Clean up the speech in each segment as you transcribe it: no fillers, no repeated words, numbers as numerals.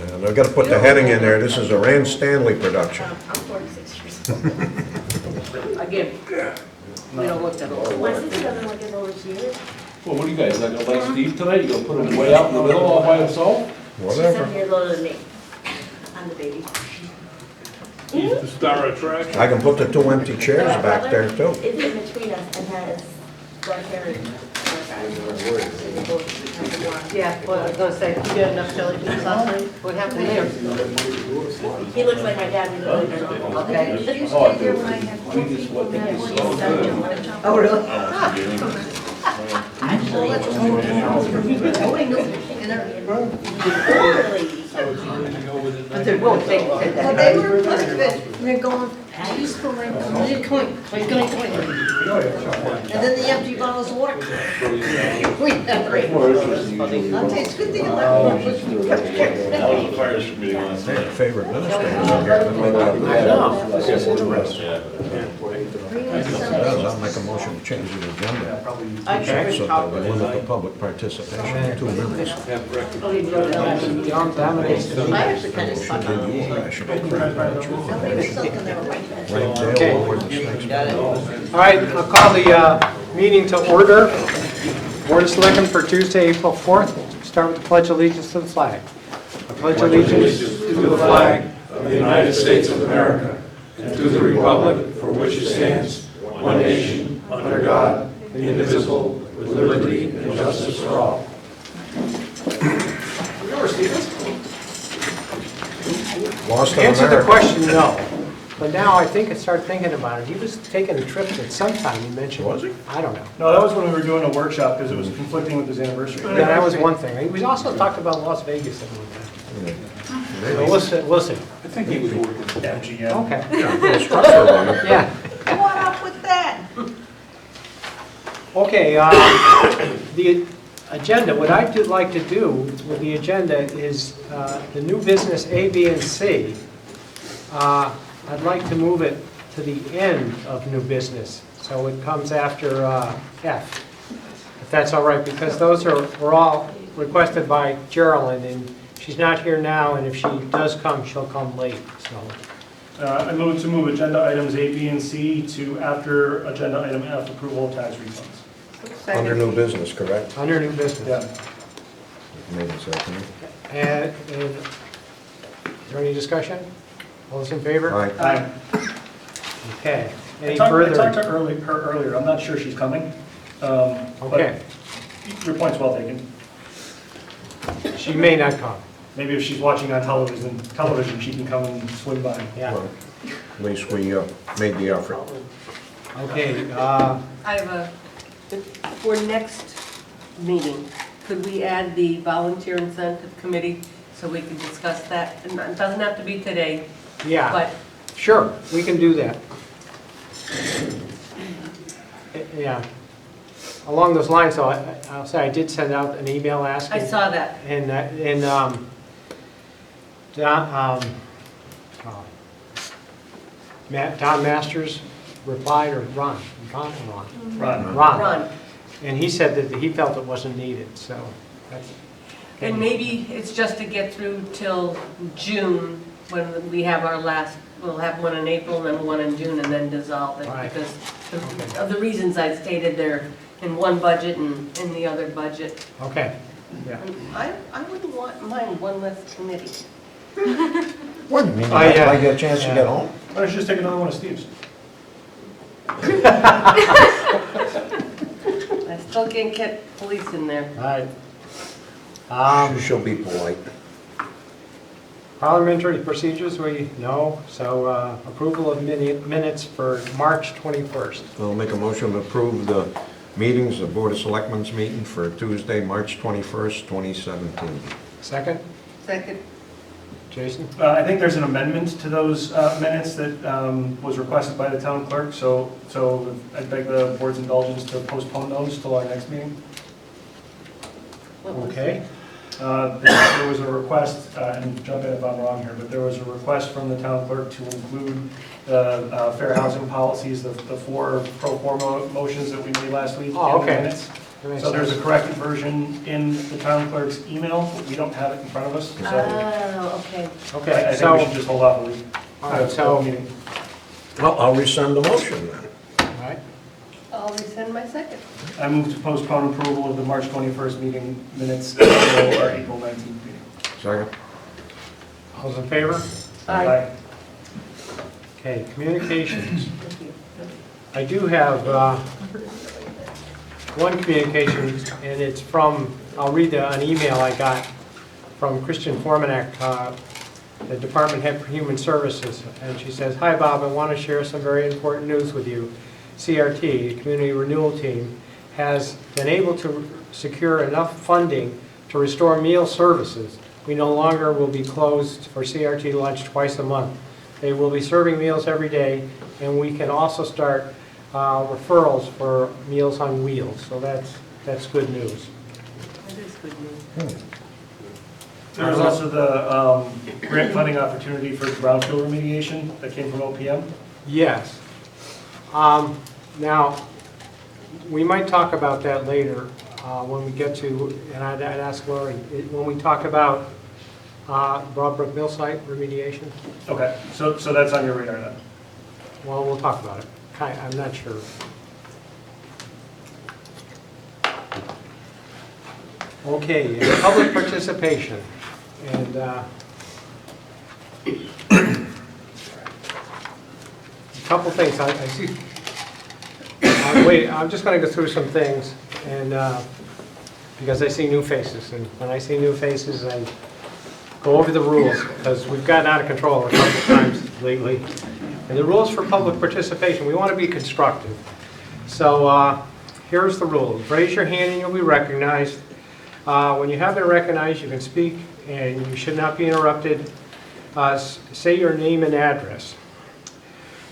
And I've got to put the heading in there, this is a Rand Stanley production. I'm 46 years old. Again, we don't look that old. My sister doesn't look as old as she is. Well, what do you guys, like a like Steve tonight? You gonna put him way out in the middle all by himself? She's 7 Whatever. years older than me. I'm the baby. He's the star attraction. I can put the 2 empty chairs My back there brother too. is in between us and has black hair and black eyes. They both have blonde. Yeah, well, I was gonna say, you had enough jelly beans last night? What happened there? He looks like my dad. He's really good. Okay. Did you stay here when I had 4 people in that one? Oh, really? Actually, But they won't take Well, that. they were good. They're going, I used to like, clink, clink, clink, clink, clink. And then the empty bottles of water. Clink, that great. I'll tell you, it's a good thing you left. That was the fire committee last They night. have favorite administrators in here. This is interesting. I'll make a motion to change the agenda. I should So that we limit the public participation to 2 minutes. I actually kind of suck on it. I should have cried. Somebody was silking their right back. Right there, Okay. where the snakes go. All right, I'll call the meeting to order. Board of Selectmen for Tuesday, April 4th. Start with the Pledge of Allegiance to the flag. I pledge allegiance To the flag of the United States of America and to the republic for which it stands, one nation, under God, indivisible, with liberty and justice for all. Lost in Answer the America. question, no. But now I think I start thinking about it. He was taking a trip at some time, he mentioned. Was he? I don't know. No, that was when we were doing a workshop because it was conflicting with his anniversary. Yeah, that was one thing. We also talked about Las Vegas at one time. So we'll see. I think he was working with MGM. Okay, Yeah, structure on it. yeah. What up with that? Okay, the agenda, what I'd like to do with the agenda is the new business A, B, and C. I'd like to move it to the end of new business, so it comes after F, if that's all right, because those were all requested by Geraldine, and she's not here now, and if she does come, she'll come late, so. I move to move agenda items A, B, and C to after agenda item F, approval of tax refunds. Under new business, correct? Under new business. Yeah. Made it second. And is there any discussion? All those in favor? All right. I Okay. Any talked further? to her earlier. I'm not sure she's coming. Okay, But your point's well taken. she may not come, Maybe if she's watching on television, she can come and swing by. yeah. Well, at least we made the effort. Okay, I have a, for next meeting, could we add the volunteer incentive committee so we can discuss that? And it doesn't have to be today, yeah, but sure, we can do that. Yeah. Along those lines, though, I'll say I did send out an email asking. I saw that. And Don Masters replied, or Ron. Ron. Ron. And he said that he felt it wasn't needed, so that's. And maybe it's just to get through till June, when we have our last, we'll have one in April, and then one in June, and then dissolve it. Right. Because of the reasons I stated there, in one budget and in the other budget. Okay, yeah. I wouldn't want mine one less committee. What, you mean, Oh, yeah. I get a chance to get home? Why don't you just take another one of Steve's? I still can't get police in there. All right. She'll be polite. Parliamentary procedures, we know, so approval of minutes for March 21st. I'll make a motion to approve the meetings, the Board of Selectmen's meeting for Tuesday, March 21st, 2017. Second, Second. Jason? I think there's an amendment to those minutes that was requested by the town clerk, so I beg the board's indulgence to postpone those till our next meeting. What was Okay. There was a request, and jump in if I'm wrong here, but there was a request from the town clerk to include the fair housing policies, the 4 pro forma motions that we made last week Oh, in the okay. minutes. That makes So there's a sense. corrected version in the town clerk's email, but we don't have it in front of us, so Oh, okay. Okay, I think we so, should just hold off a week. all right, so, Meeting. I'll rescind the motion then. all right. I'll rescind my second. I move to postpone approval of the March 21st meeting minutes until our April 19th meeting. Second. All's in favor? Aye. Okay, communications. I do have one communication, and it's from, I'll read an email I got from Christian Formanek, the Department Head for Human Services, and she says, "Hi Bob, I want to share some very important news with you. CRT, the Community Renewal Team, has been able to secure enough funding to restore meal services. We no longer will be closed for CRT lunch twice a month. They will be serving meals every day, and we can also start referrals for Meals on Wheels." So that's good news. That is good news. There was also the grant funding opportunity for brownfield remediation that came from OPM. Yes. Now, we might talk about that later when we get to, and I'd ask Lauren, when we talk about Broadbrook Mill Site remediation. Okay, so that's on your radar then? Well, we'll talk about it. I'm not sure. Okay, public participation. And a couple things. I see. Wait, I'm just going to go through some things, and because I see new faces, and when I see new faces, I go over the rules because we've gotten out of control a couple times lately. And the rules for public participation, we want to be constructive. So here's the rules. Raise your hand and you'll be recognized. When you have been recognized, you can speak and you should not be interrupted. Say your name and address.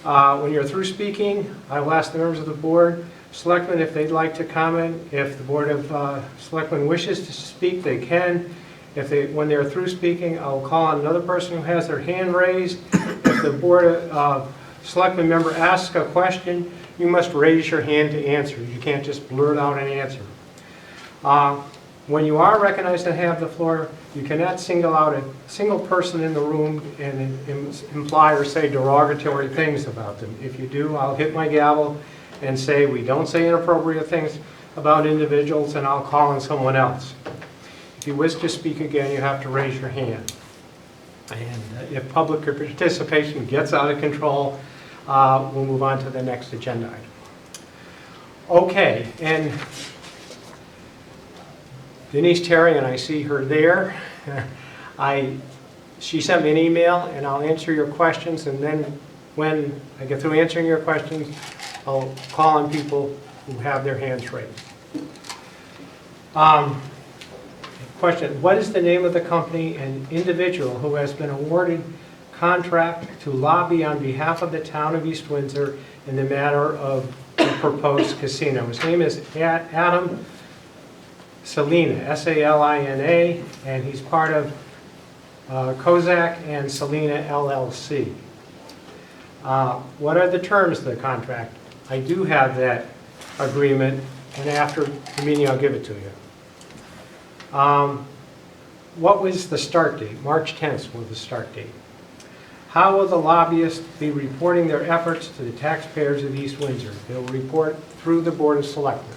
When you're through speaking, I will ask the members of the board, selectmen, if they'd like to comment. If the Board of Selectmen wishes to speak, they can. When they're through speaking, I'll call on another person who has their hand raised. If the Board of Selectmen member asks a question, you must raise your hand to answer. You can't just blurt out an answer. When you are recognized and have the floor, you cannot single out a single person in the room and imply or say derogatory things about them. If you do, I'll hit my gavel and say we don't say inappropriate things about individuals, and I'll call on someone else. If you wish to speak again, you have to raise your hand. And if public participation gets out of control, we'll move on to the next agenda item. Okay, and Denise Terry, and I see her there. She sent me an email, and I'll answer your questions, and then when I get through answering your questions, I'll call on people who have their hands raised. Question, what is the name of the company and individual who has been awarded contract to lobby on behalf of the town of East Windsor in the matter of the proposed casino? His name is Adam Salina, S-A-L-I-N-A, and he's part of Kozak and Salina LLC. What are the terms of the contract? I do have that agreement, and after the meeting I'll give it to you. What was the start date? March 10th was the start date. How will the lobbyists be reporting their efforts to the taxpayers of East Windsor? They'll report through the Board of Selectmen.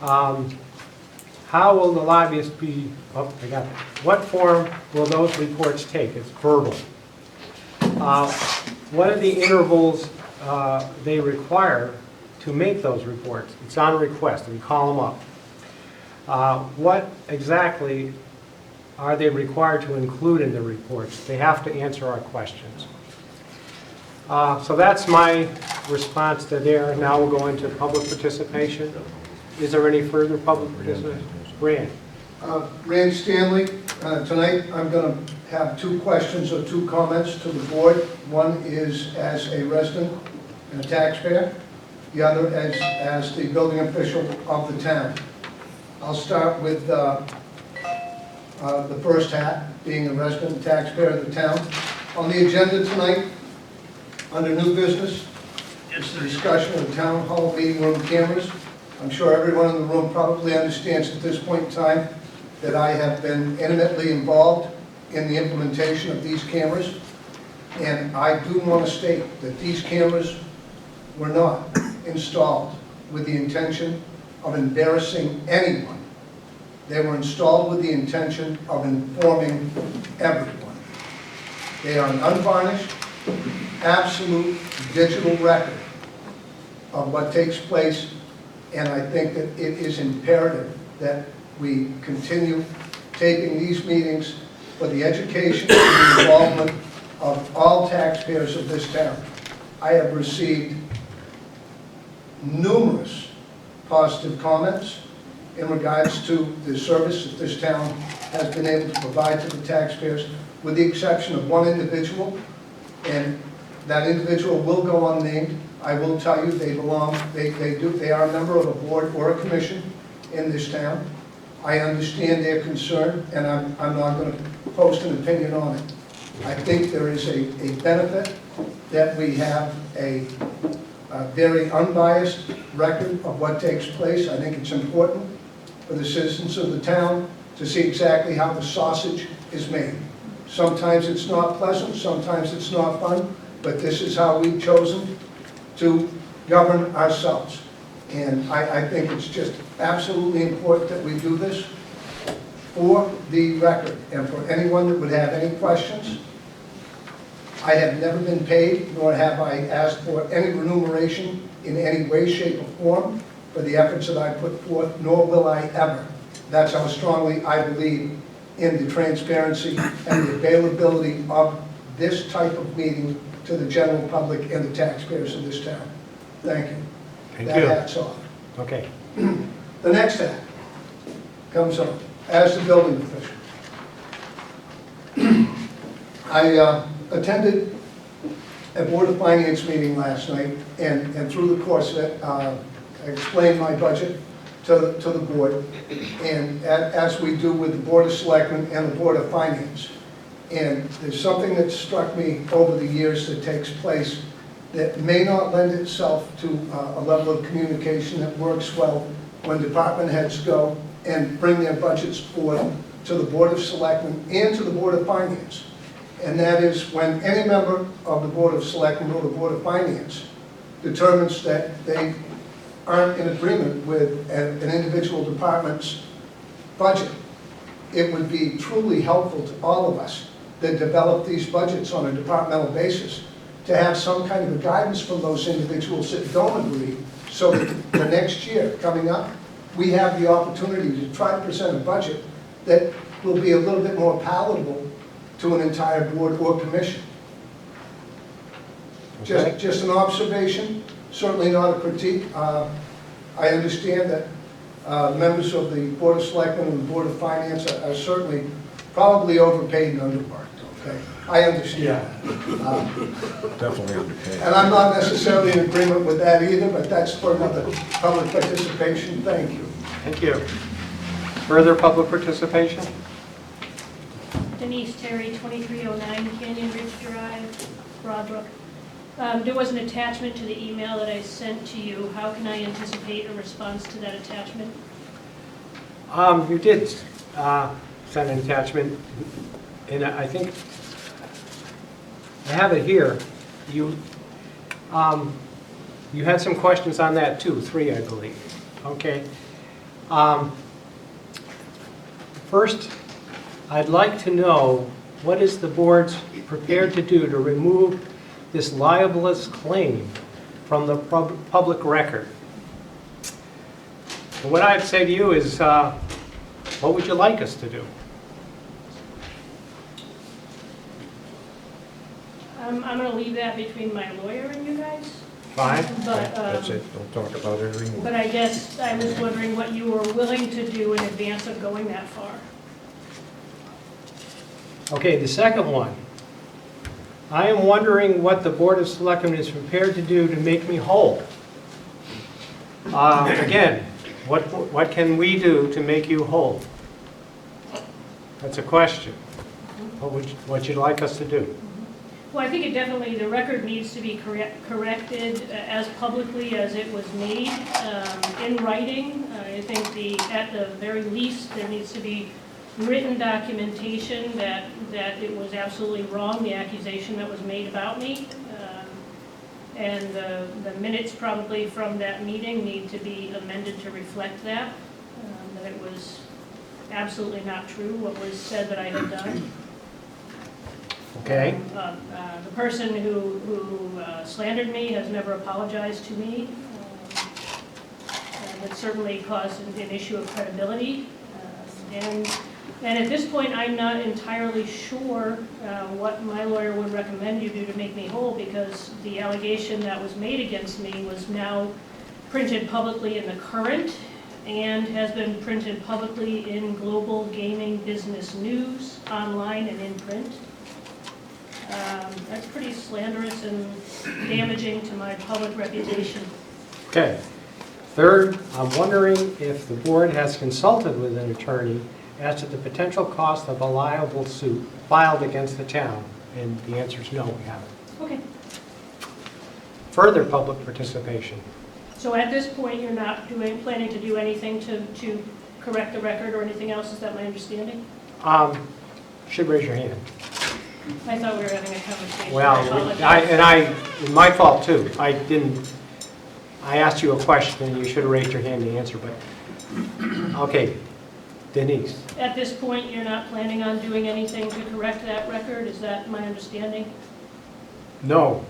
How will the lobbyists be, I got it. What form will those reports take? It's verbal. What are the intervals they require to make those reports? It's on request, we call them up. What exactly are they required to include in the reports? They have to answer our questions. So that's my response to there. Now we'll go into public participation. Is there any further public participation? Rand. Rand Stanley. Tonight I'm going to have two questions or two comments to the board. One is as a resident and a taxpayer. The other as the building official of the town. I'll start with the first hat, being a resident and taxpayer of the town. On the agenda tonight, under new business, is the discussion of town hall meeting room cameras. I'm sure everyone in the room probably understands at this point in time that I have been intimately involved in the implementation of these cameras. And I do want to state that these cameras were not installed with the intention of embarrassing anyone. They were installed with the intention of informing everyone. They are an unvarnished, absolute digital record of what takes place, and I think that it is imperative that we continue taping these meetings for the education and the involvement of all taxpayers of this town. I have received numerous positive comments in regards to the service that this town has been able to provide to the taxpayers, with the exception of one individual, and that individual will go unnamed. I will tell you, they are a member of a board or a commission in this town. I understand their concern, and I'm not going to post an opinion on it. I think there is a benefit that we have a very unbiased record of what takes place. I think it's important for the citizens of the town to see exactly how the sausage is made. Sometimes it's not pleasant, sometimes it's not fun, but this is how we've chosen to govern ourselves. And I think it's just absolutely important that we do this for the record. And for anyone that would have any questions, I have never been paid, nor have I asked for any remuneration in any way, shape, or form for the efforts that I put forth, nor will I ever. That's how strongly I believe in the transparency and the availability of this type of meeting to the general public and the taxpayers of this town. Thank you. Thank That you. hat's off. Okay. The next hat comes on as the building official. I attended a Board of Finance meeting last night, and through the course of it, I explained my budget to the board, and as we do with the Board of Selectmen and the Board of Finance. And there's something that struck me over the years that takes place that may not lend itself to a level of communication that works well when department heads go and bring their budgets forth to the Board of Selectmen and to the Board of Finance. And that is when any member of the Board of Selectmen or the Board of Finance determines that they aren't in agreement with an individual department's budget. It would be truly helpful to all of us that develop these budgets on a departmental basis to have some kind of a guidance from those individuals that don't agree, so that the next year coming up, we have the opportunity to try to present a budget that will be a little bit more palatable to an entire board or commission. Okay. Just an observation, certainly not a critique. I understand that members of the Board of Selectmen and the Board of Finance are certainly probably overpaid and underworked, okay? I understand. Definitely underpaid. And I'm not necessarily in agreement with that either, but that's for another public participation. Thank you. Thank you. Further public participation? Denise Terry, 2309 Canyon Ridge Drive, Broadbrook. There was an attachment to the email that I sent to you. How can I anticipate a response to that attachment? You did send an attachment, and I think I have it here. You had some questions on that too, 3, I believe. Okay. First, I'd like to know what is the board's prepared to do to remove this libelous claim from the public record. And what I'd say to you is, what would you like us to do? I'm going to leave that between my lawyer and you guys. Fine. But, That's it, don't talk about it anymore. but I guess I was wondering what you were willing to do in advance of going that far. Okay, the second one. I am wondering what the Board of Selectmen is prepared to do to make me whole. Again, what can we do to make you whole? That's a question. What would you like us to do? Well, I think it definitely, the record needs to be corrected as publicly as it was made in writing. I think at the very least, there needs to be written documentation that it was absolutely wrong, the accusation that was made about me. And the minutes probably from that meeting need to be amended to reflect that, that it was absolutely not true what was said that I had done. Okay? The person who slandered me has never apologized to me. That certainly caused an issue of credibility. And at this point, I'm not entirely sure what my lawyer would recommend you do to make me whole, because the allegation that was made against me was now printed publicly in the Current and has been printed publicly in Global Gaming Business News, online and in print. That's pretty slanderous and damaging to my public reputation. Okay. Third, I'm wondering if the board has consulted with an attorney as to the potential cost of a liable suit filed against the town, and the answer is no, we haven't. Okay. Further public participation. So at this point, you're not planning to do anything to correct the record or anything else? Is that my understanding? Should raise your hand. I thought we were having a conversation. Well, my fault too. I asked you a question and you should have raised your hand to answer, but, okay, Denise. At this point, you're not planning on doing anything to correct that record? Is that my understanding? No,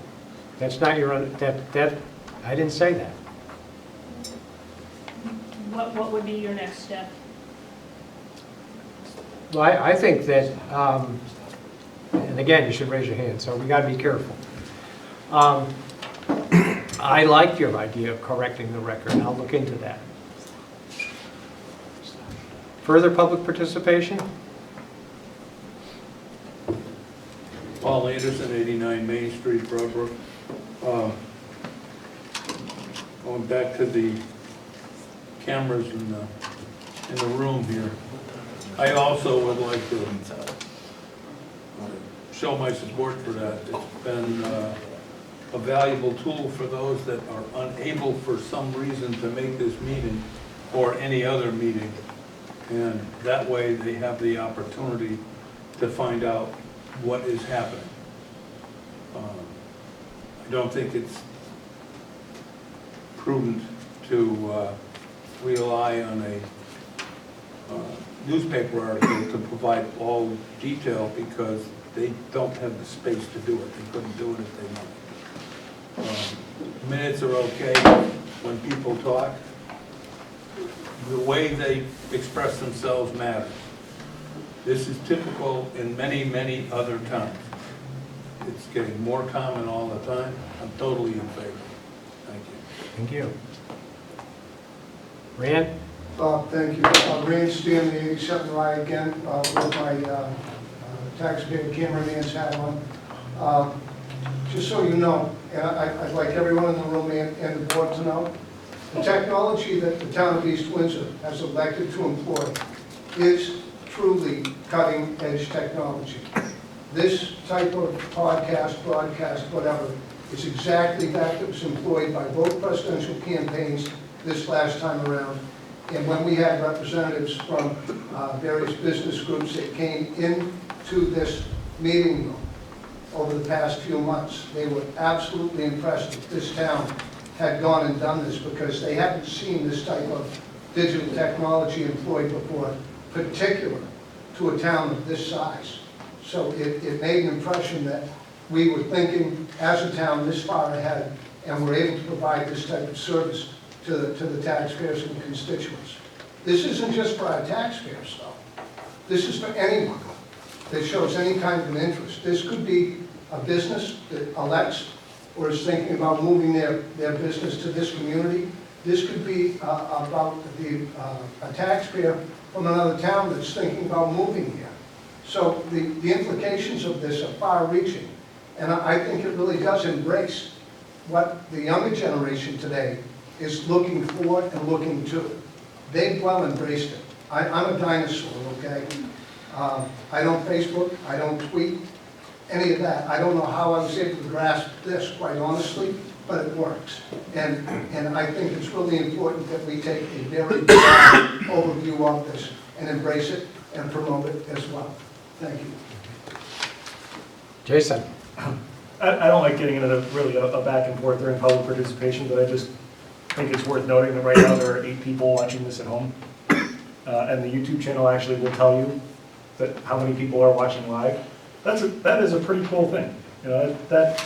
that's not your, I didn't say that. What would be your next step? Well, I think that, and again, you should raise your hand, so we got to be careful. I liked your idea of correcting the record. I'll look into that. Further public participation? Paul Anderson, 89 Main Street, Broadbrook. Going back to the cameras in the room here, I also would like to show my support for that. It's been a valuable tool for those that are unable for some reason to make this meeting or any other meeting. And that way they have the opportunity to find out what is happening. I don't think it's prudent to rely on a newspaper article to provide all detail, because they don't have the space to do it. They couldn't do it if they wanted. Minutes are okay when people talk. The way they express themselves matters. This is typical in many, many other towns. It's getting more common all the time. I'm totally in favor. Thank you. Thank you. Rand? Thank you. Rand Stanley, 87 Rye again, with my taxpayer cameraman's hat on. Just so you know, and I'd like everyone in the room and the board to know, the technology that the town of East Windsor has elected to employ is truly cutting-edge technology. This type of podcast, broadcast, whatever, is exactly that was employed by both presidential campaigns this last time around. And when we had representatives from various business groups that came into this meeting room over the past few months, they were absolutely impressed that this town had gone and done this, because they haven't seen this type of digital technology employed before, particular to a town of this size. So it made an impression that we were thinking as a town this far ahead, and we're able to provide this type of service to the taxpayers and constituents. This isn't just for our taxpayers, though. This is for anyone that shows any kind of an interest. This could be a business that elects or is thinking about moving their business to this community. This could be about a taxpayer from another town that's thinking about moving here. So the implications of this are far-reaching, and I think it really does embrace what the younger generation today is looking for and looking to. They've well embraced it. I'm a dinosaur, okay? I don't Facebook, I don't tweet, any of that. I don't know how I was able to grasp this, quite honestly, but it works. And I think it's really important that we take a very broad overview of this and embrace it and promote it as well. Thank you. Jason? I don't like getting into really a back and forth during public participation, but I just think it's worth noting that right now there are 8 people watching this at home. And the YouTube channel actually will tell you that how many people are watching live. That is a pretty cool thing. You know, that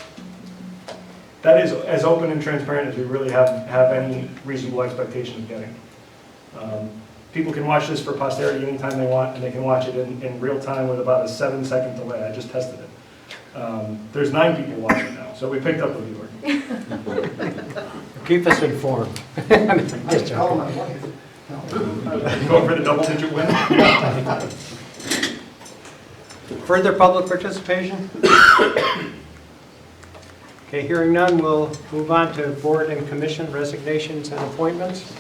is as open and transparent as we really have any reasonable expectation of getting. People can watch this for posterity anytime they want, and they can watch it in real time with about a 7-second delay. I just tested it. There's 9 people watching now, so we picked up a viewer. Keep us informed. Just Tell joking. my wife. No. Going for the double-digit win? Further public participation? Okay, hearing none, we'll move on to board and commission resignations and appointments.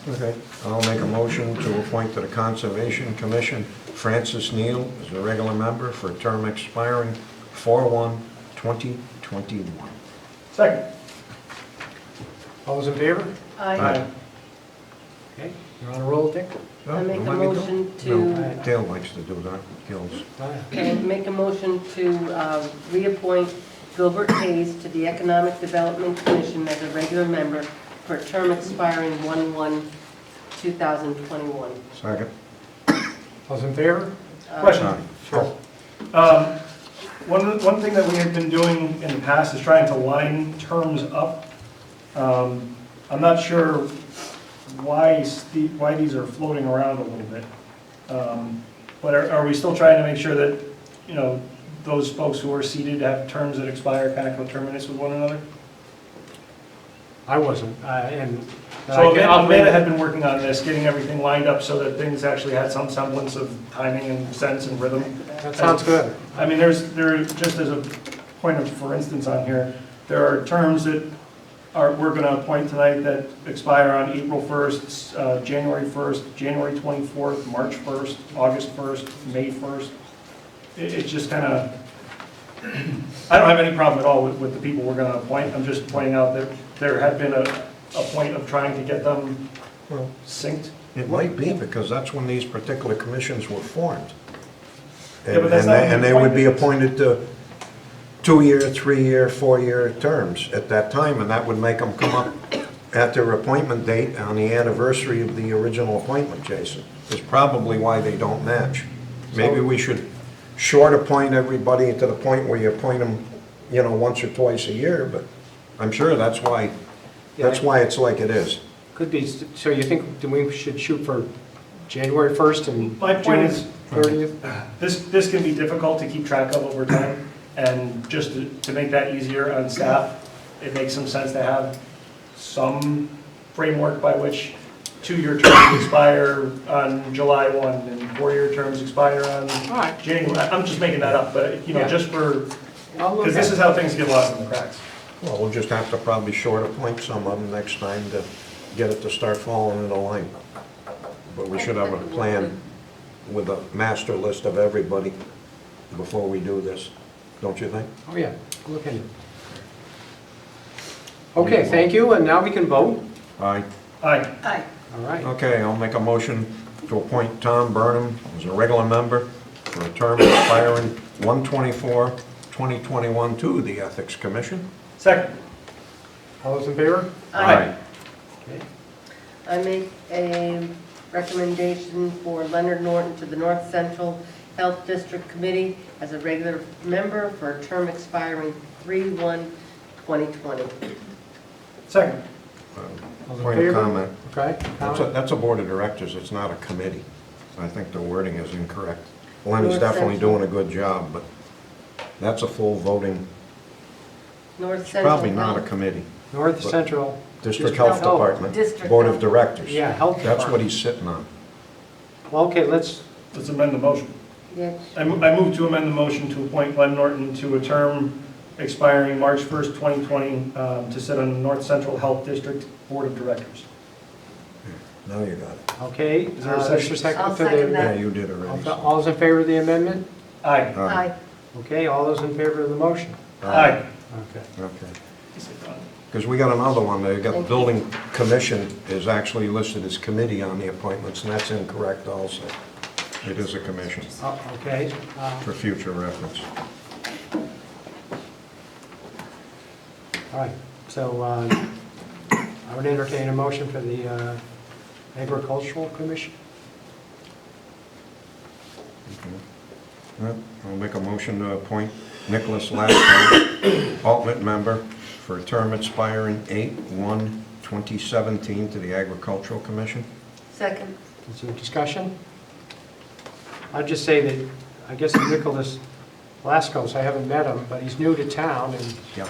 Okay, I'll make a motion to appoint to the Conservation Commission Francis Neal as a regular member for a term expiring 4/1/2021. Second. All those in favor? I Okay, you're on a roll, Dick? I make a Let me go. motion to, No, Dale likes to do that, Gills. okay, make a motion to reappoint Gilbert Hayes to the Economic Development Commission as a regular member for a term expiring 1/1/2021. Second. All those in favor? Question. Sure. One thing that we have been doing in the past is trying to line terms up. I'm not sure why these are floating around a little bit. But are we still trying to make sure that, you know, those folks who are seated have terms that expire kind of coterminous with one another? I wasn't, and... So Amanda had been working on this, getting everything lined up so that things actually had some semblance of timing and sense and rhythm. That sounds good. I mean, there, just as a point of, for instance, on here, there are terms that we're going to appoint tonight that expire on April 1st, January 1st, January 24th, March 1st, August 1st, May 1st. It's just kind of, I don't have any problem at all with the people we're going to appoint. I'm just pointing out that there had been a point of trying to get them synced. It might be, because that's when these particular commissions were formed. Yeah, but that's not And they would be appointed to 2-year, 3-year, 4-year terms at that time, and that would make them come up at their appointment date on the anniversary of the original appointment, Jason. Is probably why they don't match. Maybe we should short appoint everybody to the point where you appoint them, you know, once or twice a year, but I'm sure that's why it's like it is. Could be, so you think we should shoot for January 1st and My point June is, 30th? this can be difficult to keep track of over time, and just to make that easier on staff, it makes some sense to have some framework by which 2-year terms expire on July 1 and 4-year terms expire on right. January. I'm just making that up, but, you know, Yeah. just for, I'll look because this at is how things get lost in the cracks. Well, we'll just have to probably short appoint some of them next time to get it to start falling into line. But we should have a plan with a master list of everybody before we do this, don't you think? Oh, yeah, look at it. Okay, thank you, and now we can vote. Aye. Aye. Aye. All right. Okay, I'll make a motion to appoint Tom Burnham as a regular member for a term expiring 1/24/2021 to the Ethics Commission. Second. All those in favor? Aye. Okay. I make a recommendation for Leonard Norton to the North Central Health District Committee as a regular member for a term expiring 3/1/2020. Second. All in Point of favor? comment. Okay. That's a board of directors, it's not a committee. I think the wording is incorrect. Len is North definitely Central. doing a good job, but that's a full voting, North Central probably not a Health. committee. North But- Central. District Health Health Department, District Board of Health. Directors. Yeah, Health That's what Department. he's sitting on. Well, okay, let's, Let's amend the motion. Yes. I move to amend the motion to appoint Glenn Norton to a term expiring March 1st, 2020, to sit on the North Central Health District Board of Directors. Now you got it. okay. Is there a There's second? second I'll to second the- that. Yeah, you did already. All those in favor of the amendment? Aye. Aye. Okay, all those in favor of the motion? Aye. Okay. Okay. Because we got another one, they got the building commission is actually listed as committee on the appointments, and that's incorrect also. It is a commission, Okay, for future reference. all right, so I would entertain a motion for the Agricultural Commission. Okay. I'll make a motion to appoint Nicholas Lasko, alternate member, for a term expiring 8/1/2017 to the Agricultural Commission. Second. Is there discussion? I'd just say that, I guess Nicholas Laskos, I haven't met him, but he's new to town and Yep.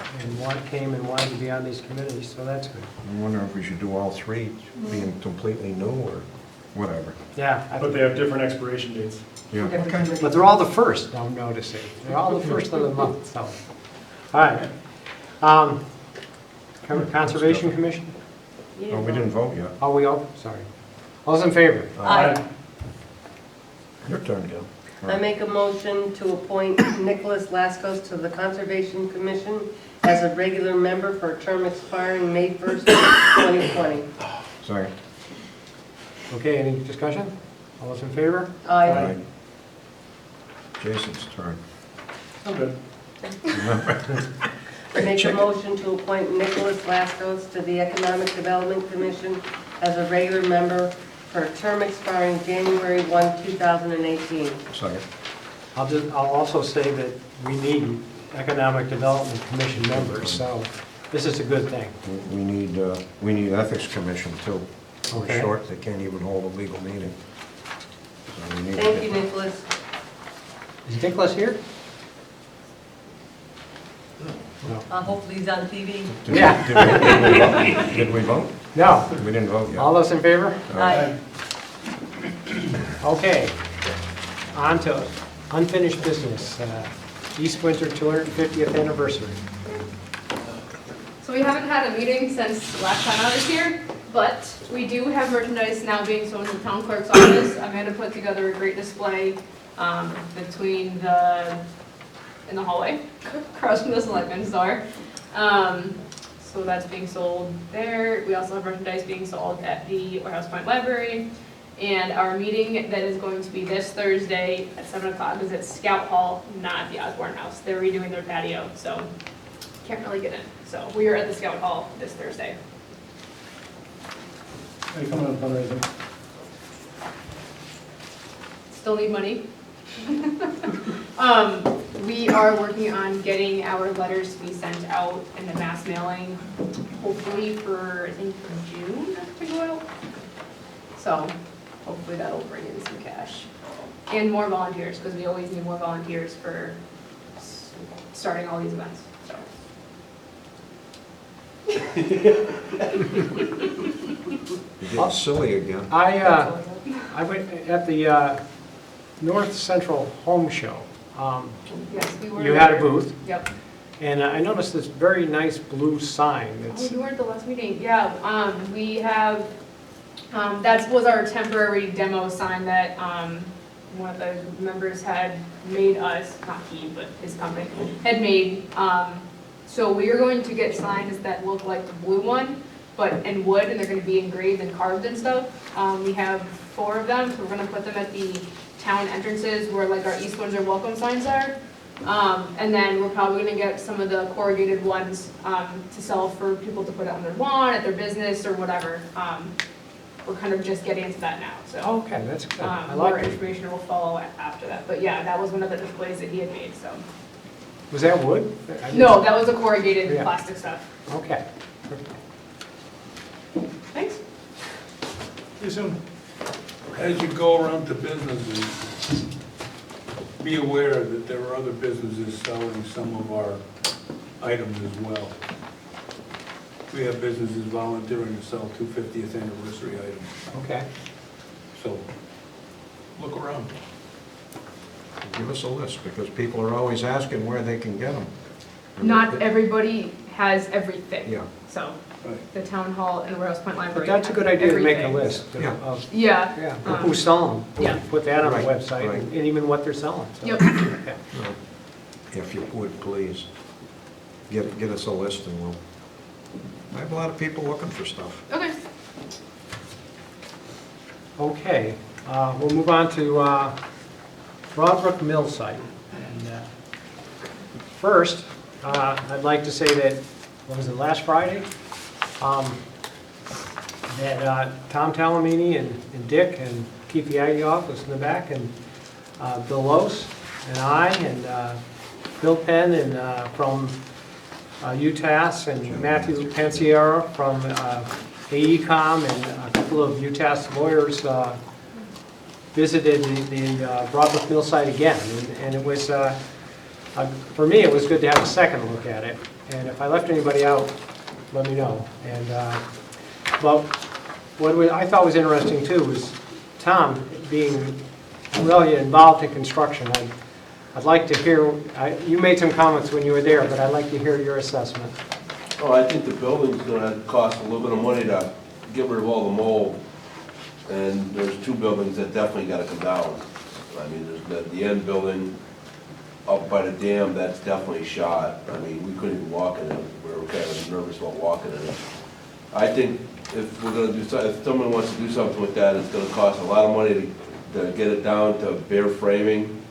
came and wanted to be on these committees, so that's good. I wonder if we should do all three, being completely new or whatever. Yeah, But they have different expiration dates. Yeah. but they're all the first, I'm noticing. They're all the first of the month, so. All right. Conservation Commission? Oh, we didn't vote yet. Oh, sorry. All those in favor? Aye. Your turn, Gil. I make a motion to appoint Nicholas Laskos to the Conservation Commission as a regular member for a term expiring May 1st, 2020. Sorry. Okay, any discussion? All those in favor? Aye. Jason's turn. I'm good. I make a motion to appoint Nicholas Laskos to the Economic Development Commission as a regular member for a term expiring January 1, 2018. Second. I'll also say that we need Economic Development Commission members, so this is a good thing. We need Ethics Commission too. We're Okay. short, they can't even hold a legal meeting. So we need to Thank get- you, Nicholas. Is Nicholas here? No. Hopefully he's on TV. Did we vote? No. We didn't vote yet. All those in favor? Aye. Okay. On to unfinished business. East Windsor 250th anniversary. So we haven't had a meeting since the last time I was here, but we do have merchandise now being sold in the town clerk's office. Amanda put together a great display between in the hallway across from the Selectman's door. So that's being sold there. We also have merchandise being sold at the Warehouse Point Library. And our meeting that is going to be this Thursday at 7 o'clock is at Scout Hall, not at the Osborne House. They're redoing their patio, so can't really get in. So we are at the Scout Hall this Thursday. Are you coming to fundraising? Still need money. We are working on getting our letters to be sent out in the mass mailing, hopefully for, I think, for June to go out. So hopefully that'll bring in some cash. And more volunteers, because we always need more volunteers for starting all these events, so. You're getting silly again. I went at the North Central Home Show. Yes, we were. You had a there. booth, Yep. and I noticed this very nice blue sign. Oh, That's you were at the last meeting, yeah, we have, that was our temporary demo sign that, one of the members had made us, not he, but his company, had made. So we are going to get signs that look like the blue one, but in wood, and they're gonna be engraved and carved and stuff. We have 4 of them, so we're gonna put them at the town entrances where like our East Windsor welcome signs are. And then we're probably gonna get some of the corrugated ones to sell for people to put on their lawn, at their business, or whatever. We're kind of just getting into that now, so. okay. That's good. I More like it. information will follow after that, but yeah, that was one of the displays that he had made, so. Was that wood? I didn't- No, that was the corrugated Yeah. plastic stuff. Okay. Thanks. See you soon. As you go around to businesses, be aware that there are other businesses selling some of our items as well. We have businesses volunteering to sell 250th anniversary items, Okay. so look around. Give us a list, because people are always asking where they can get them. Not everybody has everything. Yeah. So, Right. the town hall and the Royals Point But Library. that's a good has idea to make a everything. list Yeah. of Yeah. who's selling them. Yeah. Put that on the Right, website right. and even what they're selling. so. Yep. Yeah. If you would, please, get us a list and we'll, I have a lot of people looking for stuff. Okay. Okay, we'll move on to Broadbrook Mill site. And first, I'd like to say that, what was it, last Friday? That Tom Talamini and Dick and Keith Yagioff was in the back, and Bill Lose and I, and Bill Penn and from UTAS, and Matthew Pansiera from AECom, and a couple of UTAS lawyers visited the Broadbrook Mill site again. And it was, for me, it was good to have a second look at it. And if I left anybody out, let me know. And well, what I thought was interesting too was Tom being really involved in construction. I'd like to hear, you made some comments when you were there, but I'd like to hear your assessment. Oh, I think the building's gonna cost a little bit of money to get rid of all the mold. And there's two buildings that definitely gotta come down. I mean, there's the end building up by the dam, that's definitely shot. I mean, we couldn't even walk in it. We were kind of nervous about walking in it. I think if we're gonna do, if someone wants to do something with that, it's gonna cost a lot of money to get it down to bare framing.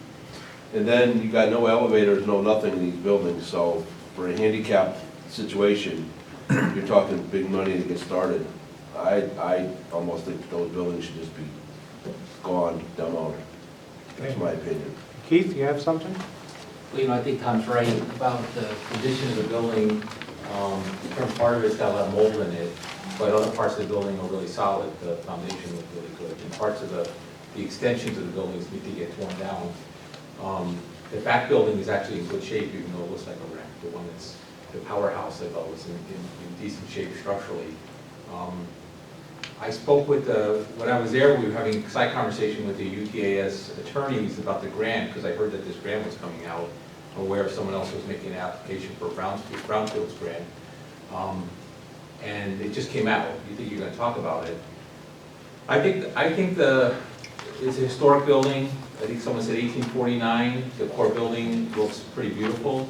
And then you got no elevators, no nothing in these buildings, so for a handicapped situation, you're talking big money to get started. I almost think those buildings should just be gone, demoed. That's my opinion. Keith, you have something? Well, you know, I think Tom's right about the condition of the building. Different part of it's got a lot of mold in it, but other parts of the building are really solid. The foundation looks really good. And parts of the extensions of the buildings need to get torn down. The back building is actually in good shape, even though it looks like a wreck. The one that's the powerhouse, I thought, was in decent shape structurally. I spoke with when I was there, we were having a side conversation with the UTAS attorneys about the grant, because I heard that this grant was coming out. I'm aware someone else was making an application for Brownfields grant. And it just came out. You think you're going to talk about it? I think it's a historic building. I think someone said 1849. The core building looks pretty beautiful.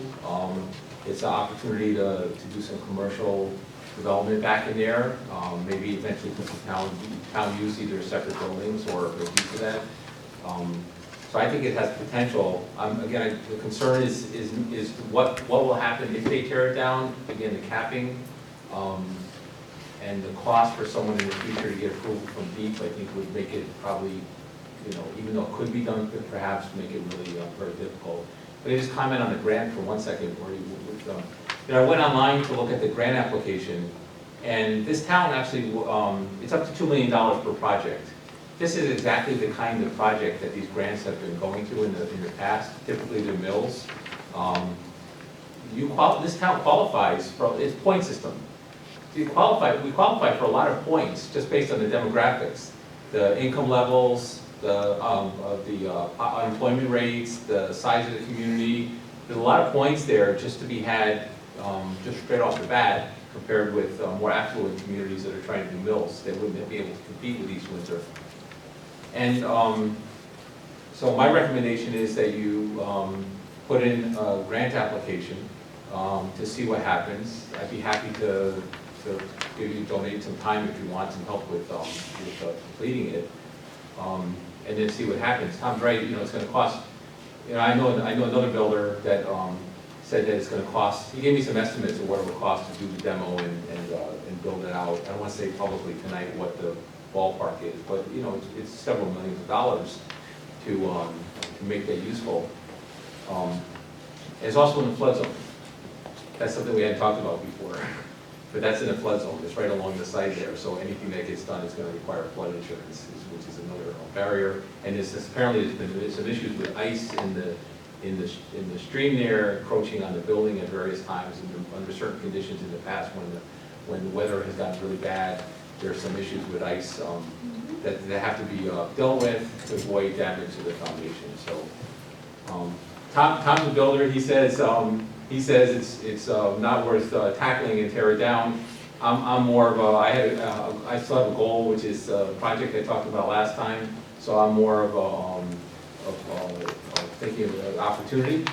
It's an opportunity to do some commercial development back in there. Maybe eventually put some town use either separate buildings or a piece of that. So I think it has potential. Again, the concern is what will happen if they tear it down. Again, the capping and the cost for someone in the future to get approval from DEEP, I think would make it probably, even though it could be done, could perhaps make it really very difficult. But I just comment on the grant for 1 second. I went online to look at the grant application, and this town actually, it's up to $2 million per project. This is exactly the kind of project that these grants have been going to in the past, typically the mills. This town qualifies for its point system. We qualify for a lot of points just based on the demographics, the income levels, the unemployment rates, the size of the community. There's a lot of points there just to be had just straight off the bat compared with more affluent communities that are trying to do mills. They wouldn't be able to compete with East Windsor. And so my recommendation is that you put in a grant application to see what happens. I'd be happy to donate some time if you want some help with completing it, and then see what happens. Tom's right. It's going to cost. I know another builder that said that it's going to cost. He gave me some estimates of what it would cost to do the demo and build it out. I don't want to say publicly tonight what the ballpark is, but it's several millions of dollars to make that useful. It's also in the flood zone. That's something we hadn't talked about before. But that's in a flood zone. It's right along the side there. So anything that gets done is going to require flood insurance, which is another barrier. And apparently there's some issues with ice in the stream there, encroaching on the building at various times under certain conditions in the past when the weather has gotten really bad. There's some issues with ice that have to be dealt with to avoid damage to the foundation. So Tom's a builder. He says he says it's not worth tackling and tear it down. I'm more of a, I still have a goal, which is a project I talked about last time, so I'm more of thinking of an opportunity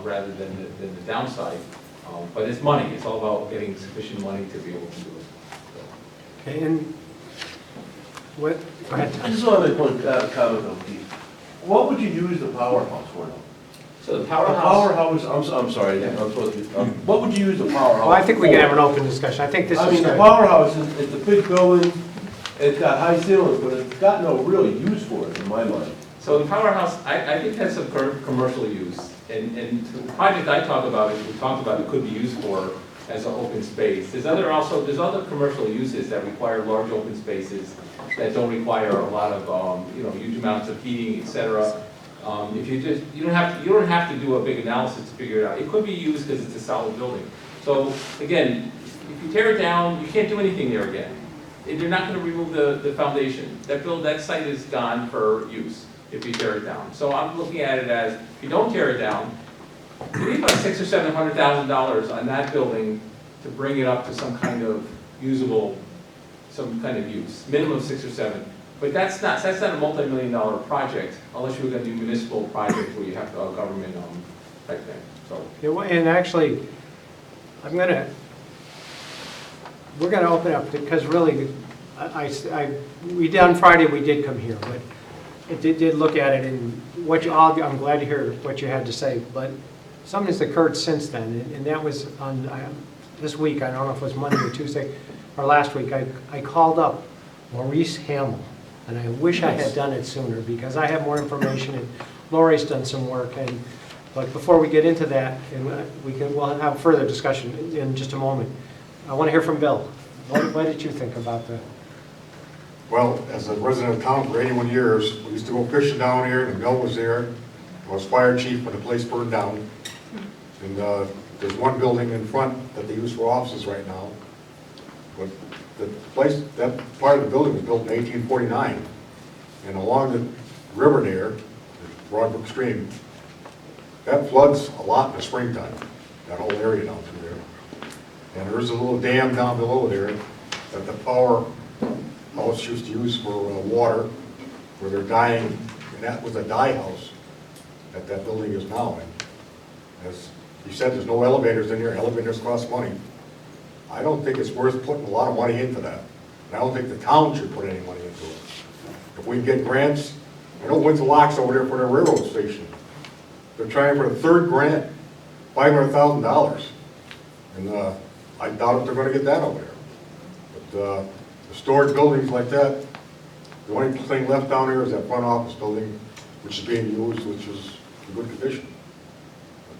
rather than the downside. But it's money, it's all about getting sufficient money to be able to do it. Okay, and what, go ahead, I Tom. just want to make one comment on Keith. What would you use the powerhouse for now? So the The powerhouse, powerhouse, I'm sorry, I'm supposed to, what would you use the powerhouse Well, I think we can have for? an open discussion. I think this I is mean, the good. powerhouse is, it's a big building, it's got high ceilings, but it's got no real use for it, in my mind. so the powerhouse, I think has some commercial use. And the project I talk about, we talked about, it could be used for as an open space. There's other commercial uses that require large open spaces that don't require a lot of, huge amounts of heating, et cetera. If you don't have to do a big analysis to figure it out. It could be used because it's a solid building. So again, if you tear it down, you can't do anything there again. And you're not going to remove the foundation. That site is gone for use if you tear it down. So I'm looking at it as, if you don't tear it down, you need about $600,000 or $700,000 on that building to bring it up to some kind of usable, some kind of use, minimum 6 or 7. But that's not a multi-million-dollar project unless you're going to do municipal project where you have a government type thing. So Yeah, well, and actually, we're gonna open up, because really, we did on Friday, we did come here, but it did look at it, and I'm glad to hear what you had to say, but something's occurred since then, and that was on, this week, I don't know if it was Monday or Tuesday, or last week, I called up Maurice Hamill, and I wish I had done it sooner, because I have more information, and Lori's done some work, but before we get into that, and we'll have further discussion in just a moment, I want to hear from Bill. What did you think about that? Well, as a resident of town for 81 years, we used to go fishing down here, and Bill was there. I was fire chief when the place burned down. And there's one building in front that they use for offices right now. But the place, that part of the building was built in 1849. And along the river there, the Broadbrook Stream, that floods a lot in the springtime, that whole area down through there. And there's a little dam down below there that the power house used to use for water, where they're dying, and that was a dye house that building is now. And as you said, there's no elevators in there. Elevators cost money. I don't think it's worth putting a lot of money into that. And I don't think the town should put any money into it. If we get grants, I know Windsor Locks over there for their railroad station. They're trying for the third grant, $500,000. And I doubt if they're going to get that over there. But the storage buildings like that, the only thing left down there is that front office building, which is being used, which is in good condition.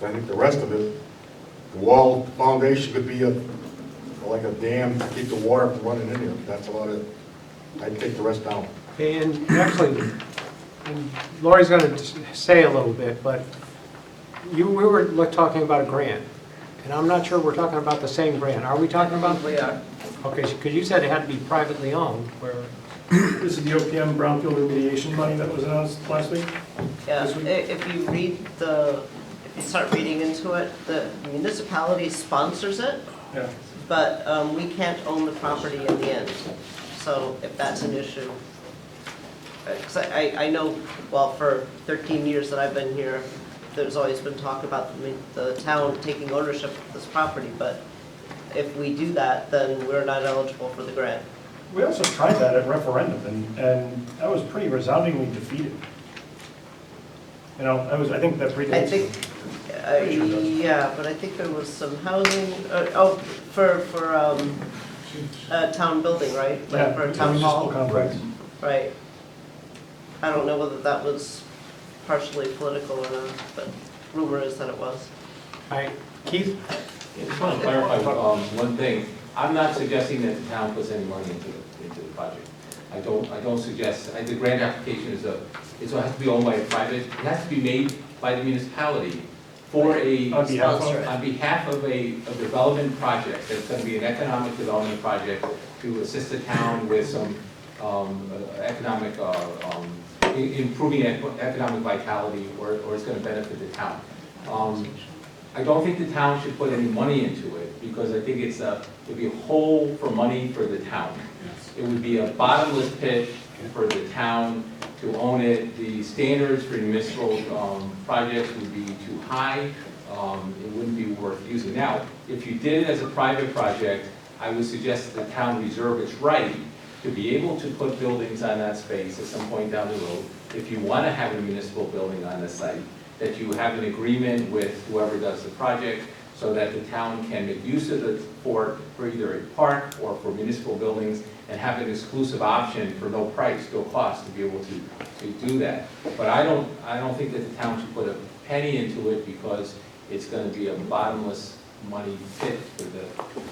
But I think the rest of it, the wall, the foundation could be like a dam to keep the water from running in here. That's about it. I'd take the rest down. And actually, and Lori's going to say a little bit, but we were talking about a grant. And I'm not sure we're talking about the same grant. Are we talking about? We are. Okay, because you said it had to be privately owned, where, This is the OPM brownfield remediation money that was announced last week. Yeah, This week? if you start reading into it, the municipality sponsors it, Yeah. but we can't own the property in the end. So if that's an issue, because I know, well, for 13 years that I've been here, there's always been talk about the town taking ownership of this property, but if we do that, then we're not eligible for the grant. We also tried that at referendum, and that was pretty resoundingly defeated. You know, I think that predates. I think, yeah, but I think there was some housing, for a town building, right? Like Yeah, for a town municipal hall, complex. right? I don't know whether that was partially political or not, but rumor is that it was. Keith? I just want to clarify one thing. I'm not suggesting that the town puts any money into the project. I don't suggest, the grant application it has to be owned by a private, it has to be made by the municipality for On behalf of a development project. It's going to be an economic development project to assist the town with some economic, improving economic vitality, or it's going to benefit the town. I don't think the town should put any money into it, because I think it'd be a hole for money for the town. It would be a bottomless pit for the town to own it. The standards for municipal projects would be too high. It wouldn't be worth using. Now, if you did it as a private project, I would suggest that the town reserve its right to be able to put buildings on that space at some point down the road. If you want to have a municipal building on the site, that you have an agreement with whoever does the project, so that the town can make use of the fort for either a park or for municipal buildings, and have an exclusive option for no price, no cost, to be able to do that. But I don't think that the town should put a penny into it, because it's going to be a bottomless money pit for the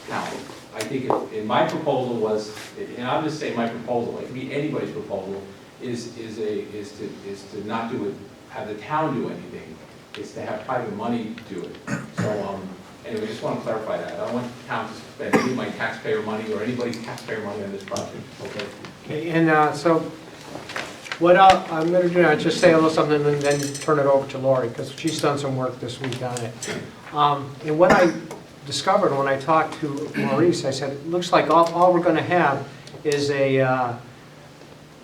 town. I think in my proposal was, and I'm just saying my proposal, it could be anybody's proposal, is to not do it, have the town do anything. It's to have private money do it. So anyway, I just want to clarify that. I don't want the town to spend any of my taxpayer money or anybody's taxpayer money on this project. Okay. Okay, and so what I'm going to do now is just say a little something and then turn it over to Lori, because she's done some work this week on it. And what I discovered when I talked to Maurice, I said, it looks like all we're going to have is a,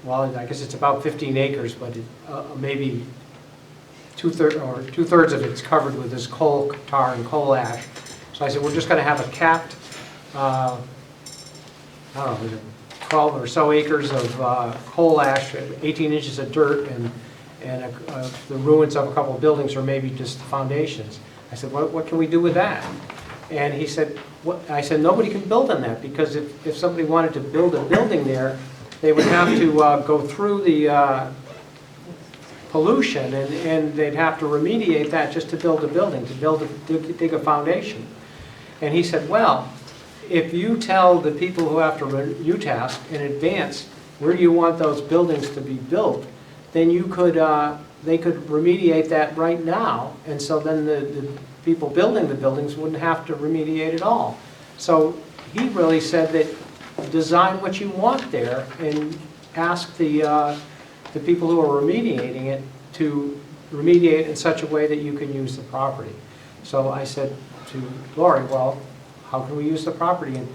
well, I guess it's about 15 acres, but maybe two-thirds of it's covered with this coal tar and coal ash. So I said, we're just going to have a capped, I don't know, 12 or so acres of coal ash, 18 inches of dirt, and the ruins of a couple of buildings, or maybe just the foundations. I said, what can we do with that? And he said, I said, nobody can build on that, because if somebody wanted to build a building there, they would have to go through the pollution, and they'd have to remediate that just to build a building, to dig a foundation. And he said, well, if you tell the people who have to UTASC in advance where do you want those buildings to be built, then you could they could remediate that right now, and so then the people building the buildings wouldn't have to remediate at all. So he really said that design what you want there, and ask the people who are remediating it to remediate in such a way that you can use the property. So I said to Lori, well, how can we use the property? And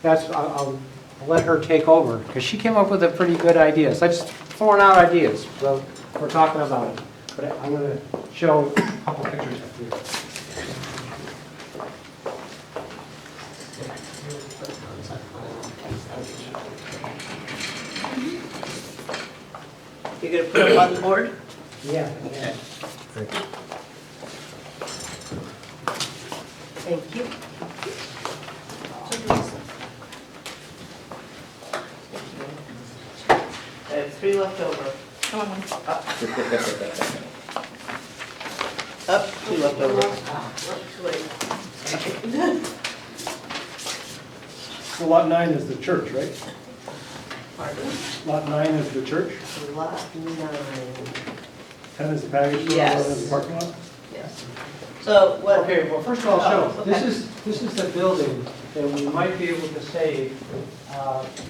that's, I'll let her take over, because she came up with a pretty good idea. So I just throwing out ideas, so we're talking about it. But I'm going to show a couple pictures up here. You're going to put it on the board? Yeah. Thanks. Thank you. I have 3 left over. Come on. Up, 2 left over. So lot 9 is the church, right? Pardon? Lot 9 is the church, Lot 9. 10 is the package store, Yes. 11 is the parking lot? Yes. So what? Okay, well, first of all, Oh, show, okay. this is the building that we might be able to save.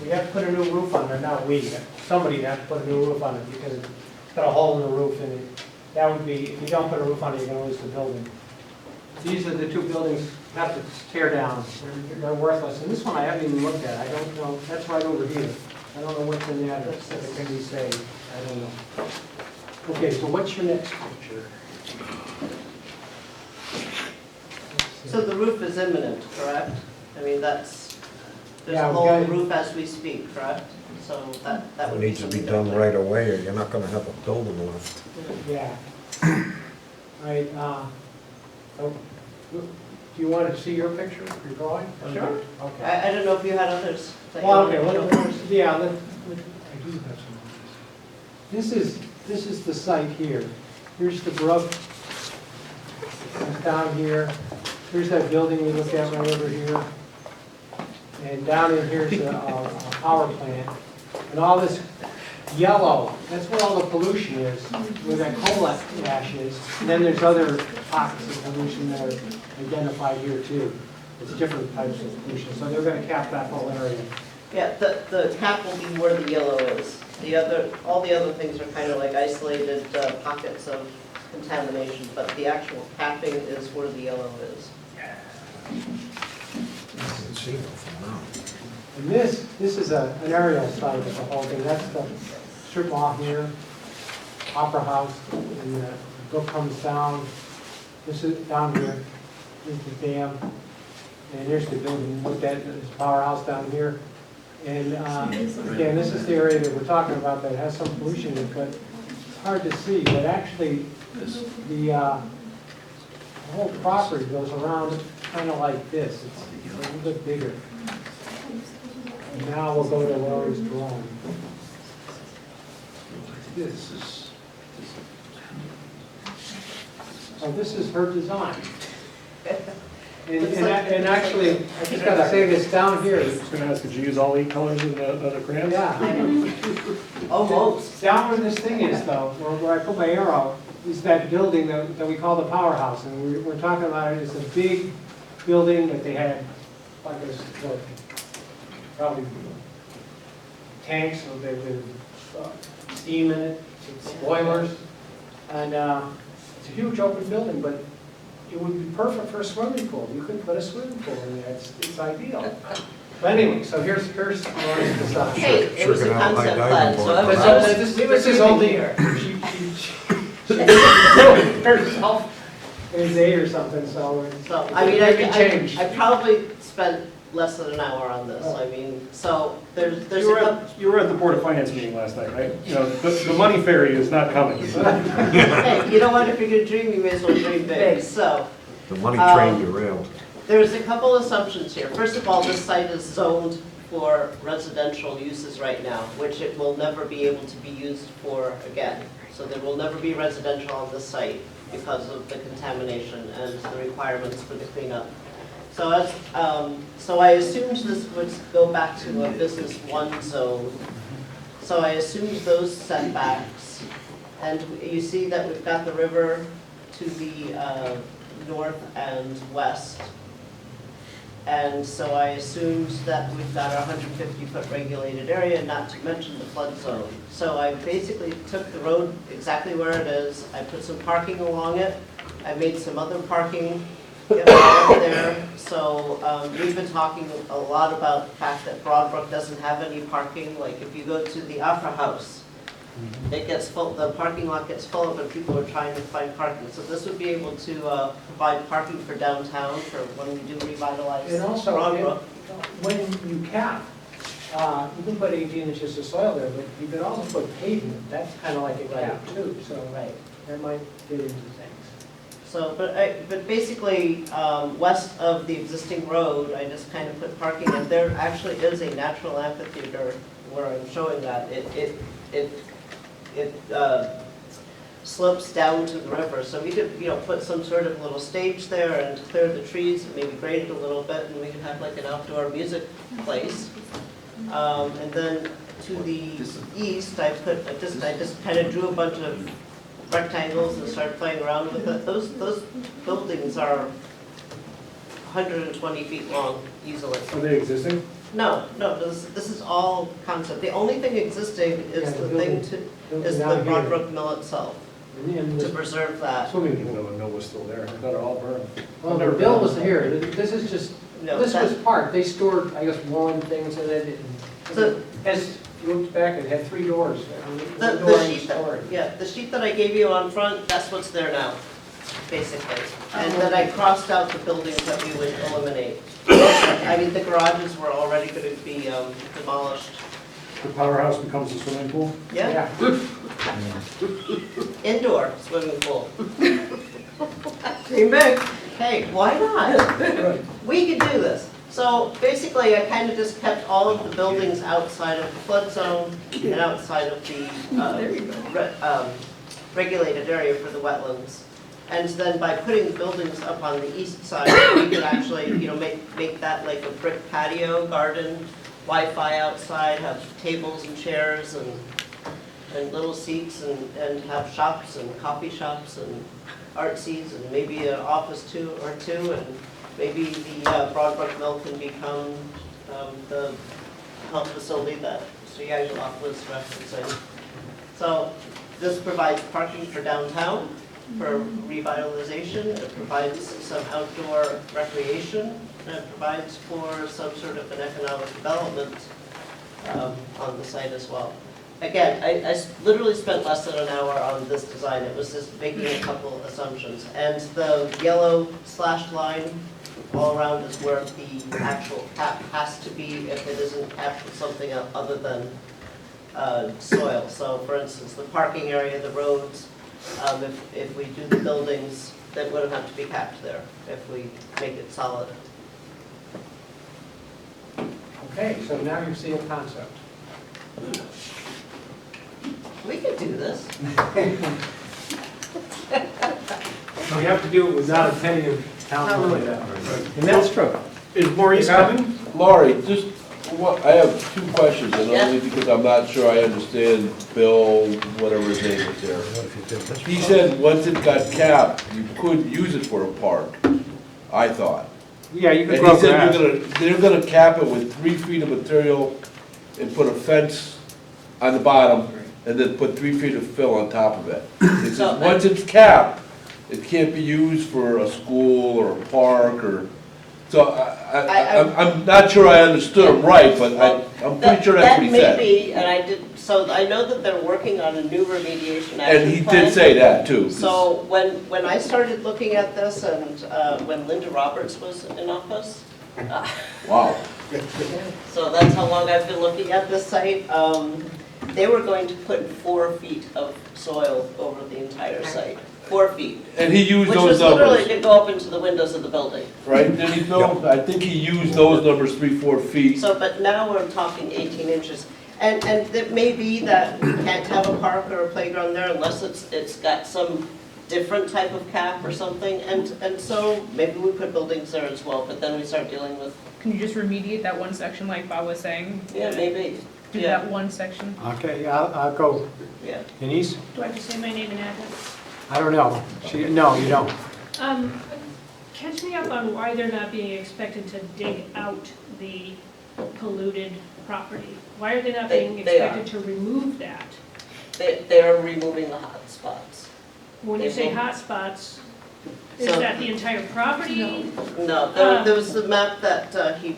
We have to put a new roof on it, not we, somebody has to put a new roof on it, because it's got a hole in the roof, and that would be, if you don't put a roof on it, you're gonna lose the building. These are the 2 buildings you have to tear down, they're worthless, and this one I haven't even looked at, I don't know, that's right over here. I don't know what's in there that can be saved, I don't know. Okay, so what's your next picture? So the roof is imminent, correct? I mean, there's Yeah, a we hole in the got- roof as we speak, correct? So that It would be needs to be something. done right away, or you're not gonna have a building left. Yeah. All right, oh, do you want to see your picture, your drawing? Sure. Okay. I don't know if you had others. that you Well, wanted okay, to let, show. yeah, I do have some. This is the site here. Here's the brook. It's down here. Here's that building we looked at right over here. And down in here's a power plant. And all this yellow, that's where all the pollution is, where that coal ash is. And then there's other pockets of pollution that are identified here too. It's different types of pollution, so they're going to cap that whole area. Yeah, the cap will be where the yellow is. All the other things are kind of like isolated pockets of contamination, but the actual capping is where the yellow is. I can see it from now. And this is an aerial site of the whole thing. That's the strip mall here, Opera House, and the brook comes down. This is down here, here's the dam, and here's the building. Look at this powerhouse down here. And again, this is the area that we're talking about that has some pollution in it, but it's hard to see. But actually, the whole property goes around kind of like this. It's a little bit bigger. And now we'll go to Lori's drawing. This is. Oh, this is her design. And actually, I just got to say this down here. I was going to ask, did you use all 8 colors of the crayons? Yeah. Almost. Down where this thing is, though, where I put my arrow, is that building that we call the powerhouse. And we're talking about it as a big building that they had, like probably tanks, so they would steam in it, boilers. And it's a huge open building, but it would be perfect for a swimming pool. You could put a swimming pool in there. It's ideal. But anyway, so here's Lori's design. Hey, it was a Sure, gonna concept have plan, so I was This is only here. herself is 8 or something, so So, I mean, I probably spent less than an hour on this. I mean, so there's You were at the Board of Finance meeting last night, right? You know, the money ferry is not coming. Hey, you know what, if you're gonna dream, you may as well dream big. So, The money train derailed. there's a couple assumptions here. First of all, this site is zoned for residential uses right now, which it will never be able to be used for again. So there will never be residential on this site because of the contamination and the requirements for the cleanup. So so I assumed this would go back to a business 1 zone. So I assumed those setbacks. And you see that we've got the river to the north and west. And so I assumed that we've got a 150-foot regulated area, not to mention the flood zone. So I basically took the road exactly where it is. I put some parking along it. I made some other parking there. So we've been talking a lot about the fact that Broadbrook doesn't have any parking. Like if you go to the Opera House, it gets full, the parking lot gets full of it, people are trying to find parking. So this would be able to provide parking for downtown for when we do revitalize and also Broadbrook. when you cap, you can put 18 inches of soil there, but you can also put pavement. That's kind of like a cap too. So that might fit into things. So, but basically, west of the existing road, I just kind of put parking, and there actually is a natural amphitheater where I'm showing that. It slopes down to the river, so we could, put some sort of little stage there and clear the trees and maybe grade it a little bit, and we could have like an outdoor music place. And then to the east, I just kind of drew a bunch of rectangles and started playing around with it. Those buildings are 120 feet long easily. Are they existing? No, this is all concept. The only thing existing is the Broadbrook Mill itself, to preserve that. I didn't even know the mill was still there. I thought it all burned. Well, the bill was here. This is just, No, this that- was part. They stored, I guess, woolen things in it. So- As you looked back, it had 3 doors. The One door in sheet storage. the sheet that I gave you on front, that's what's there now, basically. And then I crossed out the buildings that we would eliminate. I mean, the garages were already going to be demolished. The powerhouse becomes a swimming pool? Yeah, indoor swimming pool. Dream big. Hey, why not? We could do this. So basically, I kind of just kept all of the buildings outside of the flood zone and outside of the regulated area for the wetlands. And then by putting the buildings up on the east side, we could actually, make that like a brick patio garden, Wi-Fi outside, have tables and chairs and little seats and have shops and coffee shops and artsies and maybe an office or two, and maybe the Broadbrook Mill can become the health facility that Mr. Yageloff was referencing. So this provides parking for downtown. for revitalization, it provides some outdoor recreation, and it provides for some sort of an economic development on the site as well. Again, I literally spent less than an hour on this design. It was just making a couple assumptions. And the yellow slashed line all around is where the actual cap has to be if it isn't capped with something other than soil. So for instance, the parking area, the roads, if we do the buildings, that wouldn't have to be capped there if we make it solid. Okay, so now you see a concept. We could do this. So you have to do it without a penny of town money. And that's true. Is Maurice coming? Laurie, just, I have 2 questions, and only because I'm not sure I understand Bill, whatever his name is there. He said once it got capped, you could use it for a park, I thought. Yeah, you could And grow he said grass. they're gonna cap it with 3 feet of material and put a fence on the bottom, and then put 3 feet of fill on top of it. He says, once it's capped, it can't be used for a school or a park or, so I'm not sure I understood him right, but I'm pretty sure that's what he said. That may be, and so I know that they're working on a new remediation action plan. And he did say that too. So when I started looking at this and when Linda Roberts was in office, Wow. so that's how long I've been looking at this site. They were going to put 4 feet of soil over the entire site, 4 feet. And he used Which those was literally numbers, to go up into the windows of the building. right? Didn't he, Bill? I think he used those numbers, 3-4 feet. So, but now we're talking 18 inches. And it may be that we can't have a park or a playground there unless it's got some different type of cap or something. And so maybe we put buildings there as well, but then we start dealing with, Can you just remediate that one section like Bob was saying? yeah, maybe, Do yeah. that one section? Okay, yeah, I'll go. Yeah. Denise? Do I have to say my name and address? I don't know. No, you don't. Catch me up on why they're not being expected to dig out the polluted property. Why are they not being They are. expected to remove that? They're removing the hot spots. When you say hot spots, is So- that the entire property? No, there was the map that he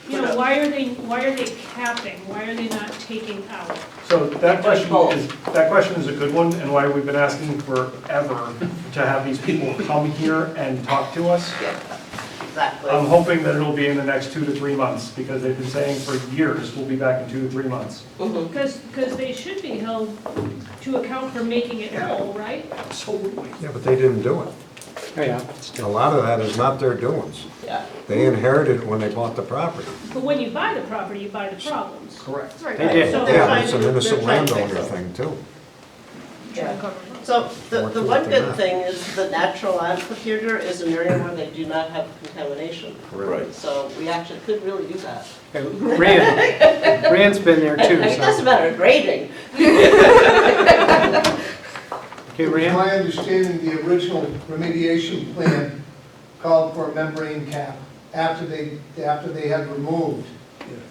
You know, why are they capping? Why are they not taking out? So that question is a good one, and why we've been asking forever to have these people come here and talk to us. Yeah, exactly. I'm hoping that it'll be in the next 2 to 3 months, because they've been saying for years, we'll be back in 2 to 3 months. Because they should be held to account for making it whole, right? Absolutely. Yeah, but they didn't do it. Oh, yeah. A lot of that is not their doings. Yeah. They inherited it when they bought the property. But when you buy the property, you buy the problems. Correct. Right. They did. So Yeah, it's an they're innocent trying to fix landowner it. thing too. Yeah. So the one good thing is the natural amphitheater is an area where they do not have contamination. Right. So we actually could really do that. Rand's been there too, It doesn't so. matter grading. Okay, It's Rand? my understanding the original remediation plan called for a membrane cap after they had removed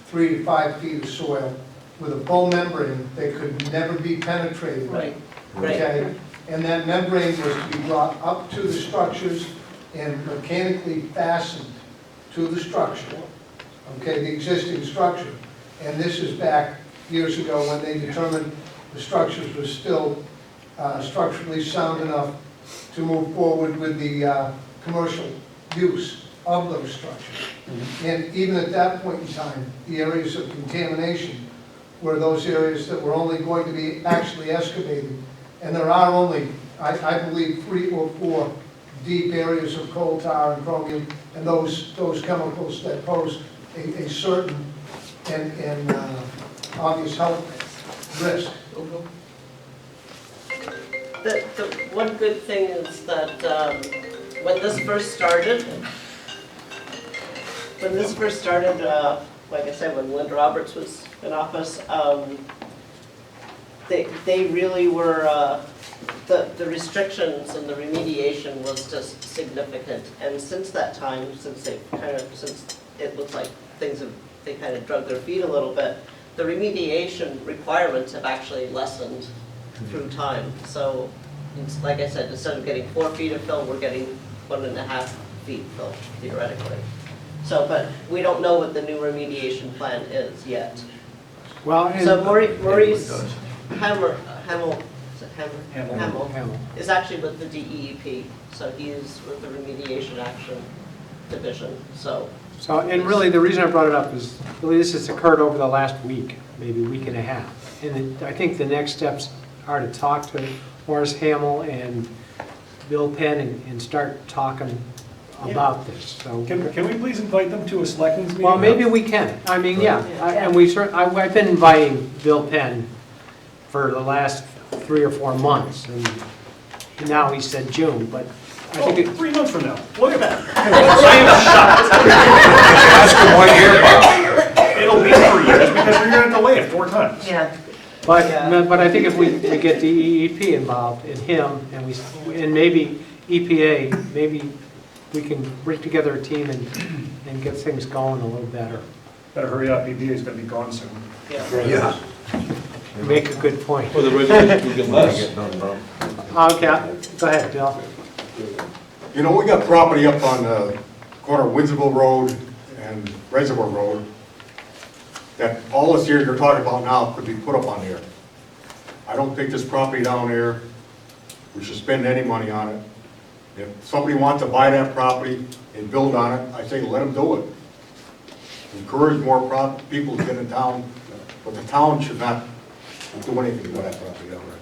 3 to 5 feet of soil with a full membrane that could never be penetrated. Right. Okay? And that membrane was to be brought up to the structures and mechanically fastened to the structure, okay, the existing structure. And this is back years ago when they determined the structures were still structurally sound enough to move forward with the commercial use of those structures. And even at that point in time, the areas of contamination were those areas that were only going to be actually excavated. And there are only, I believe, 3 or 4 deep areas of coal tar and chromium and those chemicals that pose a certain and obvious health risk. The one good thing is that when this first started, like I said, when Linda Roberts was in office, they really were, the restrictions and the remediation was just significant. And since that time, since it looks like they kind of drug their feet a little bit, the remediation requirements have actually lessened through time. So It's like I said, instead of getting 4 feet of fill, we're getting 1.5 feet fill theoretically. So, but we don't know what the new remediation plan is yet. Well, and. So Maurice Hamel, is it Hamel. Hamel. is actually with the DEEP, so he is with the Remediation Action Division, so. So, and really, the reason I brought it up is, really, this has occurred over the last week, maybe week and a half. And I think the next steps are to talk to Morris Hamill and Bill Penn and start talking about this, so. Can we please invite them to a selectmen's meeting? Well, maybe we can. I mean, yeah, and I've been inviting Bill Penn for the last 3 or 4 months, and now he said June, but I Oh, think 3 months from now. Look at that. Ask him 1 year, Bob. It'll be 3 years because we're gonna delay it 4 times. Yeah. But I think if we get the EEP involved, and him, and maybe EPA, maybe we can bring together a team and get things going a little better. Better hurry up, EPA is gonna be gone soon. Yeah. Make a good point. Or the regulations will get less. Get done, Bob. Okay, go ahead, Bill. You know, we got property up on the corner of Windsor Road and Reservoir Road that all this here you're talking about now could be put up on there. I don't think this property down there, we should spend any money on it. If somebody wants to buy that property and build on it, I say let them do it. Encourage more people to get in town, but the town should not do anything with that property down there.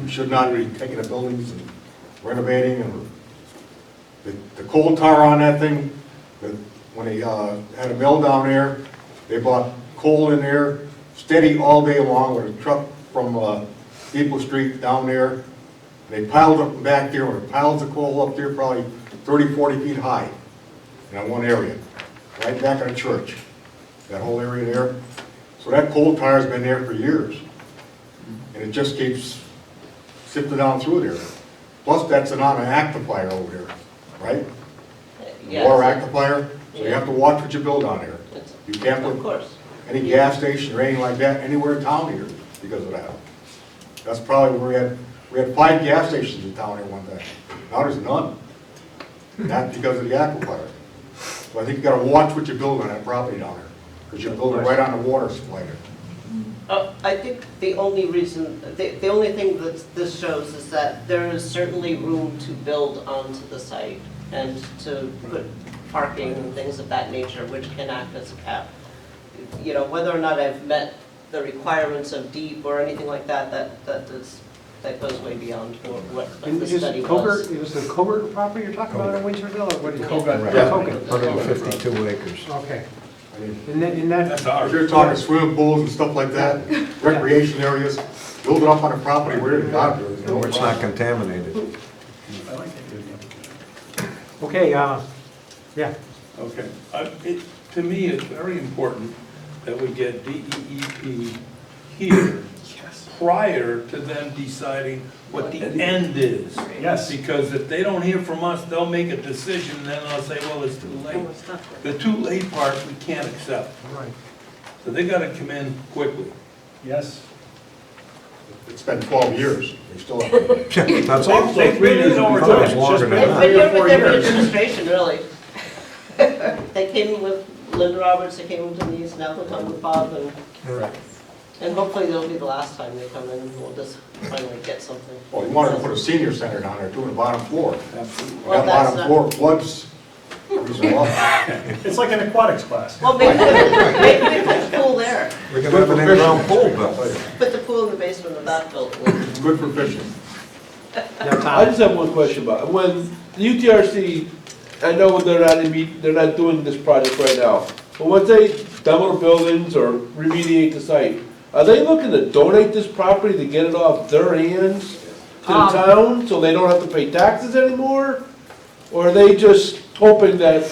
We should not be taking the buildings and renovating, and the coal tar on that thing, when they had a mill down there, they bought coal in there, steady all day long with a truck from Depot Street down there. They piled up back there, with piles of coal up there, probably 30, 40 feet high in that one area, right back of the church, that whole area there. So that coal tar's been there for years, and it just keeps sifting down through there. Plus, that's an amplifier over there, right? Yes. Water amplifier, so you have to watch what you build on there. You can't Of put course. any gas station or anything like that anywhere in town here because of that. That's probably where we had 5 gas stations in town at one time. Now there's none. Not because of the aquifer. So I think you gotta watch what you build on that property down there, because you're building right on the water supply there. I think the only reason, the only thing that this shows is that there is certainly room to build onto the site and to put parking and things of that nature, which can act as a cap. You know, whether or not I've met the requirements of deep or anything like that, that goes way beyond what the study was. Is the Covert property you're talking about in Winterville, or what is it? Kogut. Yeah, Kogut. 152 acres. Okay. I mean, In that, That's if ours. you're talking swimming pools and stuff like that, recreation areas, build it up on a property where it's got to. No, it's not contaminated. I like it. okay, yeah. Okay. To me, it's very important that we get DEEP here prior to them deciding what the end is. Yes. Because if they don't hear from us, they'll make a decision, and then they'll say, well, it's too late. The too late part, we can't accept. Right. So they gotta come in quickly. Yes. It's been 12 years, they still haven't. That's all. They've been in over That was time. longer than It's that. been here 4 with every years. administration, really. They came with Linda Roberts, they came with Denise, now they'll come with Bob, and hopefully that'll be the last time they come in, and we'll just finally get something. Well, you wanted to put a senior center down there too, on the bottom floor. Absolutely. Well, That bottom that's floor floods. It's like an aquatics class. Well, maybe we put the pool there, We're gonna have an in-ground pool built. put the pool in the basement of that building. Good for fishing. I just have one question about, it. When the UTRC, I know they're not doing this project right now, but once they demo the buildings or remediate the site, are they looking to donate this property to get it off their hands to the town, so they don't have to pay taxes anymore? Or are they just hoping that,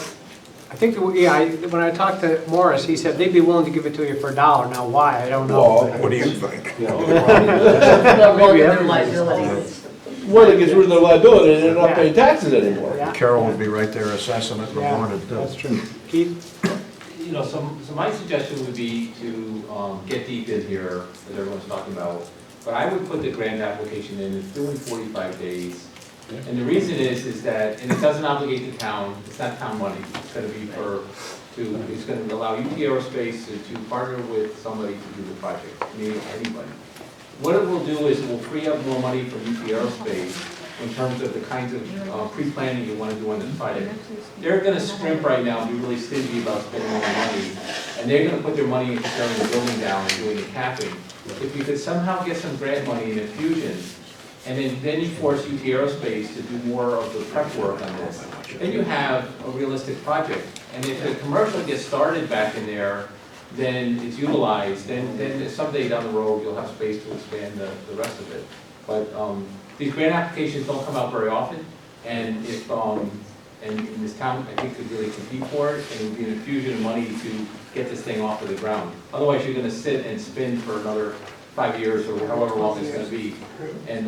I think, when I talked to Morris, he said they'd be willing to give it to you for $1. Now, why, I don't know. well, What do you think? you know, Maybe everybody's- well, it gets rid of their liability and they're not paying taxes anymore? Yeah, Carol would be right there assessing it in the yeah, morning too. that's true. Keith? You know, so my suggestion would be to get deep in here, that everyone's talking about, but I would put the grant application in, it's due in 45 days. And the reason is that, and it doesn't obligate the town, it's not town money, it's gonna be it's gonna allow UT Aerospace to partner with somebody to do the project, meaning anybody. What it will do is it will free up more money from UT Aerospace in terms of the kinds of pre-planning you want to do on this project. They're going to scrimp right now and be really stingy about spending more money, and they're going to put their money into tearing the building down and doing the capping. If you could somehow get some grant money in infusion, and then you force UT Aerospace to do more of the prep work on this, then you have a realistic project. And if the commercial gets started back in there, then it's utilized, then someday down the road, you'll have space to expand the rest of it. But these grant applications don't come out very often, and if, and this town, I think, could really compete for it, and it would be an infusion of money to get this thing off of the ground. Otherwise, you're gonna sit and spin for another 5 years or however long it's gonna be. And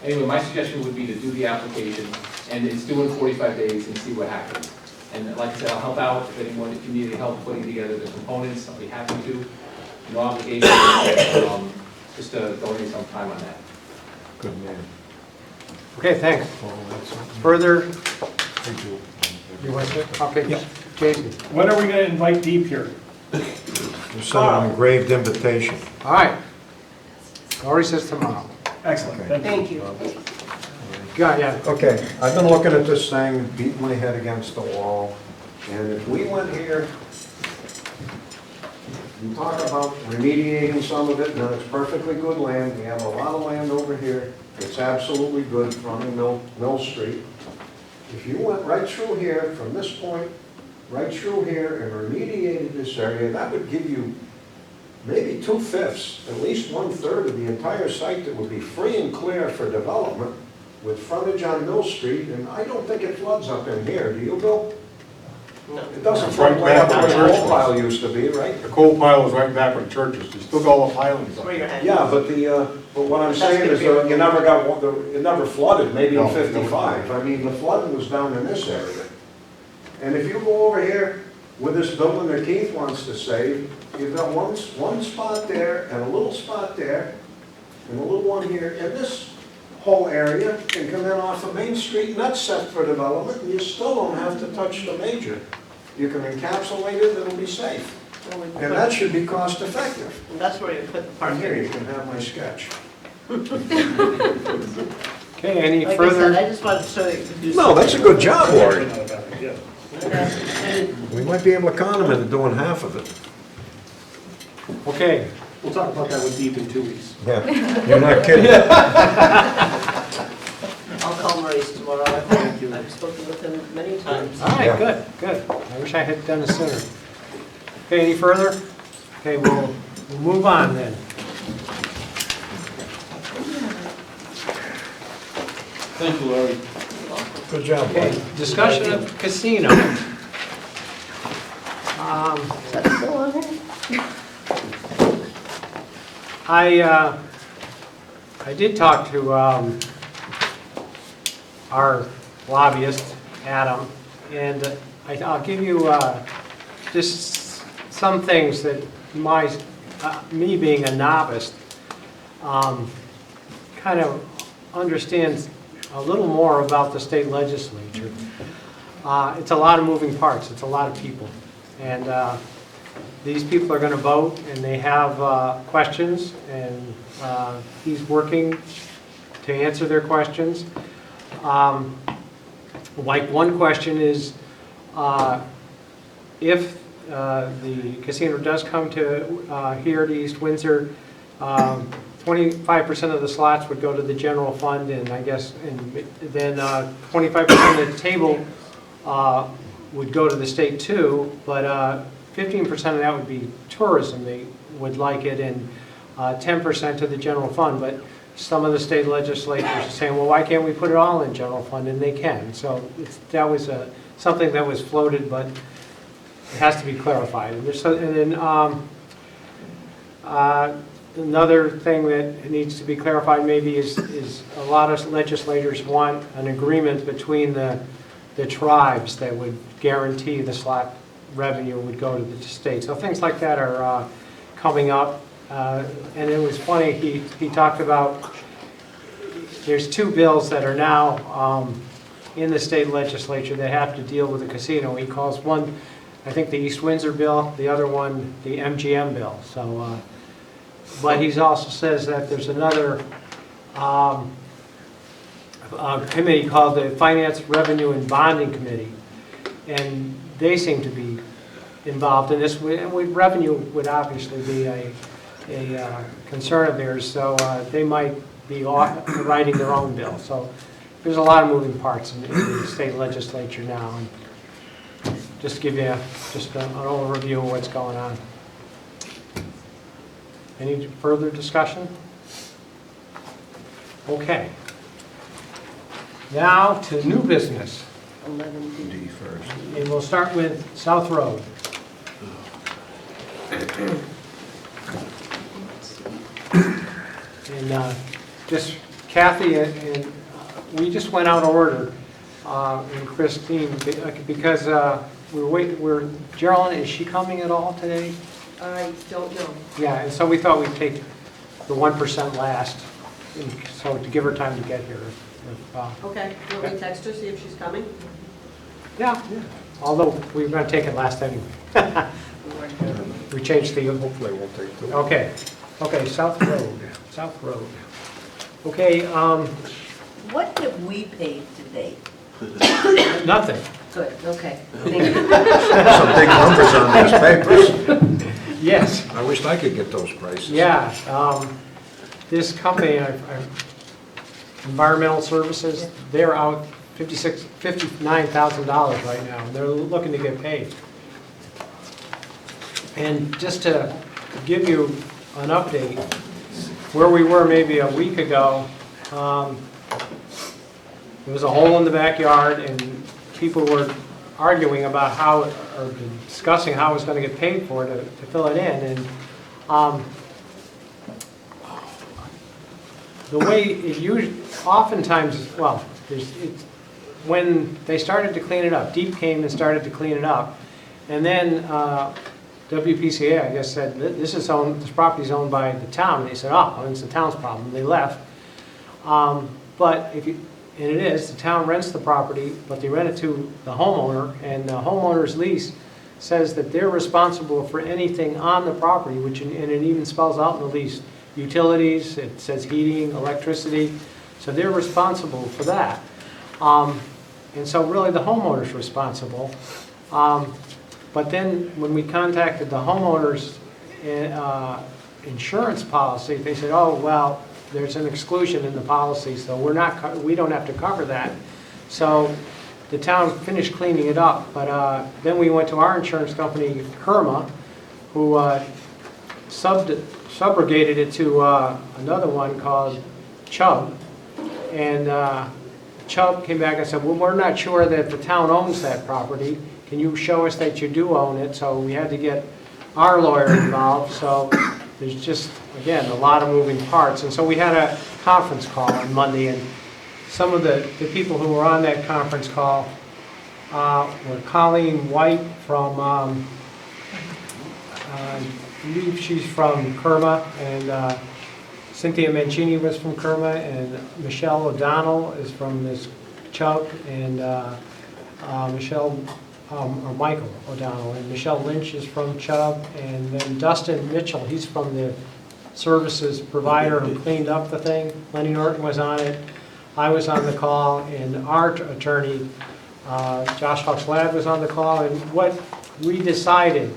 anyway, my suggestion would be to do the application, and it's due in 45 days and see what happens. And like I said, I'll help out if if you need any help putting together the components, I'll be happy to. No obligation, just to donate some time on that. Good man. Okay, thanks. Further? You want to? Okay, Yeah. Jason. When are we gonna invite Deep here? You sent an engraved invitation. All right. Lori says tomorrow. Excellent, Okay. thank you. Thank you. Got ya. Okay, I've been looking at this thing, beating my head against the wall, and if we went here and talk about remediating some of it, now it's perfectly good land, we have a lot of land over here, it's absolutely good, fronting Mill Street. If you went right through here, from this point, right through here, and remediated this area, that would give you maybe 2/5, at least 1/3 of the entire site that would be free and clear for development, with frontage on Mill Street, and I don't think it floods up in here, do you, Bill? No. It doesn't It's flood right way up back where where the the coal pile used to be, right? The coal pile is right back with the churches, you still got all the pilings up. Where your hand Yeah, is. but what I'm That's saying gonna is, be- you never got, it never flooded, maybe in No, never. 55. I mean, the flooding was down in this area. And if you go over here with this building that Keith wants to save, you've got one spot there, and a little spot there, and a little one here, and this whole area can come in off of Main Street, and that's set for development, and you still don't have to touch the major. You can encapsulate it, it'll be safe. Well, we And put- that should be cost effective. That's where you put the And here, parking. you can have my sketch. Okay, any Like I further? said, I just wanted to show you you could do No, that's a good job, Lori. Yeah. something. We might be able to con him into doing half of it. Okay, We'll talk about that with Deep in 2 weeks. Yeah, you're not kidding. I'll call Maurice tomorrow. I've spoken with him many times. all right, Yeah. good, good. I wish I had done it sooner. Okay, any further? Okay, we'll move on then. Thank you, Larry. Good job, Okay, Lori. discussion of casino. Is that still on here? I did talk to our lobbyist, Adam, and I'll give you just some things that me being a novice, kind of understands a little more about the state legislature. It's a lot of moving parts, it's a lot of people. And these people are going to vote, and they have questions, and he's working to answer their questions. Like one question is, if the casino does come to here to East Windsor, 25% of the slots would go to the general fund, and I guess, and then 25% of the table would go to the state too, but 15% of that would be tourism, they would like it, and 10% to the general fund. But some of the state legislatures are saying, well, why can't we put it all in general fund? And they can. So that was something that was floated, but it has to be clarified. And then another thing that needs to be clarified maybe is a lot of legislators want an agreement between the tribes that would guarantee the slot revenue would go to the state. So things like that are coming up. And it was funny, he talked about, there's two bills that are now in the state legislature that have to deal with the casino. He calls one, I think, the East Windsor bill, the other one, the MGM bill. So, but he also says that there's another committee called the Finance, Revenue, and Bonding Committee, and they seem to be involved in this. Revenue would obviously be a concern of theirs, so they might be writing their own bill. So there's a lot of moving parts in the state legislature now. And just to give you just an overview of what's going on. Any further discussion? Okay. Now to new business. 11D. first. And we'll start with South Road. And just Kathy and we just went out of order, and Christine, because we're waiting. Geraldine, is she coming at all today? I don't know. Yeah, and so we thought we'd take the 1% last, and so to give her time to get here. Okay, you want me to text her, see if she's coming? Yeah. Although we were going to take it last anyway. We changed the. Hopefully it won't take too long. Okay. Okay. South Road. South Road. Okay. What have we paid to date? Nothing. Good, okay. Thank you. Some big numbers on these papers. Yes. I wish I could get those prices. Yeah. This company, Environmental Services, they're out $59,000 right now. They're looking to get paid. And just to give you an update, where we were maybe a week ago, there was a hole in the backyard and people were arguing about how, or discussing how it was going to get paid for to fill it in. And the way it usually, oftentimes, well, when they started to clean it up, Deep came and started to clean it up, and then WPCA, I guess, said this property is owned by the town. And they said, oh, it's the town's problem. They left. But and it is, the town rents the property, but they rent it to the homeowner, and the homeowner's lease says that they're responsible for anything on the property, and it even spells out in the lease, utilities, it says heating, electricity, so they're responsible for that. And so really the homeowner's responsible. But then when we contacted the homeowner's insurance policy, they said, oh, well, there's an exclusion in the policy, so we don't have to cover that. So the town finished cleaning it up, but then we went to our insurance company, Kerma, who subrogated it to another one called Chubb. And Chubb came back and said, well, we're not sure that the town owns that property. Can you show us that you do own it? So we had to get our lawyer involved. So there's just, again, a lot of moving parts. And so we had a conference call on Monday, and some of the people who were on that conference call were Colleen White from, I believe she's from Kerma, and Cynthia Mancini was from Kerma, and Michelle O'Donnell is from this Chubb, and Michael O'Donnell, and Michelle Lynch is from Chubb, and then Dustin Mitchell, he's from the services provider who cleaned up the thing. Lenny Norton was on it. I was on the call, and our attorney, Josh Huxlab, was on the call. And what we decided,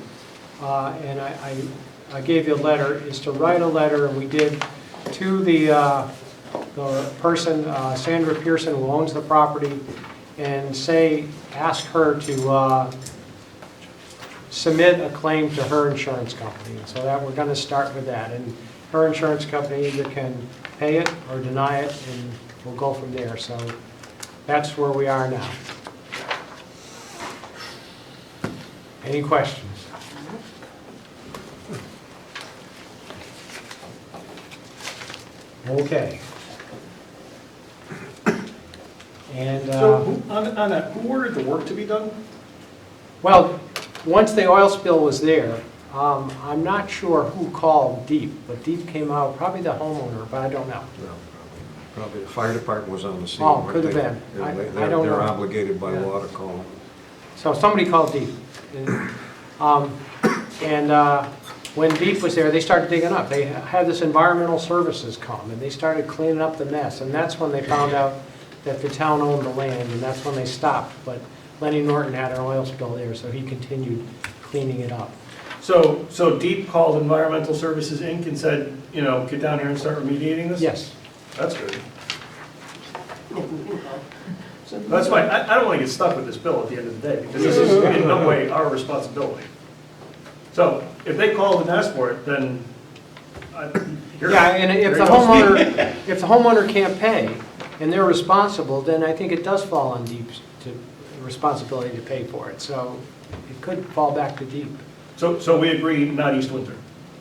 and I gave you a letter, is to write a letter, and we did, to the person, Sandra Pearson, who owns the property, and ask her to submit a claim to her insurance company. And so that we're going to start with that. And her insurance company either can pay it or deny it, and we'll go from there. So that's where we are now. Any questions? Okay. And So on that, who ordered the work to be done? well, once the oil spill was there, I'm not sure who called Deep, but Deep came out, probably the homeowner, but I don't know. No, probably the fire department was on the scene. Oh, weren't could have they? been. I They're don't know. obligated by Yeah. law to call them. So somebody called Deep. And when Deep was there, they started digging up. They had this environmental services come, and they started cleaning up the mess. And that's when they found out that the town owned the land, and that's when they stopped. But Lenny Norton had an oil spill there, so he continued cleaning it up. So Deep called Environmental Services Inc. and said, you know, get down here and start remediating this? Yes. That's good. That's fine. I don't want to get stuck with this bill at the end of the day, because this is in no way our responsibility. So if they called and asked for it, then Yeah, and if the homeowner can't pay and they're responsible, then I think it does fall on Deep's responsibility to pay for it. So it could fall back to Deep. So we agree, not East Windsor.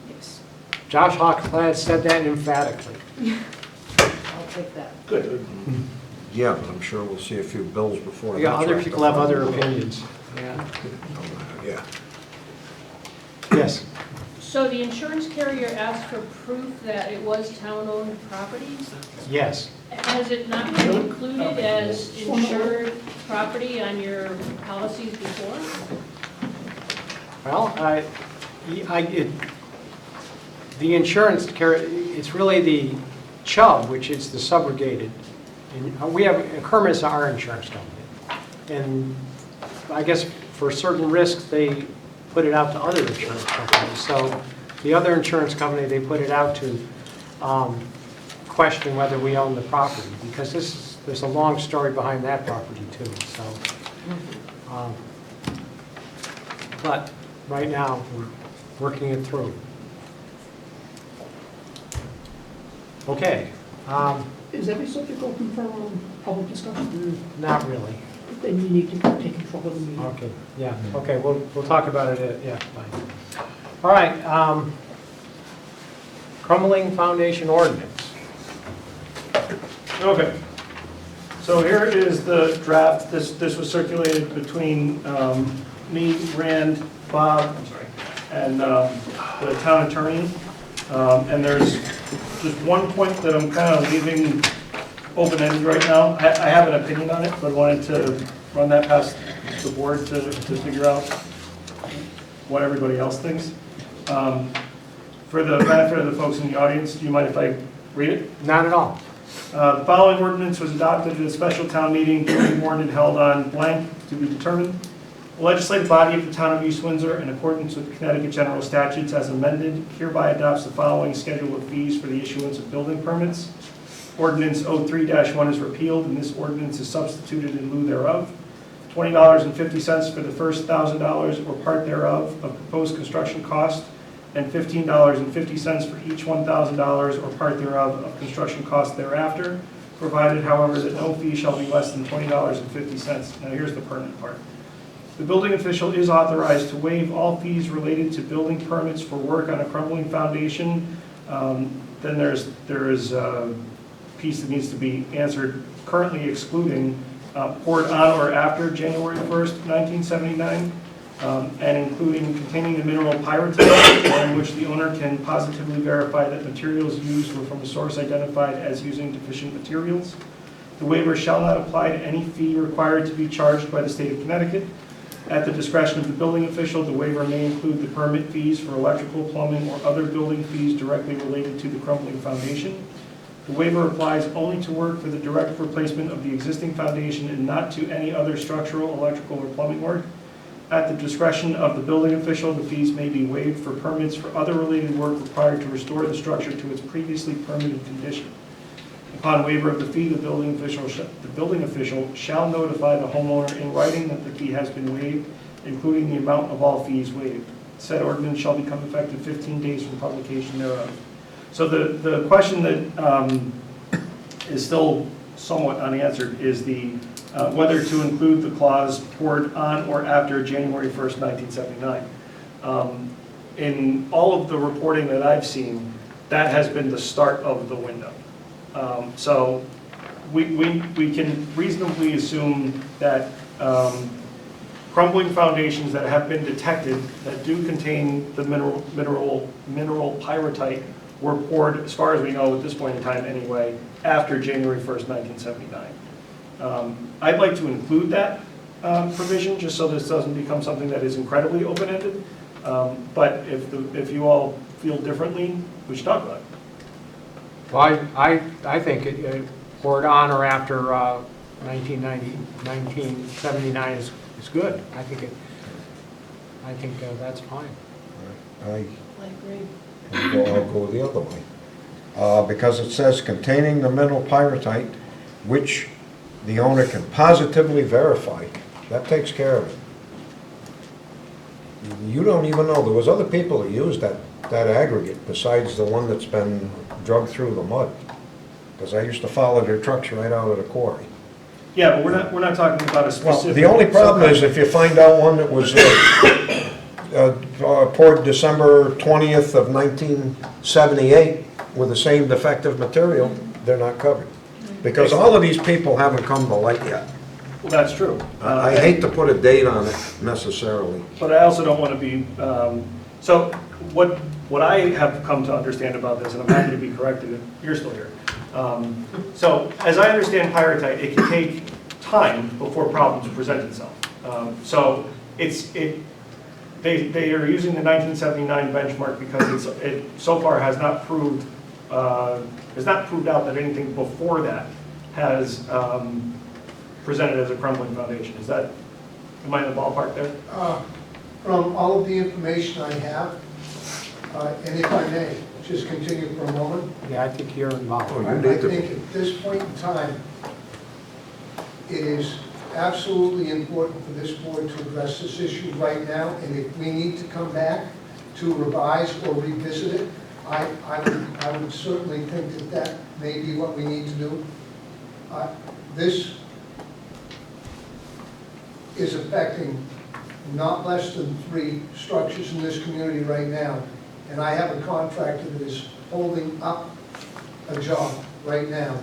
Yes. Josh Hawksland said that emphatically. I'll take that. Good. Yeah, but I'm sure we'll see a few bills before. Yeah, that's other right. people have other opinions. Yeah. Yeah. Yes. So the insurance carrier asked for proof that it was town-owned property? Yes. Has it not been included as insured property on your policies before? Well, the insurance carrier, it's really the Chubb, which is the subrogated. And we have, Kermit's our insurance company. And I guess for certain risks, they put it out to other insurance companies. So the other insurance company, they put it out to question whether we own the property, because there's a long story behind that property too. So, but right now, we're working it through. Okay. Is every subject open for public discussion? Not really. Then you need to take control of the meeting. Okay, yeah, okay, we'll talk about it, yeah, fine. All right, crumbling foundation ordinance. Okay. So here is the draft. This was circulated between me, Rand, Bob, and the town attorney. And there's just one point that I'm kind of leaving open-ended right now. I have an opinion on it, but I wanted to run that past the board to figure out what everybody else thinks. For the benefit of the folks in the audience, do you mind if I read it? Not at all. The following ordinance was adopted at a special town meeting duly warned and held on blank to be determined. The legislative body of the town of East Windsor, in accordance with Connecticut General Statutes as amended, hereby adopts the following schedule of fees for the issuance of building permits. Ordinance 03-1 is repealed, and this ordinance is substituted in lieu thereof. $20.50 for the first $1,000 or part thereof of proposed construction cost, and $15.50 for each $1,000 or part thereof of construction cost thereafter, provided, however, that no fee shall be less than $20.50. Now here's the pertinent part. The building official is authorized to waive all fees related to building permits for work on a crumbling foundation. Then there is a piece that needs to be answered, currently excluding poured on or after January 1st, 1979, and including containing the mineral pyrrhotite, or in which the owner can positively verify that materials used were from a source identified as using deficient materials. The waiver shall not apply to any fee required to be charged by the state of Connecticut. At the discretion of the building official, the waiver may include the permit fees for electrical, plumbing, or other building fees directly related to the crumbling foundation. The waiver applies only to work for the direct replacement of the existing foundation and not to any other structural, electrical, or plumbing work. At the discretion of the building official, the fees may be waived for permits for other related work required to restore the structure to its previously permitted condition. Upon waiver of the fee, the building official shall notify the homeowner in writing that the fee has been waived, including the amount of all fees waived. Said ordinance shall become effective 15 days from publication thereof. So the question that is still somewhat unanswered is the whether to include the clause poured on or after January 1st, 1979. In all of the reporting that I've seen, that has been the start of the window. So we can reasonably assume that crumbling foundations that have been detected that do contain the mineral pyrite were poured, as far as we know at this point in time anyway, after January 1st, 1979. I'd like to include that provision, just so this doesn't become something that is incredibly open-ended. But if you all feel differently, we should talk about it. Well, I think it poured on or after 1979 is good. I think that's fine. I'll go the other way. Because it says containing the mineral pyrite, which the owner can positively verify. That takes care of it. You don't even know, there was other people that used that aggregate besides the one that's been drugged through the mud. Because I used to follow their trucks right out of the quarry. Yeah, but we're not talking about a specific. Well, the only problem is if you find out one that was poured December 20th of 1978 with the same defective material, they're not covered. Because all of these people haven't come to light yet. Well, that's true. I hate to put a date on it necessarily. But I also don't want to be, so what I have come to understand about this, and I'm happy to be corrected if you're still here. So as I understand pyrite, it can take time before problems present itself. So they are using the 1979 benchmark because it so far has not proved out that anything before that has presented as a crumbling foundation. Am I in the ballpark there? From all of the information I have, and if I may, just continue for a moment. Yeah, I think you're involved. I think at this point in time, it is absolutely important for this board to address this issue right now, and if we need to come back to revise or revisit it, I would certainly think that may be what we need to do. This is affecting not less than 3 structures in this community right now, and I have a contractor that is holding up a job right now,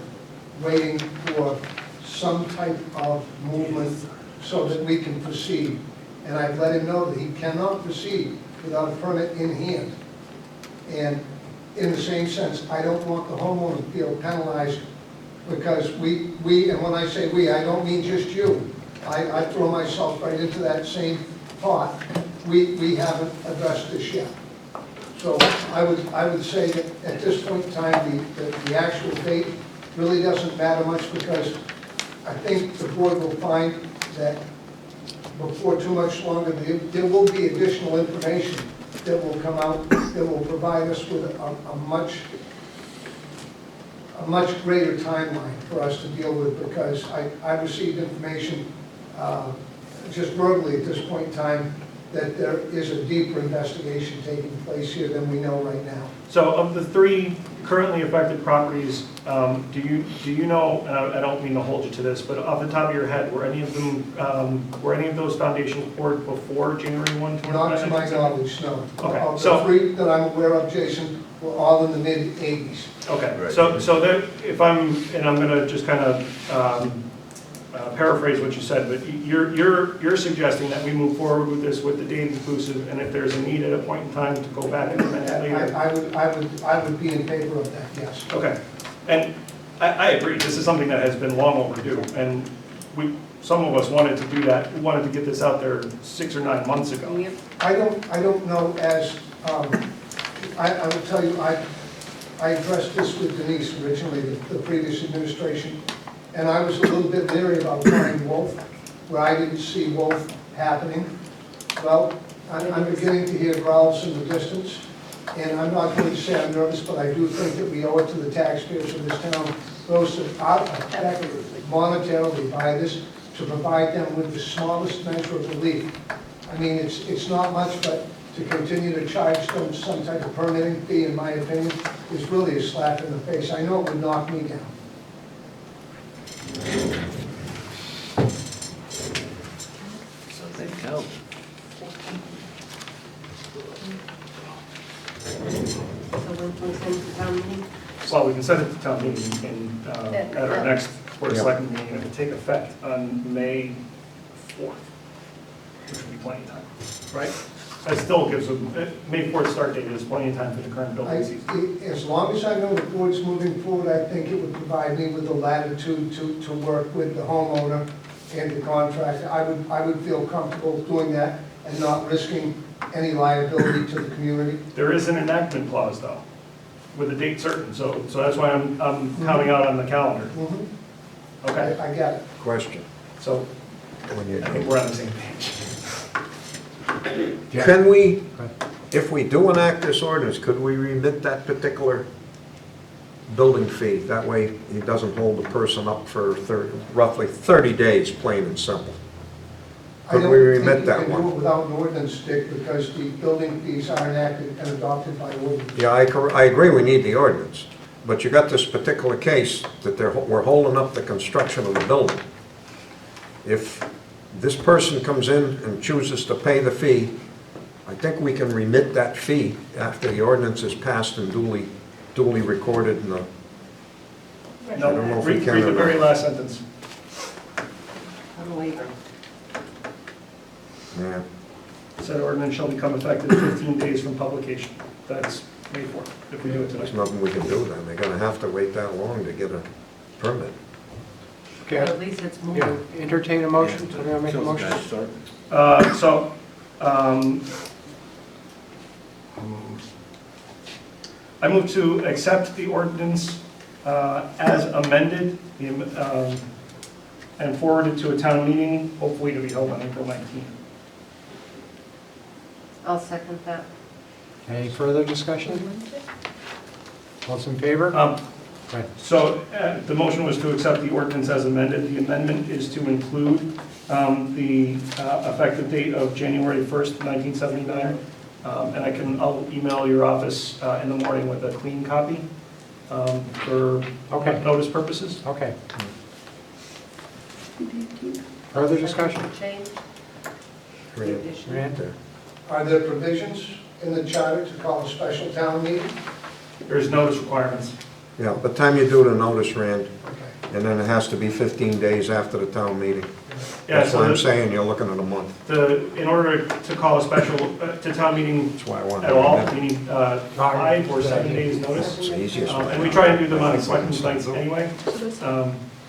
waiting for some type of movement so that we can proceed. And I've let him know that he cannot proceed without a permit in hand. And in the same sense, I don't want the homeowner to feel penalized because we, and when I say we, I don't mean just you. I throw myself right into that same pot. We haven't addressed this yet. So I would say that at this point in time, the actual date really doesn't matter much because I think the board will find that before too much longer, there will be additional information that will come out that will provide us with a much greater timeline for us to deal with because I received information just verbally at this point in time that there is a deeper investigation taking place here than we know right now. So of the 3 currently affected properties, do you know, and I don't mean to hold you to this, but off the top of your head, were any of those foundations poured before January 1, 2019? Not to my knowledge, no. Okay, Of so the 3 that I'm aware of, Jason, were all in the mid-80s. okay, Right. so that if I'm going to just kind of paraphrase what you said, but you're suggesting that we move forward with this with the date inclusive, and if there's a need at a point in time to go back and amend it later. I would be in favor of that, yes. Okay, and I agree. This is something that has been long overdue, and some of us wanted to do that. We wanted to get this out there 6 or 9 months ago. I don't know as I will tell you I addressed this with Denise originally, the previous administration. And I was a little bit leery about trying Wolf, where I didn't see Wolf happening. Well, I'm beginning to hear growls in the distance, and I'm not going to say I'm nervous, but I do think that we owe it to the taxpayers of this town, those that are affected monetarily by this, to provide them with the smallest measure of relief. I mean, it's not much, but to continue to charge them some type of permitting fee, in my opinion, is really a slap in the face. I know it would knock me down. So there you go. So when can we send it to town meeting? Well, we can send it to town meeting at our next Board of Yeah. Selectmen meeting, and it will take effect on May 4th. which would be plenty of time, right? That still gives them, May 4th start date is plenty of time for the current building season. As long as I know the board's moving forward, I think it would provide me with the latitude to work with the homeowner and the contractor. I would feel comfortable doing that and not risking any liability to the community. There is an enactment clause, though, with a date certain, so that's why I'm counting out on the calendar. Okay, I got it. Question. so When you- I think we're on the same page. Can we, if we do enact this ordinance, could we remit that particular building fee? That way, he doesn't hold the person up for roughly 30 days, plain and simple. Could we remit that I don't think you can do one? it without an ordinance, Dick, because the building fees are enacted and adopted by ordinance. Yeah, I agree we need the ordinance, but you got this particular case that we're holding up the construction of the building. If this person comes in and chooses to pay the fee, I think we can remit that fee after the ordinance is passed and duly recorded in the, I don't know if we Read can read the or not. very last sentence. I'm waiting. Yeah. Said ordinance shall become effective 15 days from publication. That's May 4th, if we do it There's tonight. nothing we can do then. They're gonna have to wait that long to get a permit. But Okay, at least it's yeah, moving. entertain a motion, so we're gonna make a motion. I move to accept the ordinance as amended and forward it to a town meeting, hopefully to be held on April 19th. I'll second that. Any further discussion? All those in favor? Right. So the motion was to accept the ordinance as amended. The amendment is to include the effective date of January 1st, 1979. And I'll email your office in the morning with a clean copy for Okay. notice purposes. Okay. Further discussion? Change? Rand? Addition? There. Are there provisions in the charter to call a special town meeting? There's notice requirements. Yeah, by the time you do the notice, Rand, Okay. and then it has to be 15 days after the town meeting. Yeah, That's so why I'm the- saying you're looking at a month. in order to call a special, to town meeting That's why I wanted at to all, remit. we need 5 or 7 days notice. It's the easiest way. And we try and do them on selectmen's nights anyway.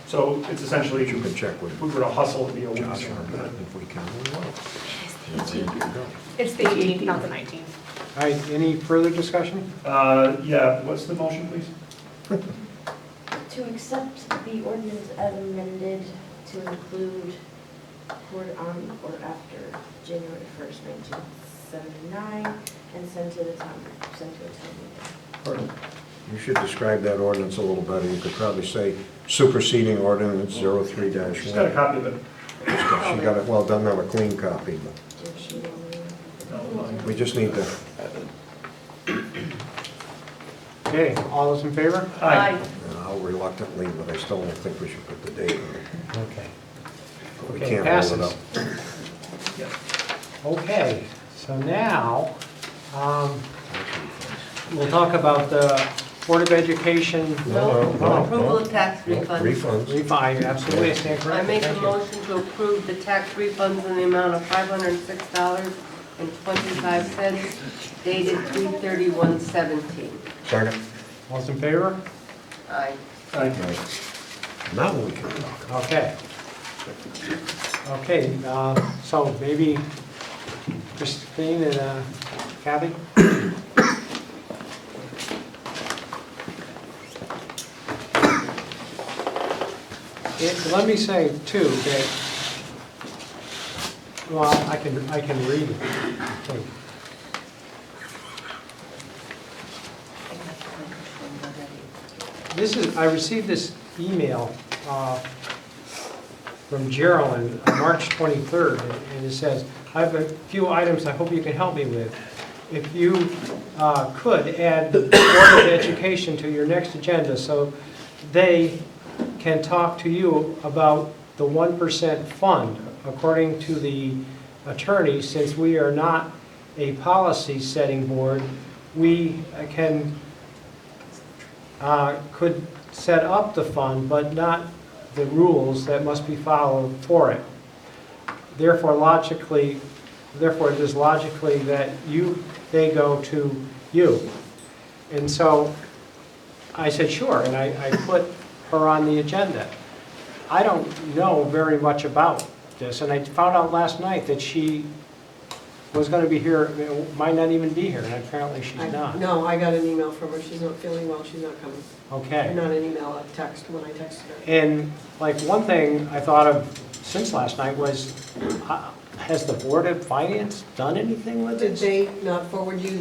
So it's essentially, You can check with if we were to hustle, it'd be a week. Josh on that, if we can, we will. There you go. It's the 18th, not the 19th. All right, any further discussion? Yeah, what's the motion, please? To accept the ordinance as amended to include on or after January 1st, 1979, and send to a town meeting. You should describe that ordinance a little better. You could probably say superseding ordinance 03-1. She's got a copy of it. She got it, well, doesn't have a clean copy, but Did she we just need to, Okay, all those in favor? Aye. I'll reluctantly, but I still don't think we should put the date in it. Okay. But we Okay, can't hold it passes. up. Okay, so now, we'll talk about the Board of Education No, Approval of tax refunds. Refunds. refund, absolutely, I stand I corrected. make a Thank you. motion to approve the tax refunds in the amount of $506.25 dated 3/31/17. Second. All those in favor? Aye. Aye. Now we can talk. Okay. Okay, so maybe Christine and Kathy? Let me say too that, well, I can read it. Okay. I received this email from Geraldine on March 23rd, and it says, I have a few items I hope you can help me with. If you could add the Board of Education to your next agenda so they can talk to you about the 1% fund. According to the attorney, since we are not a policy-setting board, we could set up the fund, but not the rules that must be followed for it. therefore it is logically that they go to you. And so I said, sure, and I put her on the agenda. I don't know very much about this, and I found out last night that she was going to be here, might not even be here, and apparently she's not. No, I got an email from her, she's not feeling well, she's not coming. Okay. Not an email, a text when I texted her. And like one thing I thought of since last night was, has the Board of Finance done anything with Did this? they not forward you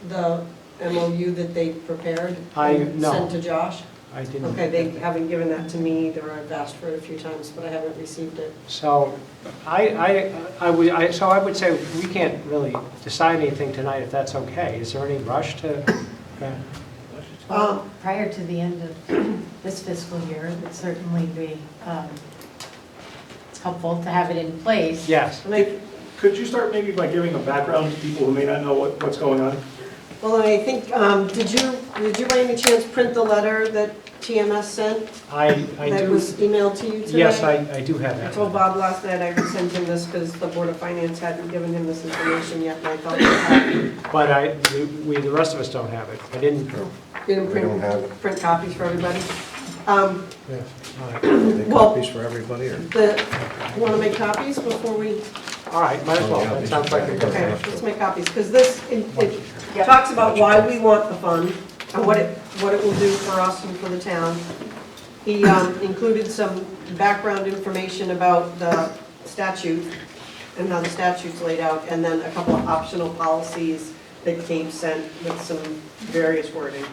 the MOU that they prepared No. and sent to Josh? I didn't. Okay, they haven't given that to me either. I've asked for it a few times, but I haven't received it. So I would say we can't really decide anything tonight if that's okay. Is there any rush to? Okay. Prior to the end of this fiscal year, it would certainly be helpful to have it in place. Yes. Could you start maybe by giving a background to people who may not know what's going on? Well, I think, did you by any chance print the letter that TMS sent? I That do. was emailed to you today? Yes, I do have I that. told Bob last night I would send him this because the Board of Finance hadn't given him this information yet, and I thought he had. But the rest of us don't have it. I didn't. You didn't We don't have it. print copies for everybody? Yeah. All right. Are they Well, copies for everybody, or? You want to make copies before we? All right, might as well. Oh, yeah, That sounds like a good Okay, idea. let's make copies, because this, it talks about why we want the fund and what it will do for us and for the town. He included some background information about the statute and how the statute's laid out, and then a couple of optional policies that Kate sent with some various wording.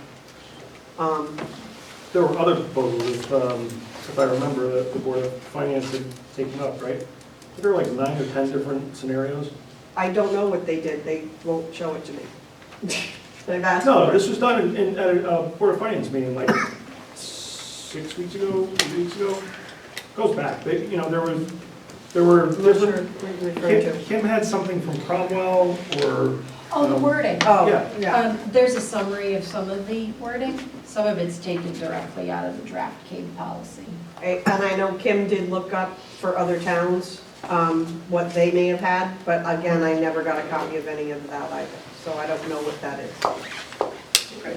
There were other proposals, if I remember, that the Board of Finance had taken up, right? There were like 9 or 10 different scenarios. I don't know what they did, they won't show it to me. They've asked No, for it. this was done at a Board of Finance meeting like 6 weeks ago, 8 weeks ago. Goes back. There were I'm not sure different. what you're referring to. Kim had something from Cromwell or. Oh, the wording. Oh, Yeah. yeah. There's a summary of some of the wording. Some of it's taken directly out of the draft CABE policy. And I know Kim did look up for other towns, what they may have had, but again, I never got a copy of any of that either, so I don't know what that is. Okay.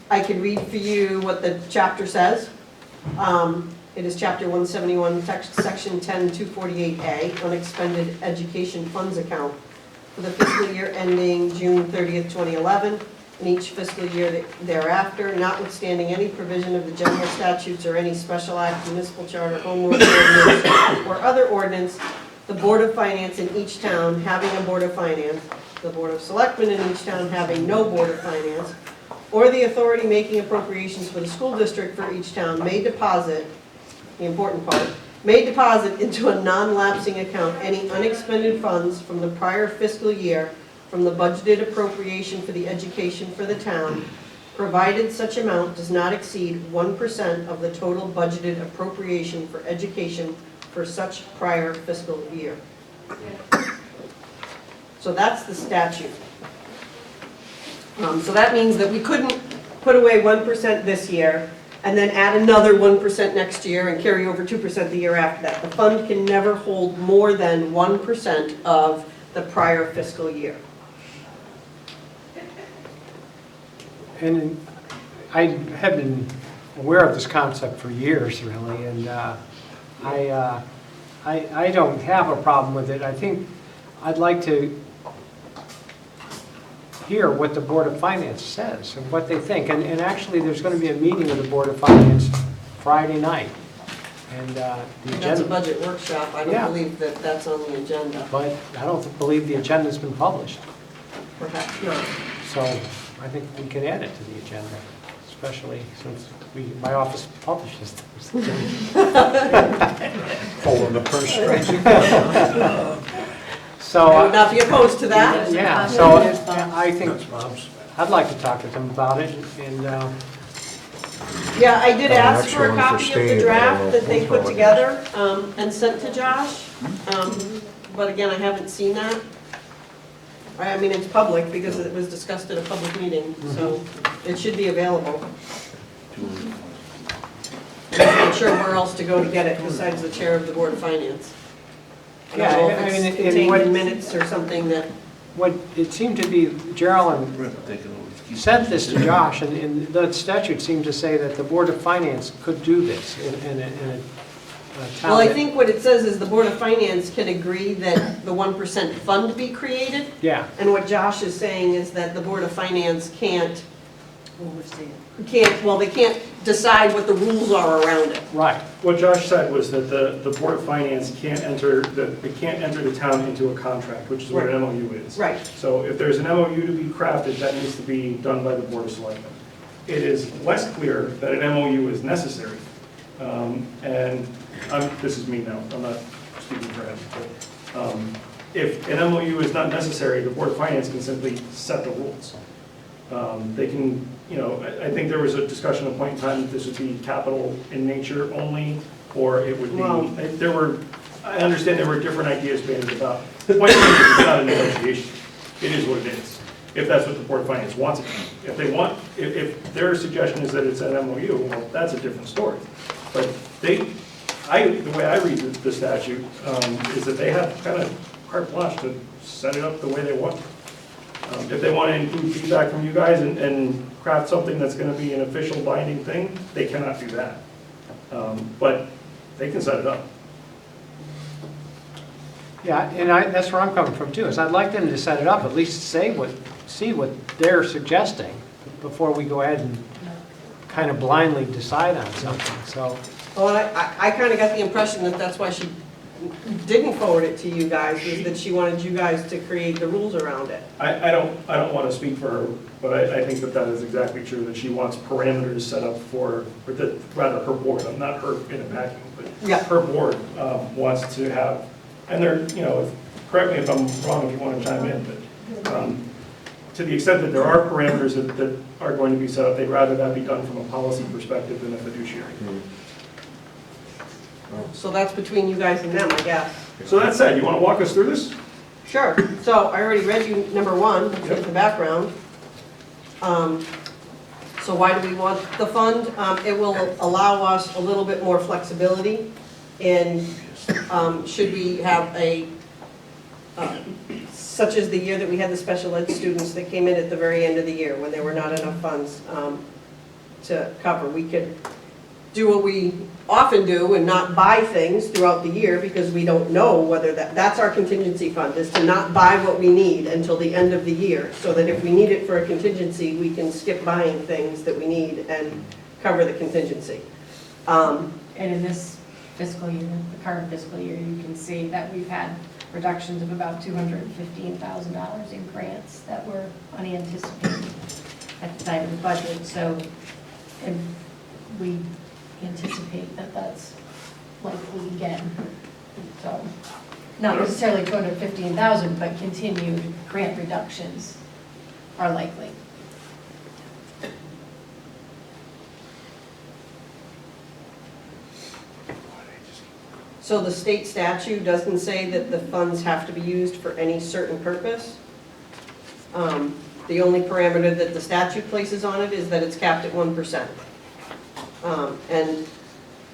I can read for you what the chapter says. It is chapter 171, section 10-248A, unexpended education funds account for the fiscal year ending June 30th, 2011, and each fiscal year thereafter, notwithstanding any provision of the general statutes or any special act, municipal charter, home rule ordinance, or other ordinance, the Board of Finance in each town having a Board of Finance, the Board of Selectmen in each town having no Board of Finance, or the authority making appropriations for the school district for each town may deposit, the important part, may deposit into a non-lapsing account any unexpended funds from the prior fiscal year from the budgeted appropriation for the education for the town, provided such amount does not exceed 1% of the total budgeted appropriation for education for such prior fiscal year. So that's the statute. So that means that we couldn't put away 1% this year and then add another 1% next year and carry over 2% the year after that. The fund can never hold more than 1% of the prior fiscal year. And I have been aware of this concept for years, really, and I don't have a problem with it. I think I'd like to hear what the Board of Finance says and what they think. And actually, there's going to be a meeting of the Board of Finance Friday night. And the That's a agenda, budget workshop. I Yeah. don't believe that that's on the agenda. but I don't believe the agenda's been published. Perhaps not. So I think we can add it to the agenda, especially since my office publishes those. Pulling the purse strings. So, I would not be opposed to that. yeah, so I think, I'd like to talk to them about it, and, Yeah, I did Oh, ask that's for a one for copy of Steve. the I draft don't know that if they we'll put throw it. together and sent to Josh. But again, I haven't seen that. I mean, it's public because it was discussed at a public meeting, so it should be available. I'm just not sure where else to go to get it besides the chair of the Board of Finance. I don't know if I mean, it's in contained what- in minutes or something that, What it seemed to be, Geraldine sent this to Josh, and the statute seemed to say that the Board of Finance could do this in a town. well, I that- think what it says is the Board of Finance can agree that the 1% fund be created. Yeah, And what Josh is saying is that the Board of Finance can't, well, they can't decide what the rules are around it. right. What Josh said was that the Board of Finance can't enter, it can't enter the town into a contract, which is what an MOU is. Right. So if there's an MOU to be crafted, that needs to be done by the Board of Selectmen. It is less clear that an MOU is necessary. And this is me now, I'm not speaking for him. But if an MOU is not necessary, the Board of Finance can simply set the rules. They can, I think there was a discussion at a point in time that this would be capital in nature only, or it would Well- be, I understand there were different ideas bandied about. The point is, it's not a negotiation. It is what it is, if that's what the Board of Finance wants it to be. If their suggestion is that it's an MOU, well, that's a different story. But the way I read the statute is that they have kind of carte blanche to set it up the way they want. If they want to include feedback from you guys and craft something that's going to be an official binding thing, they cannot do that. But they can set it up. Yeah, and that's where I'm coming from too, is I'd like them to set it up, at least see what they're suggesting before we go ahead and kind of blindly decide on something, so. Well, I kind of got the impression that that's why she didn't forward it to you guys, is that she wanted you guys to create the rules around it. I don't want to speak for her, but I think that is exactly true, that she wants parameters set up for, or that, rather her board, not her in a vacuum, but Yeah. her board wants to have, and they're, correct me if I'm wrong if you want to chime in, but to the extent that there are parameters that are going to be set up, they'd rather that be done from a policy perspective than a fiduciary. So that's between you guys and them, I guess. So that said, you want to walk us through this? Sure. So I already read you number 1, which is the background. So why do we want the fund? It will allow us a little bit more flexibility in, should we have such as the year that we had the special ed students that came in at the very end of the year when there were not enough funds to cover. We could do what we often do and not buy things throughout the year because we don't know whether that's our contingency fund, is to not buy what we need until the end of the year, so that if we need it for a contingency, we can skip buying things that we need and cover the contingency. And in this fiscal year, the current fiscal year, you can see that we've had reductions of about $215,000 in grants that were unanticipated at the time of the budget. So, and we anticipate that that's likely again. So, not necessarily 215,000, but continued grant reductions are likely. So the state statute doesn't say that the funds have to be used for any certain purpose. The only parameter that the statute places on it is that it's capped at 1%. And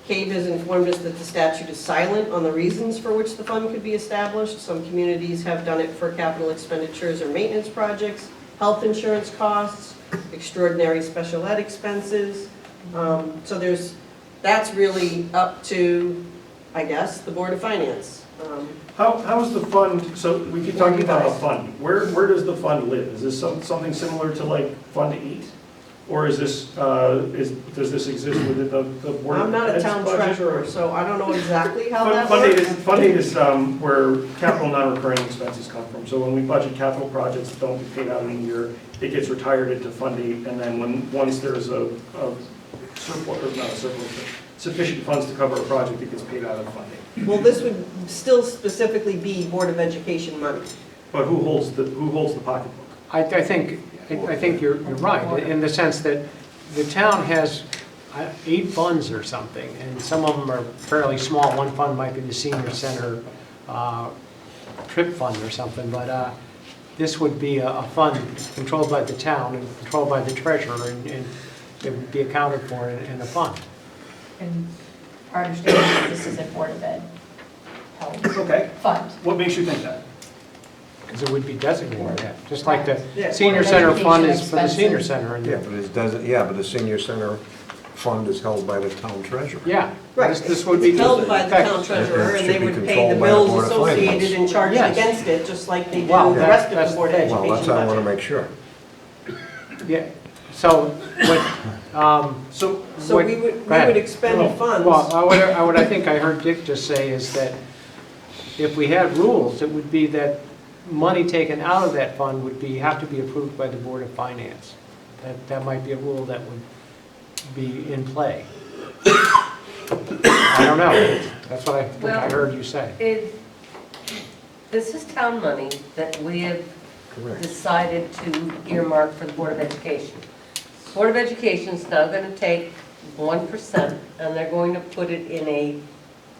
CABE has informed us that the statute is silent on the reasons for which the fund could be established. Some communities have done it for capital expenditures or maintenance projects, health insurance costs, extraordinary special ed expenses. So that's really up to, I guess, the Board of Finance. How is the fund, so we keep talking about a fund. Where does the fund live? Is this something similar to like Fund 8? Or is this, does this exist within the Board of I'm not a Ed's town budget? treasurer, so I don't know exactly how that Fund 8 works. Fund 8 is where capital non-recurring expenses come from. So when we budget capital projects that don't get paid out in a year, it gets retired into Fund 8, and then once there's a surplus, or not a surplus, but sufficient funds to cover a project, it gets paid out of Fund 8. Well, this would still specifically be Board of Education money. But who holds the pocketbook? I think you're right, in the sense that the town has 8 funds or something, and some of them are fairly small. One fund might be the senior center trip fund or something, but this would be a fund controlled by the town and controlled by the treasurer, and it would be accounted for in a fund. And our understanding is this is a Board of Ed held Okay, fund. what makes you think that? Because it would be designated that, just like the Yeah. senior Board of center fund Education is for the senior expenses. center. and Yeah, but it doesn't, yeah, but the senior center fund is held by the town treasurer. Yeah. Right, This would be. it's held by the town And treasurer, it and they should be would pay controlled the by the bills Board of associated Finance. and charge it Yes. against it, just like they do Well, the that- rest of that's the Board of the thing. Well, Education that's how I want to budget. make sure. Yeah, so what, So, So what- we go would ahead. expend funds. Well, what I think I heard Dick just say is that if we had rules, it would be that money taken out of that fund would have to be approved by the Board of Finance. That might be a rule that would be in play. I don't know, that's what I think I heard you say. This is town money that we have Correct. decided to earmark for the Board of Education. Board of Education's now going to take 1% and they're going to put it in a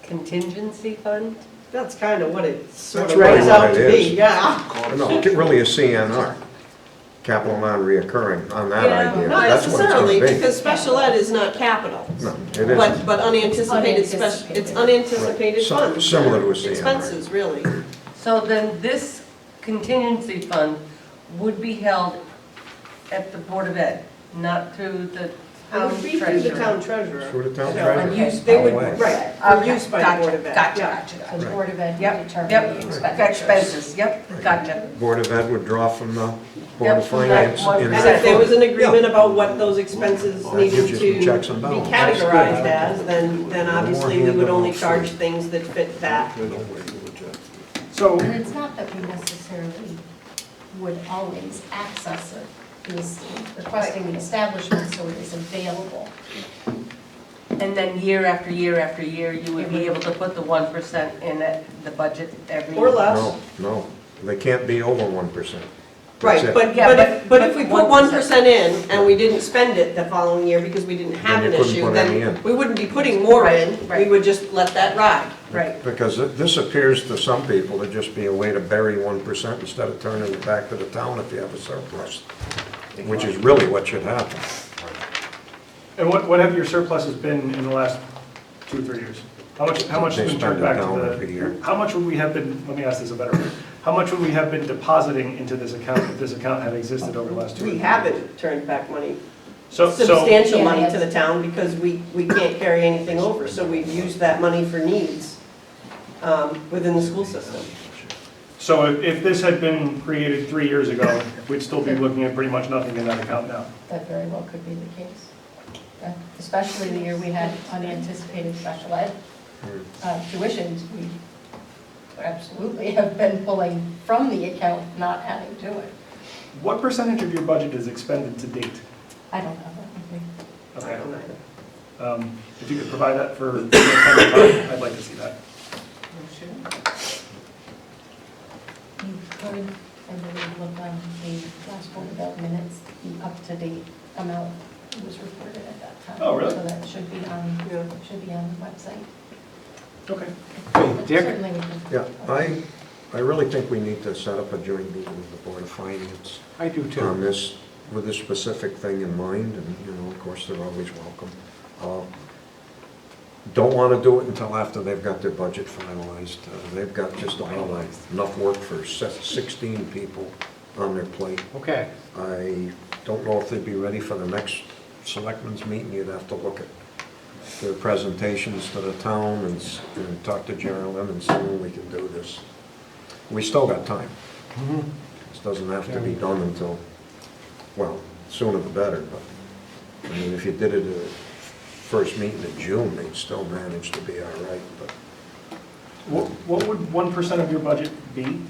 contingency fund. That's kind of what it sort That's of really works what out it to is. be, yeah. No, it really is CNR, capital non-reoccurring, on that Yeah, idea. Not That's what it's necessarily, gonna be. because special ed is not capital. No, it isn't. But unanticipated, it's unanticipated Right. funds. Similar to a CNR. Expenses, really. So then this contingency fund would be held at the Board of Ed, not through the It town would be through the treasurer. town treasurer. Through the town So, treasurer. and use- They would, All the way. right, for Okay, use by the gotcha, Board of Ed. Gotcha, Yeah. gotcha, So the gotcha. Board of Ed Yep, will determine yep, the expenditures. expenses, yep, gotcha. Board of Ed would draw from the Board Yep, of from that Finance. one in And percent. that if there fund. was an agreement about what those expenses That needed gives you to some checks and be balances. categorized as, then obviously we would only handoff. charge things that fit that. so, And it's not that we necessarily would always access it, it was requesting the establishment so it is available. And then year after year after year, you would be able to put the 1% in the budget every. Or less. No, they can't be over 1%. Right, That's it. but, Yeah, but if we put 1% 1% in and we didn't spend it the following year because we didn't have Then an you couldn't issue, put any then in. we wouldn't be putting more Right, in, we right. would just let that ride. Right. Because this appears to some people to just be a way to bury 1% instead of turning it back to the town if you have a surplus, which is really what should happen. and what have your surpluses been in the last 2 or 3 years? How much has They been spend turned it back down to every year. how much would we have been, let me ask this a better way. How much would we have been depositing into this account if this account had existed over the last 2 We years? haven't turned back money, So, substantial Yeah, money yes. to the town because we can't carry anything over. So we've used that money for needs within the school system. so if this had been created 3 years ago, we'd still be looking at pretty much nothing in that account now. That very well could be the case. Especially the year we had unanticipated special ed tuitions, we absolutely have been pulling from the account, not adding to it. What percentage of your budget is expended to date? I don't have that with me. Okay. If you could provide that for the next time, I'd like to see that. You could, I believe, look on the last Board of Ed minutes, the up-to-date amount was reported at that time. Oh, really? So that should be on the website. Okay. But Dick? certainly we can- Yeah, I really think we need to set up a joint meeting with the Board of Finance I do too. on this, with this specific thing in mind, and, you know, of course, they're always welcome. Don't want to do it until after they've got their budget finalized. They've got just about enough work for 16 people on their plate. Okay, I don't know if they'd be ready for the next selectmen's meeting. You'd have to look at their presentations to the town and talk to Geraldine and see when we can do this. We still got time. This doesn't have to be done until, well, sooner the better, but, I mean, if you did it at first meeting in June, they'd still manage to be all right, but. What would 1% of your budget be?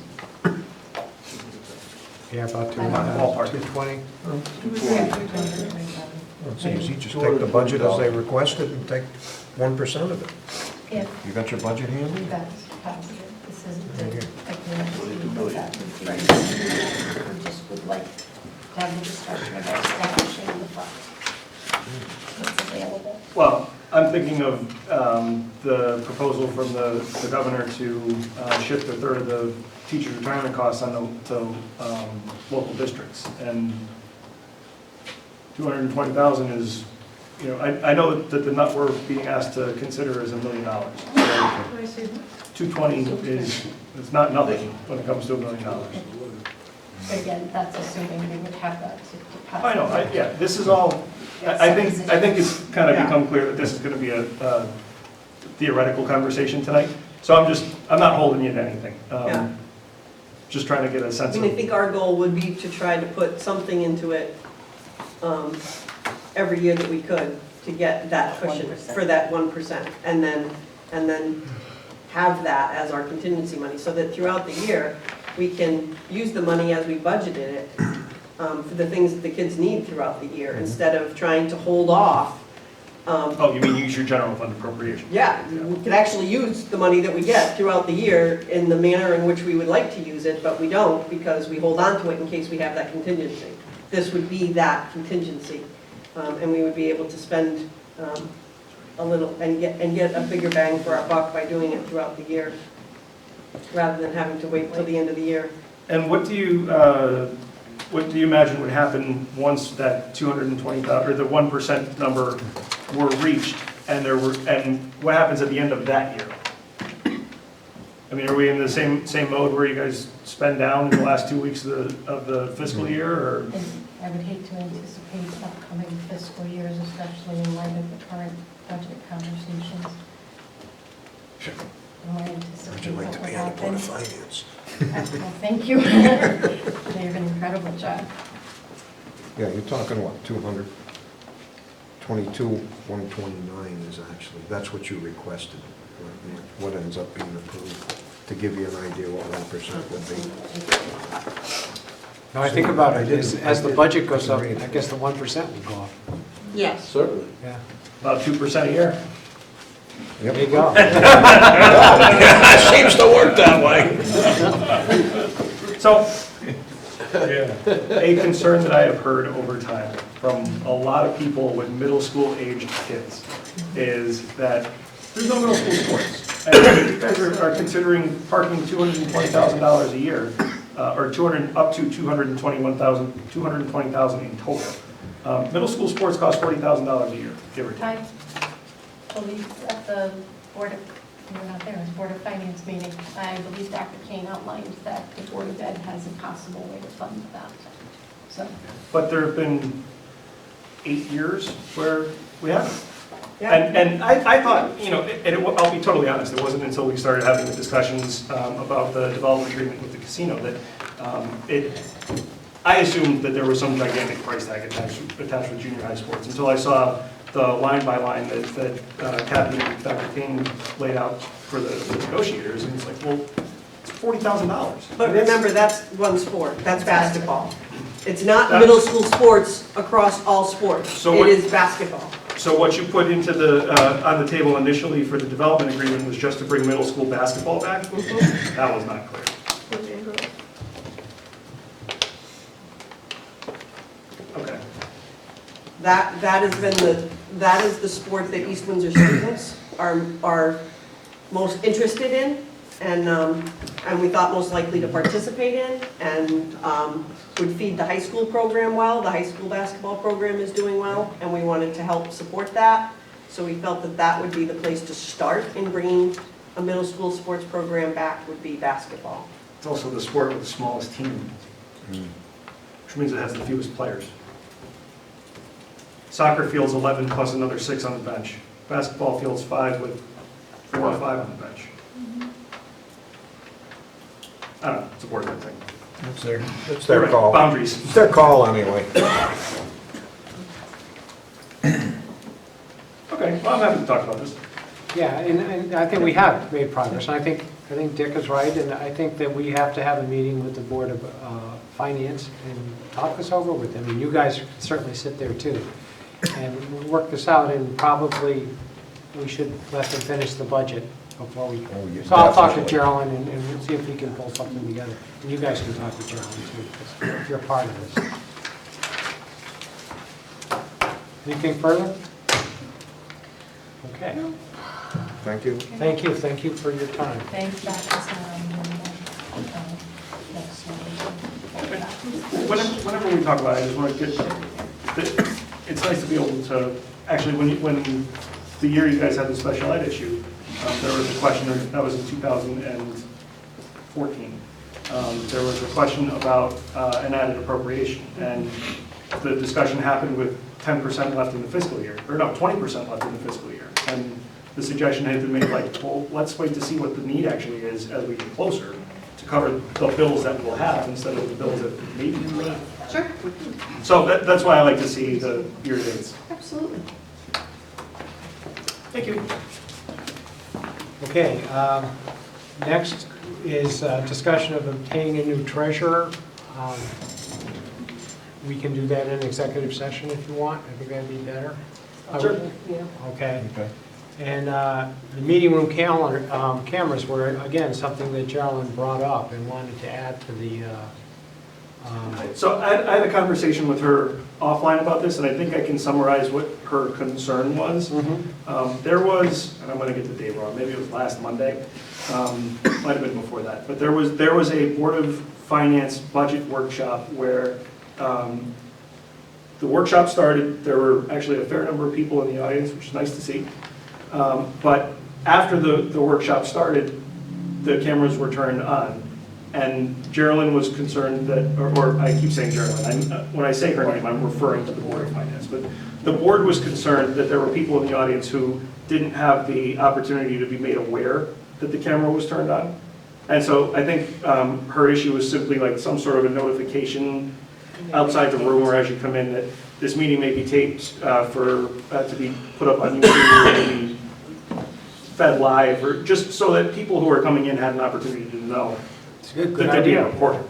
yeah, about Ballpark. 220. It's easy, just take the budget as they requested and take 1% of it. If You got your budget handy? that's positive, this isn't the, Right here. I can't see what that would be. We just would like to have the discussion about establishing the fund. What's available. Well, I'm thinking of the proposal from the governor to shift a third of the teacher retirement costs to local districts. And 220,000 is you know, I know that the nut we're being asked to consider is $1 million. So 220 is, it's not nothing when it comes to $1 million. But again, that's assuming we would have that to deposit. I know, yeah, this is all, I think it's kind of become clear that this is gonna be a theoretical conversation tonight. So I'm not holding you to anything. Yeah. Just trying to get a I sense mean, I of, think our goal would be to try to put something into it every year that we could to get that cushion 1%. for that 1%. And then have that as our contingency money so that throughout the year, we can use the money as we budgeted it for the things that the kids need throughout the year instead of trying to hold off. oh, you mean use your general fund appropriation? Yeah, we could actually use the money that we get throughout the year in the manner in which we would like to use it, but we don't because we hold on to it in case we have that contingency. This would be that contingency, and we would be able to spend a little and get a bigger bang for our buck by doing it throughout the year, rather than having to wait till the end of the year. And what do you imagine would happen once that 220,000 or the 1% number were reached, and what happens at the end of that year? I mean, are we in the same mode where you guys spend down in the last 2 weeks of the fiscal year, or? And I would hate to anticipate upcoming fiscal years, especially in light of the current budget conversations. I don't anticipate Would you like to what be will on the Board of happen. Finance? Well, thank you. They have an incredible job. Yeah, you're talking what, 222, 129 is actually, that's what you requested. What ends up being approved, to give you an idea what 1% would be. Now, I think about it, as the budget goes up, I I guess the 1% will go up. Yes. Certainly. Yeah. About 2% a year? Yep. There you go. Seems to work that way. So, a concern that I have heard over time from a lot of people with middle school aged kids is that there's no middle school sports. And you guys are considering parking $220,000 a year, or up to $220,000 in total. Middle school sports cost $40,000 a year, give or take. I believe at the Board of, you were not there, it was Board of Finance meeting, I believe Dr. Kane outlined that the Board of Ed has a possible way to fund that. So, But there have been 8 years where we haven't. Yeah. And I thought, you know, I'll be totally honest, it wasn't until we started having the discussions about the development agreement with the casino that I assumed that there was some gigantic price tag attached with junior high sports until I saw the line by line that Kathy and Dr. King laid out for the negotiators, and it's like, well, it's $40,000. But remember, that's one sport, that's basketball. It's not middle school sports across all sports. So It is basketball. So what you put into on the table initially for the development agreement was just to bring middle school basketball back? That was not clear. Okay. That is the sport that East Windsor students are most interested in and we thought most likely to participate in and would feed the high school program well. The high school basketball program is doing well and we wanted to help support that. So we felt that that would be the place to start in bringing a middle school sports program back would be basketball. It's also the sport with the smallest team, which means it has the fewest players. Soccer field's 11 plus another 6 on the bench. Basketball field's 5 with 4 or 5 on the bench. I don't know, it's a board thing. It's their call. Boundaries. It's their call anyway. Okay, well, I'm happy to talk about this. Yeah, and I think we have made progress. And I think Dick is right, and I think that we have to have a meeting with the Board of Finance and talk this over with them. And you guys can certainly sit there too and work this out, and probably we should let them finish the budget before we. So I'll talk to Geraldine and we'll see if we can pull something together. And you guys can talk to Geraldine too, because you're part of this. Anything further? Okay. Thank you. Thank you. Thank you for your time. thanks, Dr. Whenever we talk about it, I just want to get, it's nice to be able to actually, when the year you guys had the special ed issue, there was a question, that was in 2014. There was a question about an added appropriation, and the discussion happened with 10% left in the fiscal year, or no, 20% left in the fiscal year. And the suggestion had been made like, well, let's wait to see what the need actually is as we get closer to cover the bills that we'll have instead of the bills that maybe we'll have. Sure. So that's why I like to see the year dates. Absolutely. Thank you. Okay, next is discussion of obtaining a new treasurer. We can do that in executive session if you want. I think that'd be better. Sure. Yeah. Okay. And the meeting room cameras were, again, something that Geraldine brought up and wanted to add to the... So I had a conversation with her offline about this, and I think I can summarize what her concern was. There was, and I'm going to get the date wrong, maybe it was last Monday, might have been before that, but there was a Board of Finance budget workshop where the workshop started. There were actually a fair number of people in the audience, which is nice to see. But after the workshop started, the cameras were turned on. And Geraldine was concerned that, or I keep saying Geraldine, when I say her name, I'm referring to the Board of Finance. But the board was concerned that there were people in the audience who didn't have the opportunity to be made aware that the camera was turned on. And so I think her issue was simply like some sort of a notification outside the room or as you come in that this meeting may be taped to be put up on YouTube or maybe fed live, or just so that people who are coming in had an opportunity to know. It's a good idea.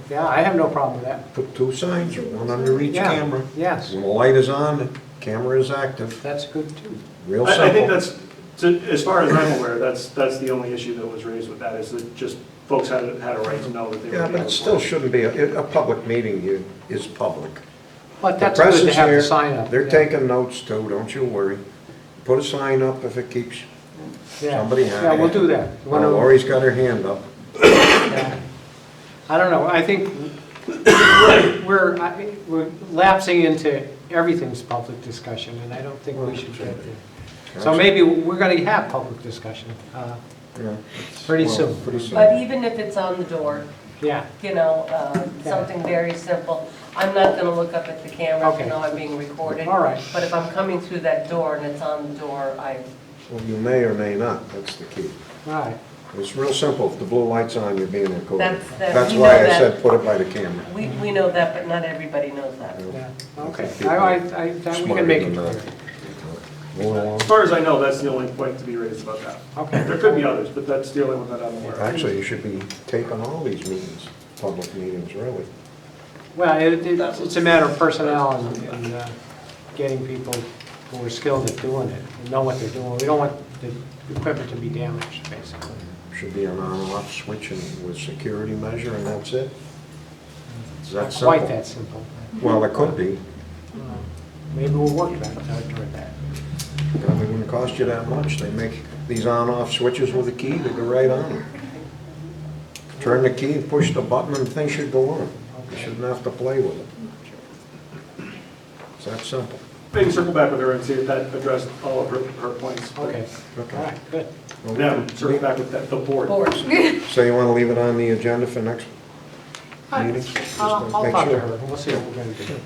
Yeah, I have no problem with that. Put 2 signs, one under each camera. Yes. When the light is on, the camera is active. That's good too. Real simple. I think that's, as far as I'm aware, that's the only issue that was raised with that, is that just folks had a right to know that they were. Yeah, but it still shouldn't be, a public meeting is public. But that's The press good to is have the here. sign up. They're Yeah. taking notes too, don't you worry. Put a sign up if it keeps somebody happy. Yeah, we'll do that. Lori's got her hand up. Yeah. I don't know, I think we're lapsing into everything's public discussion, and I don't think we should get there. So maybe we're going to have public discussion pretty soon. But even if it's on the door, Yeah. you know, something very simple. I'm not gonna look up at the camera Okay. to know I'm being recorded. All right. But if I'm coming through that door and it's on the door, Well, you may or may not, that's the key. All right. It's real simple, if the blue light's on, you're being recorded. That's That's you why know I that. said put it by the camera. we know that, but not everybody knows that. Yeah, okay. We Smarter can make it than clear. that. Moving along. As far as I know, that's the only point to be raised about that. Okay. There could be others, but that's the only one that I'm aware of. Actually, you should be taking all these meetings, public meetings, really. Well, it's a matter of personnel and getting people who are skilled at doing it, and know what they're doing. We don't want the equipment to be damaged, basically. Should be an on-off switch and with security measure, and that's it. Is that Not simple? quite that simple. Well, it could be. Maybe we'll work toward that. Probably wouldn't cost you that much. They make these on-off switches with a key that go right on them. Turn the key, push the button, and things should go on. You shouldn't have to play with it. It's that simple. Maybe circle back with her and see if that addressed all of her points. Okay, all right, good. Then circle back with the board. So you want to leave it on the agenda for next meeting? I'll Just to make talk to sure. her, we'll see what we're going to do.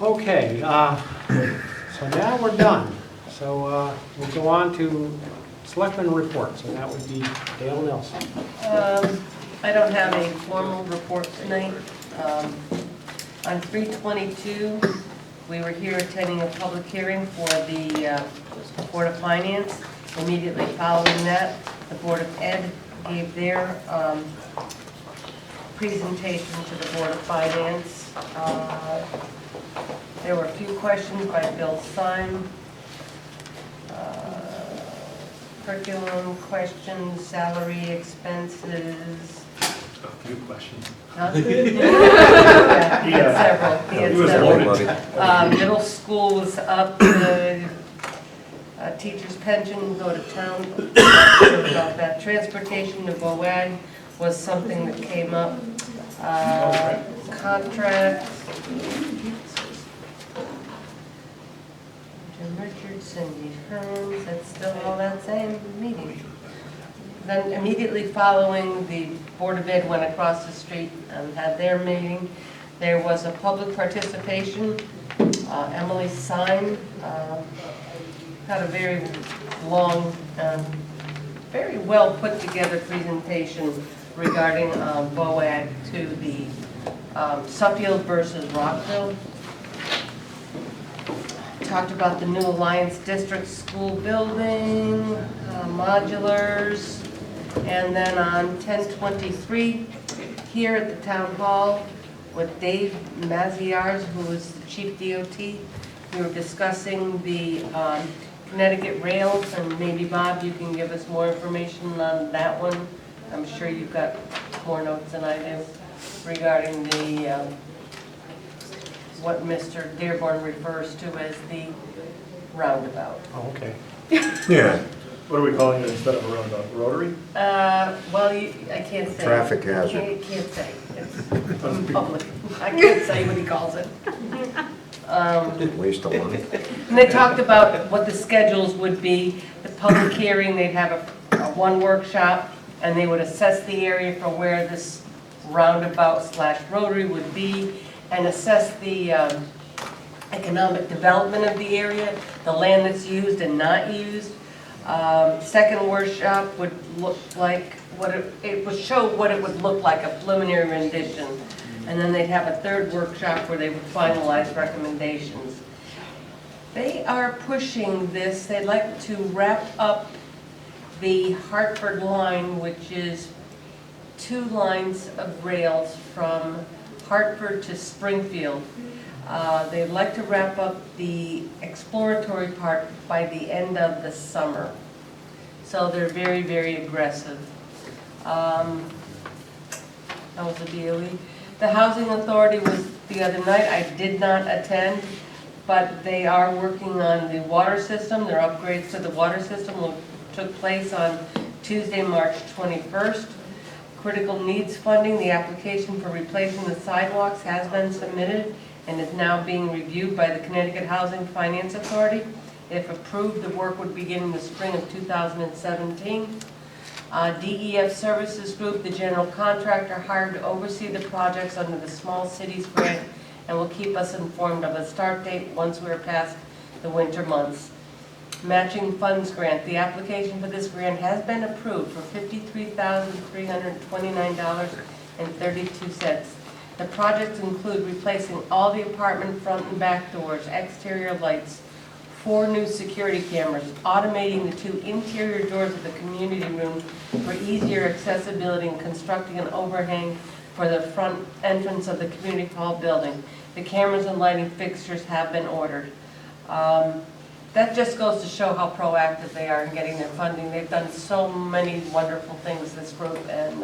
Okay, so now we're done. So we'll go on to Selectman reports, and that would be Dale Nelson. I don't have a formal report tonight. On 3/22, we were here attending a public hearing for the Board of Finance. Immediately following that, the Board of Ed gave their presentation to the Board of Finance. There were a few questions by Bill Syme. Curriculum questions, salary expenses. A few questions. Huh? Yeah, he had several. He was loaded. Middle school was up, the teacher's pension, go to town, about that. Transportation to VOAG was something that came up. Contracts. Cindy Hearns, that's still all that same meeting. Then immediately following, the Board of Ed went across the street and had their meeting. There was a public participation. Emily Sign had a very long, very well put together presentation regarding BOAG to the Suffield versus Rockville. Talked about the new Alliance District School building, modulars, and then on 10/23, here at the Town Hall with Dave Maziarz, who is the Chief DOT, we were discussing the Connecticut rails, and maybe Bob, you can give us more information on that one. I'm sure you've got more notes than I do regarding the what Mr. Dearborn refers to as the roundabout. Oh, okay. Yeah, What are we calling it instead of a roundabout? Rotary? Well, I can't say. Traffic hazard. Can't say. It's in public. I can't say what he calls it. waste of money. And they talked about what the schedules would be, the public hearing, they'd have a one workshop, and they would assess the area for where this roundabout/rotary would be, and assess the economic development of the area, the land that's used and not used. Second workshop would look like it would show what it would look like, a preliminary rendition. And then they'd have a third workshop where they would finalize recommendations. They are pushing this, they'd like to wrap up the Hartford line, which is 2 lines of rails from Hartford to Springfield. They'd like to wrap up the exploratory part by the end of the summer. So they're very, very aggressive. That was the DOE. The Housing Authority was the other night. I did not attend, but they are working on the water system. Their upgrades to the water system took place on Tuesday, March 21st. Critical needs funding, the application for replacing the sidewalks has been submitted and is now being reviewed by the Connecticut Housing Finance Authority. If approved, the work would begin in the spring of 2017. DEF Services Group, the general contractor, hired to oversee the projects under the Small Cities Grant and will keep us informed of a start date once we're past the winter months. Matching Funds Grant, the application for this grant has been approved for $53,329.32. The projects include replacing all the apartment front and back doors, exterior lights, 4 new security cameras, automating the 2 interior doors of the community room for easier accessibility, and constructing an overhang for the front entrance of the community hall building. The cameras and lighting fixtures have been ordered. That just goes to show how proactive they are in getting their funding. They've done so many wonderful things, this group, and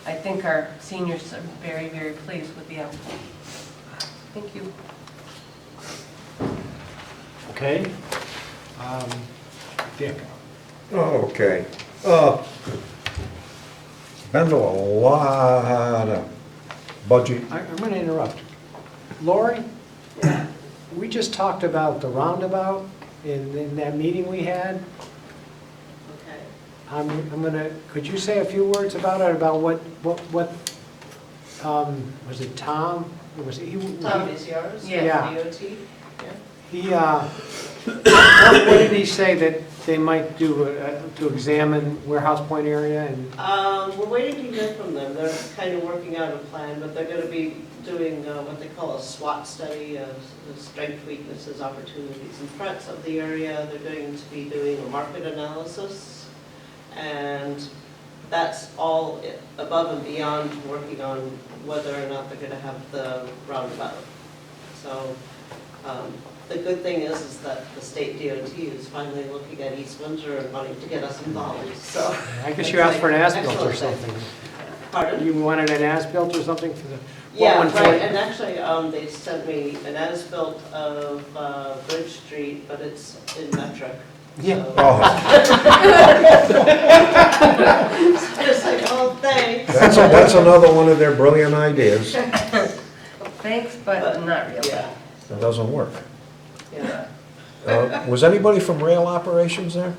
I think our seniors are very, very pleased with the outcome. Thank you. Okay. Dick. Okay. Been to a lot of budget. I'm going to interrupt. Lori, we just talked about the roundabout in that meeting we had. Okay. I'm going to, could you say a few words about it, about what was it Tom? Was he? Tom is yours? Yeah. DOT? He, what did he say that they might do to examine Warehouse Point area? And We're waiting to hear from them. They're kind of working out a plan, but they're going to be doing what they call a SWOT study of the strengths, weaknesses, opportunities, and threats of the area. They're going to be doing a market analysis, and that's all above and beyond working on whether or not they're going to have the roundabout. So the good thing is that the state DOT is finally looking at East Windsor and wanting to get us involved. So I guess you asked for an as-built or something. Pardon? You wanted an as-built or something for the? Yeah, right, and actually, they sent me an as-built of Bridge Street, but it's in metric. Yeah. So. Oh, It's like, oh, thanks. that's another one of their brilliant ideas. Thanks, but not really. Yeah, It doesn't work. yeah. Was anybody from rail operations there?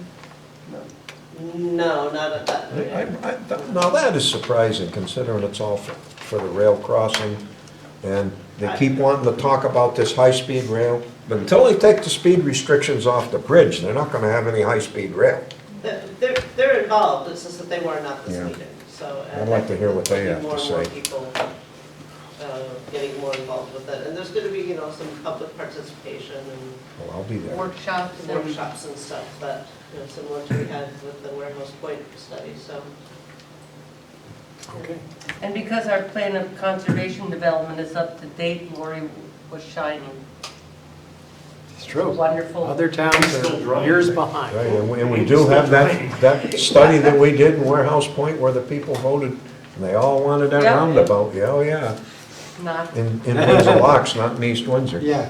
No, not at that. Now that is surprising considering it's all for the rail crossing. And they keep wanting to talk about this high-speed rail. But until they take the speed restrictions off the bridge, they're not gonna have any high-speed rail. They're involved, it's just that they weren't at this Yeah. meeting, so. I'd like to hear what they have to More and more say. people getting more involved with it, and there's gonna be, you know, some public participation and Well, I'll be there. Workshops and workshops and stuff that, you know, similar to we had with the Warehouse Point study, so. Okay. And because our plan of conservation development is up to date, Lori was shining. It's true. Wonderful. Other towns are years behind. Right, and we do have that study that we did in Warehouse Point where the people voted, and they all wanted that Yeah. roundabout, yeah, oh yeah. Not, In Windsor Locks, not in East Windsor. Yeah.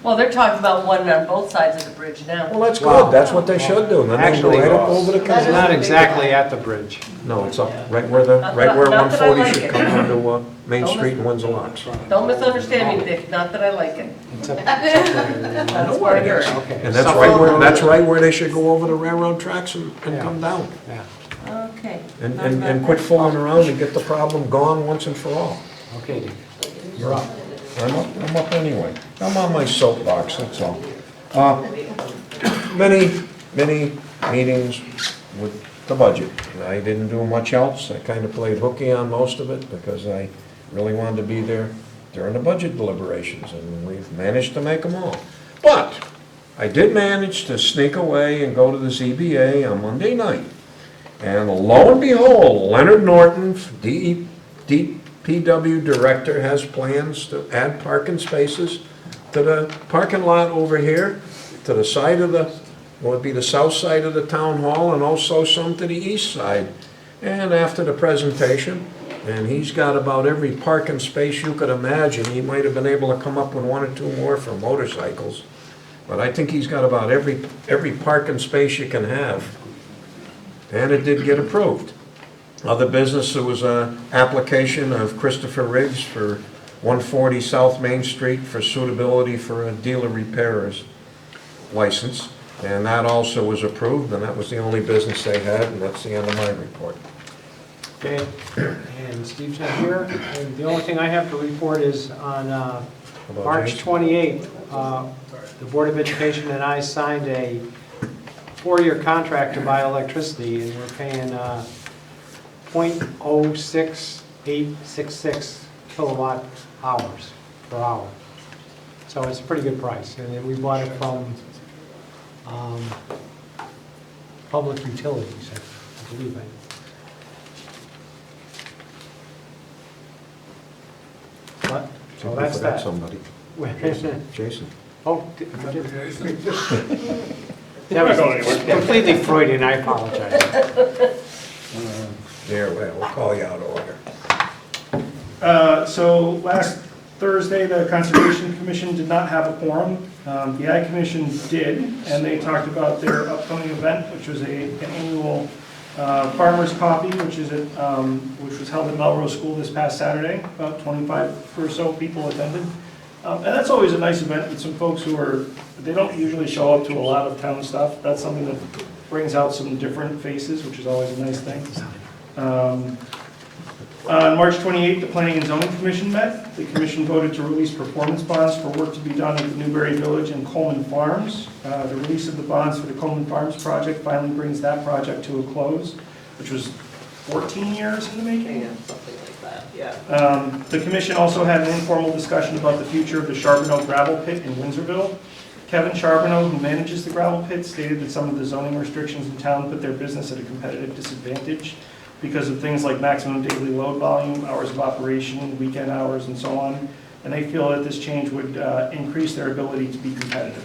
well, they're talking about one on both sides of the bridge now. Well, that's Wow. good, that's what they should do, and then they go Actually, right up over the It's canal. not exactly at the bridge. No, it's up, right where right where Not that I 140 like should it. come onto Main Don't Street in Windsor Locks. Don't misunderstand me, Dick, not that I like it. It's up- That's what I heard. Okay. And that's right where they should go over the railroad tracks and Yeah. come down. Yeah, Okay. And quit fooling around and get the problem gone once and for all. okay, Dick. You're up. I'm up anyway. I'm on my soapbox, that's all. Many meetings with the budget. I didn't do much else. I kind of played hooky on most of it because I really wanted to be there during the budget deliberations, and we've managed to make them all. But I did manage to sneak away and go to the ZBA on Monday night. And lo and behold, Leonard Norton, DPW director, has plans to add parking spaces to the parking lot over here, to the side of the, would be the south side of the town hall, and also some to the east side. And after the presentation, and he's got about every parking space you could imagine. He might have been able to come up with one or two more for motorcycles. But I think he's got about every parking space you can have. And it did get approved. Other business, there was an application of Christopher Riggs for 140 South Main Street for suitability for a dealer repairer's license. And that also was approved, and that was the only business they had, and that's the end of my report. Okay, and Steve's not here, and the only thing I have to report is on March 28th, the Board of Education and I signed a 4-year contract to buy electricity, and we're paying .06866 kilowatt hours per hour. So it's a pretty good price, and then we bought it from Public Utilities, I believe. What? So that's Forgot that. somebody. Jason. Oh, that was We're not going completely Freudian, I apologize. There, we'll call you out of order. So last Thursday, the Conservation Commission did not have a quorum. The Ag Commission did, and they talked about their upcoming event, which was an annual farmer's coffee, which was held at Melrose School this past Saturday. About 25 or so people attended. And that's always a nice event with some folks they don't usually show up to a lot of town stuff. That's something that brings out some different faces, which is always a nice thing. On March 28th, the Planning and Zoning Commission met. The commission voted to release performance bonds for work to be done at the Newberry Village and Coleman Farms. The release of the bonds for the Coleman Farms project finally brings that project to a close, which was 14 years in the making. Yeah, something like that, yeah. The commission also had an informal discussion about the future of the Charbonneau gravel pit in Windsorville. Kevin Charbonneau, who manages the gravel pit, stated that some of the zoning restrictions in town put their business at a competitive disadvantage because of things like maximum daily load volume, hours of operation, weekend hours, and so on. And they feel that this change would increase their ability to be competitive.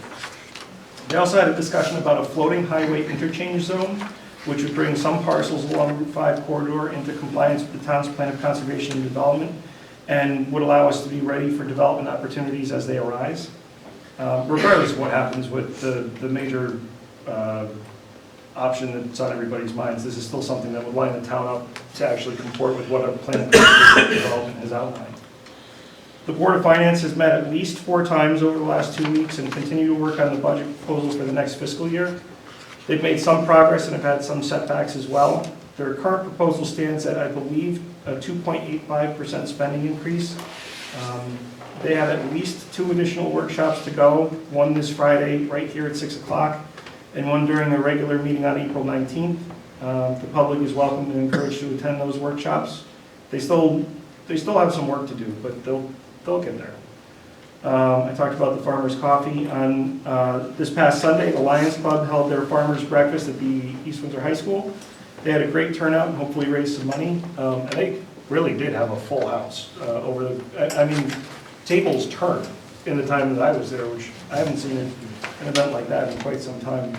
They also had a discussion about a floating highway interchange zone, which would bring some parcels along Route 5 corridor into compliance with the town's plan of conservation and development, and would allow us to be ready for development opportunities as they arise. Regardless of what happens with the major option that's on everybody's minds, this is still something that would line the town up to actually comport with what our plan of conservation and development has outlined. The Board of Finance has met at least 4 times over the last 2 weeks and continue to work on the budget proposals for the next fiscal year. They've made some progress and have had some setbacks as well. Their current proposal stands at, I believe, a 2.85% spending increase. They have at least 2 additional workshops to go, one this Friday right here at 6 o'clock, and one during a regular meeting on April 19th. The public is welcome and encouraged to attend those workshops. They still have some work to do, but they'll get there. I talked about the Farmers Coffee. On this past Sunday, the Lions Club held their Farmers Breakfast at the East Windsor High School. They had a great turnout and hopefully raised some money. And they really did have a full house I mean, tables turned in the time that I was there, which I haven't seen an event like that in quite some time.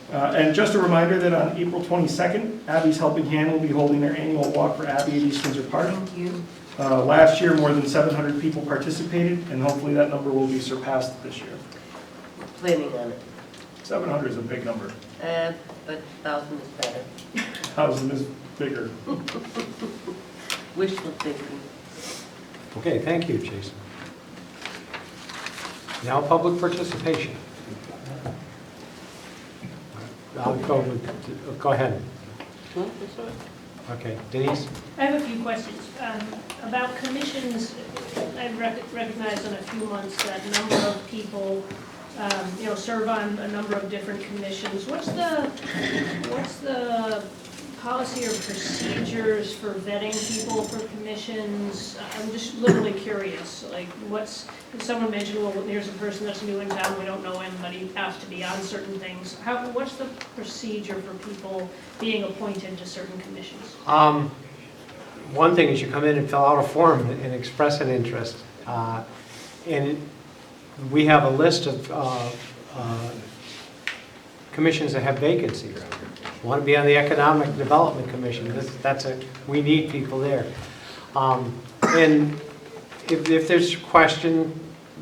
And just a reminder that on April 22nd, Abby's Helping Hand will be holding their annual Walk for Abby at East Windsor Park. Thank you. Last year, more than 700 people participated, and hopefully that number will be surpassed this year. Planning on it. 700 is a big number. But 1,000 is better. 1,000 is bigger. Wishful thinking. Okay, thank you, Jason. Now public participation. I'll go ahead. Okay, Denise? I have a few questions. About commissions, I've recognized in a few months that a number of people, serve on a number of different commissions. What's the policy or procedures for vetting people for commissions? I'm just literally curious, like someone mentioned, well, there's a person that's new in town, we don't know anybody, has to be on certain things. What's the procedure for people being appointed to certain commissions? One thing is you come in and fill out a form and express an interest. And we have a list of commissions that have vacancies. Want to be on the Economic Development Commission, we need people there. And if there's a question,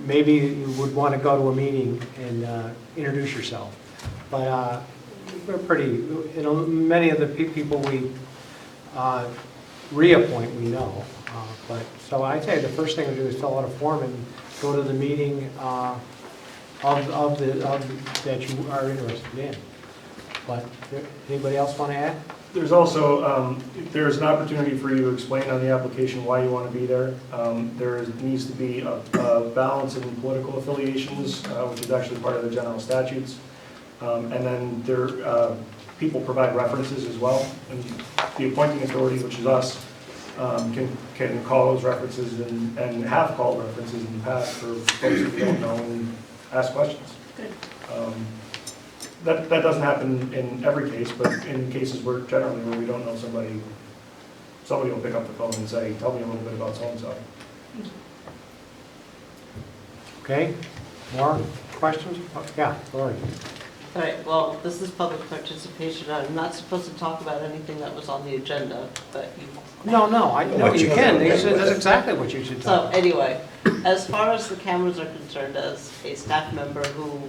maybe you would want to go to a meeting and introduce yourself. But we're pretty, many of the people we reappoint, we know. So I'd say the first thing to do is fill out a form and go to the meeting that you are interested in. But anybody else want to add? There's also, there's an opportunity for you to explain on the application why you want to be there. There needs to be a balance in political affiliations, which is actually part of the general statutes. And then people provide references as well. And the appointing authority, which is us, can call those references and have called references in the past for folks who don't know and ask questions. Good. That doesn't happen in every case, but in cases where we don't know somebody will pick up the phone and say, tell me a little bit about so-and-so. Okay, more questions? Yeah, Lori. All right, well, this is public participation. I'm not supposed to talk about anything that was on the agenda, but you... No, you can. That's exactly what you should talk about. So anyway, as far as the cameras are concerned, as a staff member who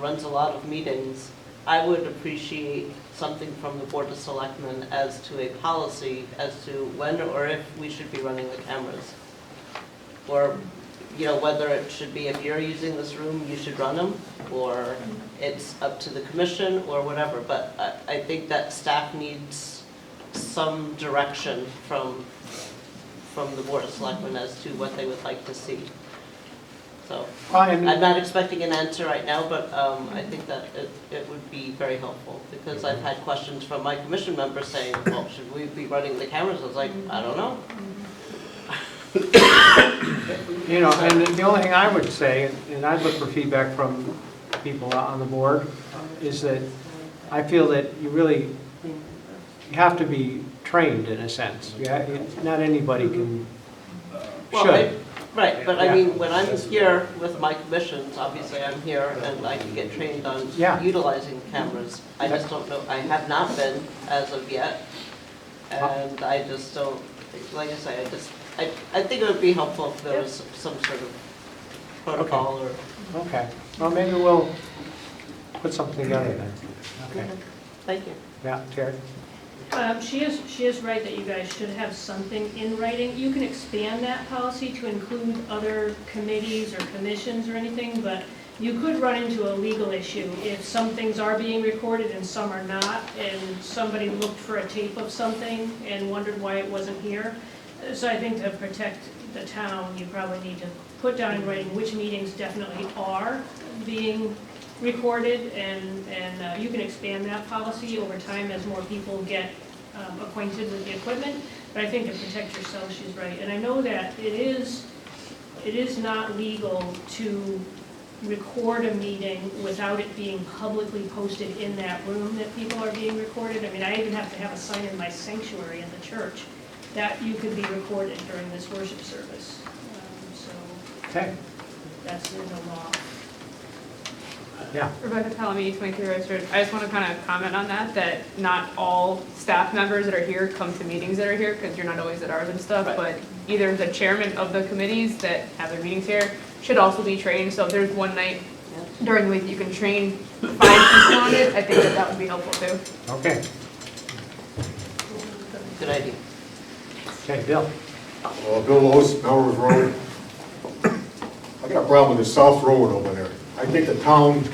runs a lot of meetings, I would appreciate something from the Board of Selectmen as to a policy as to when or if we should be running the cameras. Or, whether it should be if you're using this room, you should run them, or it's up to the commission or whatever. But I think that staff needs some direction from the Board of Selectmen as to what they would like to see. So I'm not expecting an answer right now, but I think that it would be very helpful, because I've had questions from my commission members saying, well, should we be running the cameras? I was like, I don't know. And the only thing I would say, and I'd look for feedback from people on the board, is that I feel that you have to be trained in a sense. Not anybody can, should. Right, but I mean, when I'm here with my commissions, obviously I'm here and I can get trained on utilizing cameras. I just don't know, I have not been as of yet. And I just don't, like I say, I think it would be helpful if there was some sort of protocol or... Okay, well, maybe we'll put something together then. Okay. Thank you. Yeah, Terry? She is right that you guys should have something in writing. You can expand that policy to include other committees or commissions or anything, but you could run into a legal issue if some things are being recorded and some are not, and somebody looked for a tape of something and wondered why it wasn't here. So I think to protect the town, you probably need to put down in writing which meetings definitely are being recorded, and you can expand that policy over time as more people get acquainted with the equipment. But I think to protect yourself, she's right. And I know that it is not legal to record a meeting without it being publicly posted in that room that people are being recorded. I mean, I even have to have a sign in my sanctuary in the church that you could be recorded during this worship service. So Okay. that's in the law. Yeah. Rebecca Palomini, 23 Road. I just want to kind of comment on that not all staff members that are here come to meetings that are here, because you're not always at ours and stuff, but either the chairman of the committees that have their meetings here should also be trained. So if there's one night during the week that you can train 5 people on it, I think that would be helpful too. Okay. Good idea. Okay, Bill. Bill Lowe's, Melrose Road. I got a problem with the South Road over there. I think the town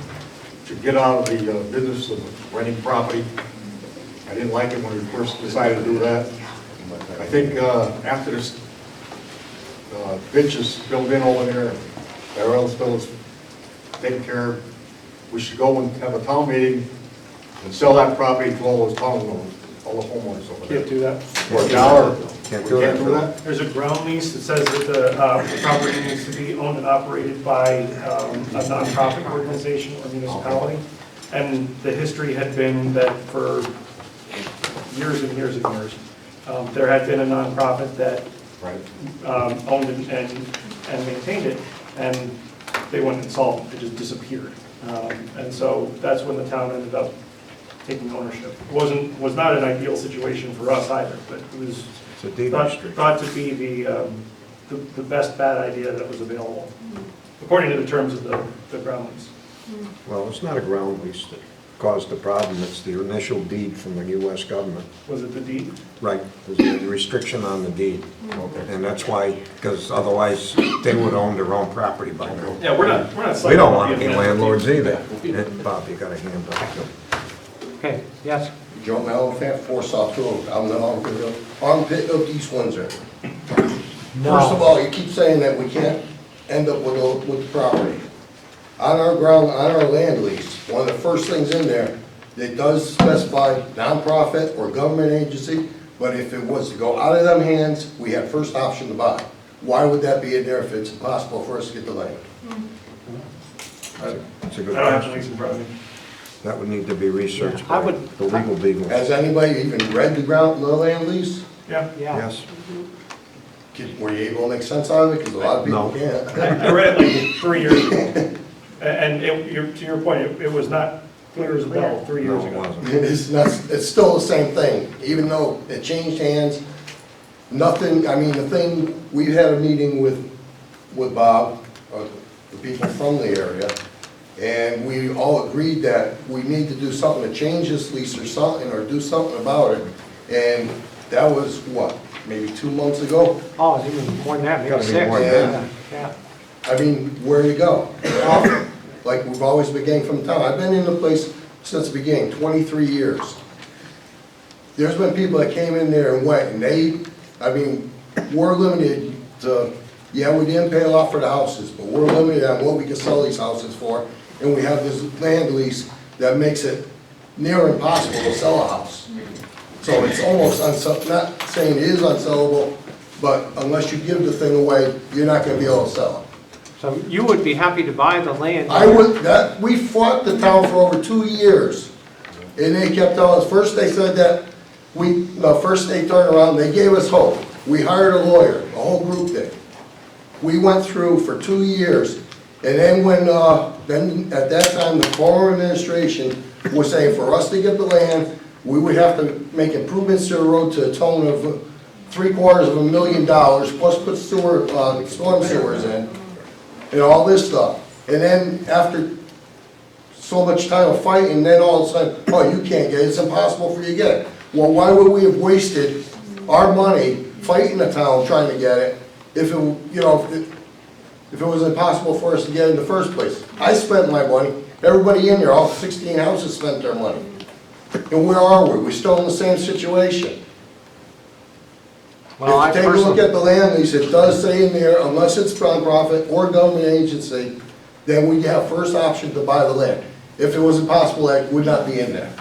should get out of the business of renting property. I didn't like it when we first decided to do that. I think after this ditch is filled in over there, everyone else is taken care of, we should go and have a town meeting and sell that property to all those town owners, all the homeowners over there. Can't do that. For a dollar. Can't We do can't do that. that? There's a ground lease that says that the property needs to be owned and operated by a nonprofit organization or municipality. And the history had been that for years and years and years, there had been a nonprofit that owned and maintained it, and they went insolvent. It just disappeared. And so that's when the town ended up taking ownership. It was not an ideal situation for us either, but it was thought to be the best bad idea that was available, according to the terms of the ground lease. Well, it's not a ground lease that caused the problem, it's the initial deed from the US government. Was it the deed? Right, there's a restriction on the deed. And that's why, because otherwise they would own their own property by now. Yeah, we're not. We don't want to be landlords either. Bob, you got a hand up. Okay, yes. Joe Malafant, 4 South Road, I'm the armpit of East Windsor. First of all, you keep saying that we can't end up with the property. On our ground, on our land lease, one of the first things in there, it does specify nonprofit or government agency, but if it was to go out of them hands, we have first option to buy. Why would that be in there if it's impossible for us to get the land? That's a good I don't have the question. lease in front of me. That would need to be researched I by would- the legal people. Has anybody even read the land lease? Yeah. Yes. Were you able to make sense out of it? Because a lot of people No. can't. I read it like 3 years ago. And to your point, it was not clear as a bell 3 years No, it ago. wasn't. It's still the same thing, even though it changed hands. Nothing, I mean, the thing, we had a meeting with Bob, the people from the area, and we all agreed that we need to do something to change this lease or something, or do something about it. And that was, what, maybe 2 months ago? Oh, it's even more than that, maybe Gotta be 6. more than Yeah, yeah. I mean, where do you go? Like we've always been getting from town. I've been in the place since the beginning, 23 years. There's been people that came in there and went, and we're limited to, yeah, we didn't pay a lot for the houses, but we're limited on what we can sell these houses for, and we have this land lease that makes it near impossible to sell a house. So it's almost unsellable, not saying it is unsellable, but unless you give the thing away, you're not gonna be able to sell it. So you would be happy to buy the land? We fought the town for over 2 years, and they kept telling us, first they said that first they turned around, they gave us hope. We hired a lawyer, the whole group did. We went through for 2 years, and then then at that time, the former administration was saying for us to get the land, we would have to make improvements to the road to a tone of $750,000, plus put storm sewers in, and all this stuff. And then after so much time of fighting, then all of a sudden, oh, you can't get it, it's impossible for you to get it. Well, why would we have wasted our money fighting the town trying to get it if it, you know, if it was impossible for us to get it in the first place? I spent my money, everybody in there, all 16 houses spent their money. And where are we? We're still in the same situation. Well, I If you take a look personally, at the land lease, it does say in there, unless it's nonprofit or government agency, then we have first option to buy the land. If it was impossible, that would not be in there.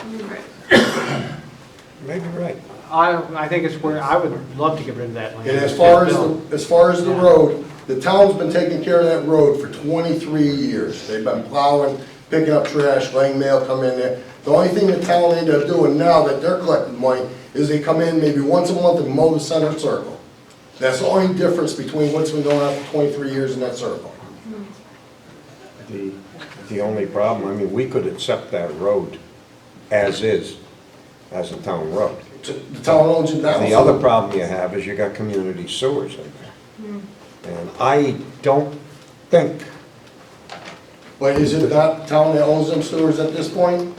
Maybe right. I think it's where, I would love to get rid of that land. And as far as the road, the town's been taking care of that road for 23 years. They've been plowing, picking up trash, letting mail come in there. The only thing the town ended up doing now that they're collecting money is they come in maybe once a month and mow the center circle. That's the only difference between what's been going on for 23 years in that circle. The only problem, I mean, we could accept that road as is, as a town road. The town owns it now. The other problem you have is you got community sewers in there. And I don't think, But is it not the town that owns them sewers at this point?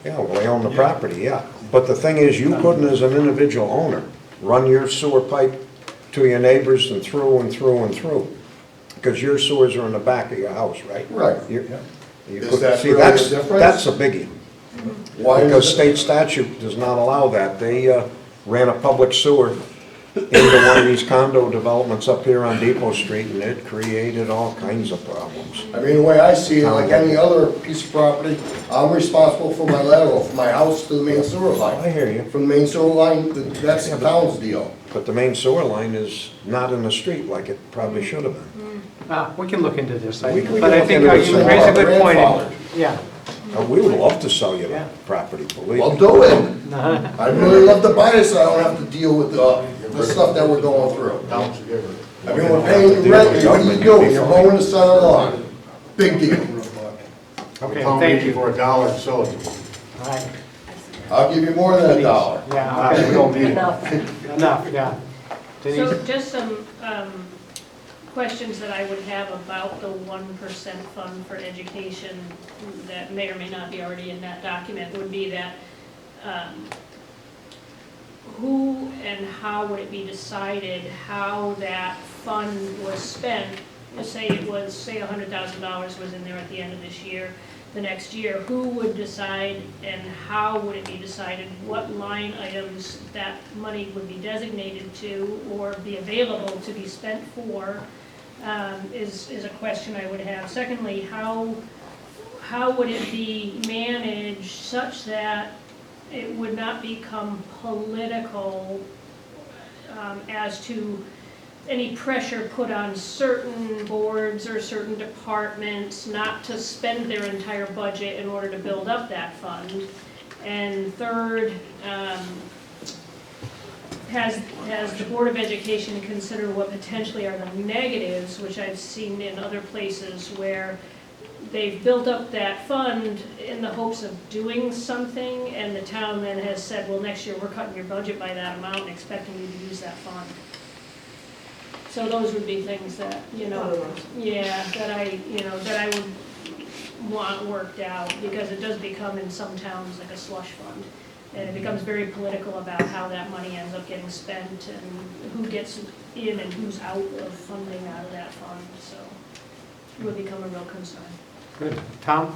yeah, well, they own the property, yeah. But the thing is, you couldn't, as an individual owner, run your sewer pipe to your neighbors and through and through and through. Because your sewers are in the back of your house, right? Right. You Is couldn't- that see, really a difference? that's a biggie. Why Because is it? state statute does not allow that. They ran a public sewer into one of these condo developments up here on Depot Street, and it created all kinds of problems. I mean, the way I see it, like any other piece of property, I'm responsible for my lateral, from my house to the main sewer line. I hear you. From the main sewer line, that's the town's deal. But the main sewer line is not in the street like it probably should have been. We can look into this, We can but I look think into you it. raise a good point. Grandfathered. Yeah. We would love to sell you Yeah. that property, believe Well, me. do it. I'd really love to buy it so I don't have to deal with the stuff that we're going through. Town's a giver. I mean, we're paying rent, and what do you do? You're mowing the center lawn. Big deal. Okay, Town thank meeting you. for $1 sell it. All right. I'll give you more than $1. Yeah, okay. We don't need it. Enough, yeah. So Denise? just some questions that I would have about the 1% fund for education that may or may not be already in that document would be that who and how would it be decided how that fund was spent? Let's say it was, say $100,000 was in there at the end of this year, the next year, who would decide and how would it be decided what line items that money would be designated to or be available to be spent for is a question I would have. Secondly, how would it be managed such that it would not become political as to any pressure put on certain boards or certain departments not to spend their entire budget in order to build up that fund? And third, has the Board of Education considered what potentially are the negatives, which I've seen in other places where they've built up that fund in the hopes of doing something, and the town then has said, well, next year we're cutting your budget by that amount and expecting you to use that fund. So those would be things that, yeah, that I would want worked out, because it does become in some towns like a slush fund. And it becomes very political about how that money ends up getting spent and who gets in and who's out of funding out of that fund, so it would become a real concern. Good. Tom?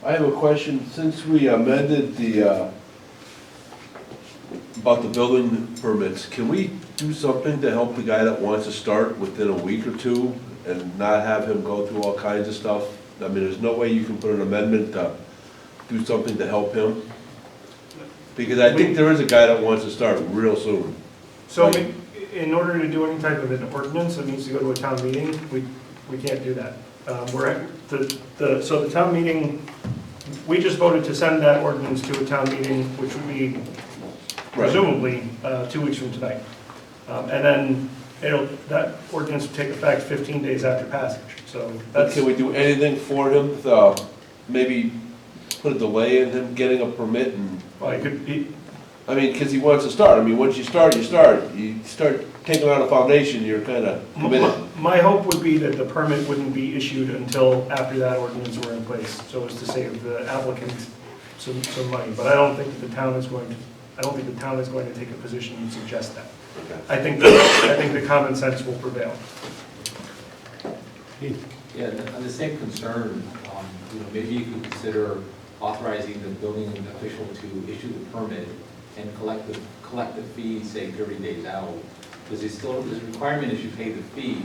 I have a question. Since we amended about the building permits, can we do something to help the guy that wants to start within a week or two and not have him go through all kinds of stuff? I mean, there's no way you can put an amendment to do something to help him? Because I think there is a guy that wants to start real soon. So in order to do any type of an ordinance that needs to go to a town meeting, we can't do that. So the town meeting, we just voted to send that ordinance to a town meeting, which would be presumably 2 weeks from tonight. And then that ordinance will take effect 15 days after passage, so that's. Can we do anything for him, maybe put a delay in him getting a permit and? Well, it could be. I mean, because he wants to start. I mean, once you start, you start. You start taking on a foundation, you're kind of committed. My hope would be that the permit wouldn't be issued until after that ordinance were in place, so as to save the applicant some money. But I don't think the town is going I don't think the town is going to take a position you suggest that. Okay. I think the common sense will prevail. Yeah, on the same concern, maybe you could consider authorizing the building official to issue the permit and collect the fee, say 30 days out. Because there's a requirement is you pay the fee.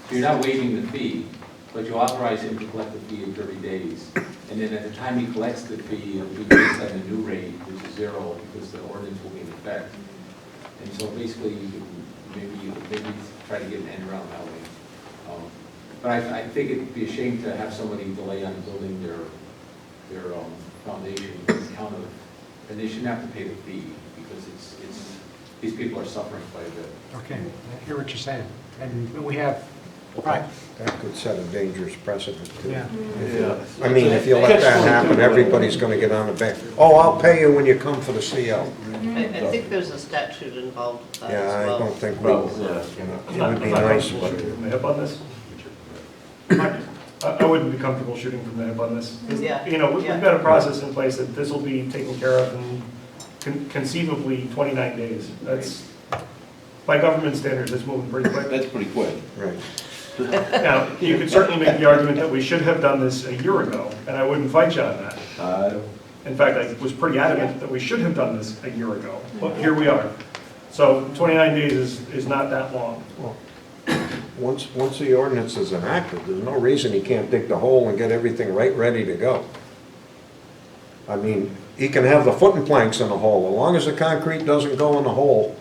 So you're not waiving the fee, but you authorize him to collect the fee in 30 days. And then at the time he collects the fee, it'll be based on the new rate, which is 0, because the ordinance will be in effect. And so basically, you can maybe try to get an end around that way. But I think it'd be a shame to have somebody delay on building their foundation on account of, and they shouldn't have to pay the fee, because these people are suffering quite a bit. Okay, I hear what you're saying. And we have, right, That could set a dangerous precedent too. yeah. Yeah. I mean, if you let that happen, everybody's gonna get on the back. Oh, I'll pay you when you come for the CO. I think there's a statute involved with that Yeah, as I well. don't think Well, we, yeah. it would be nice, but. Shooting from the hip on this? I wouldn't be comfortable shooting from the hip on this. Yeah. You know, we've got a process in place that this will be taken care of in conceivably 29 days. That's, by government standards, it's moving pretty quick. That's pretty quick. Right. Now, you could certainly make the argument that we should have done this a year ago, and I wouldn't fight you on that. In fact, I was pretty adamant that we should have done this a year ago, but here we are. So 29 days is not that long. Well, once the ordinance is enacted, there's no reason he can't dig the hole and get everything right ready to go. I mean, he can have the footing planks in the hole, as long as the concrete doesn't go in the hole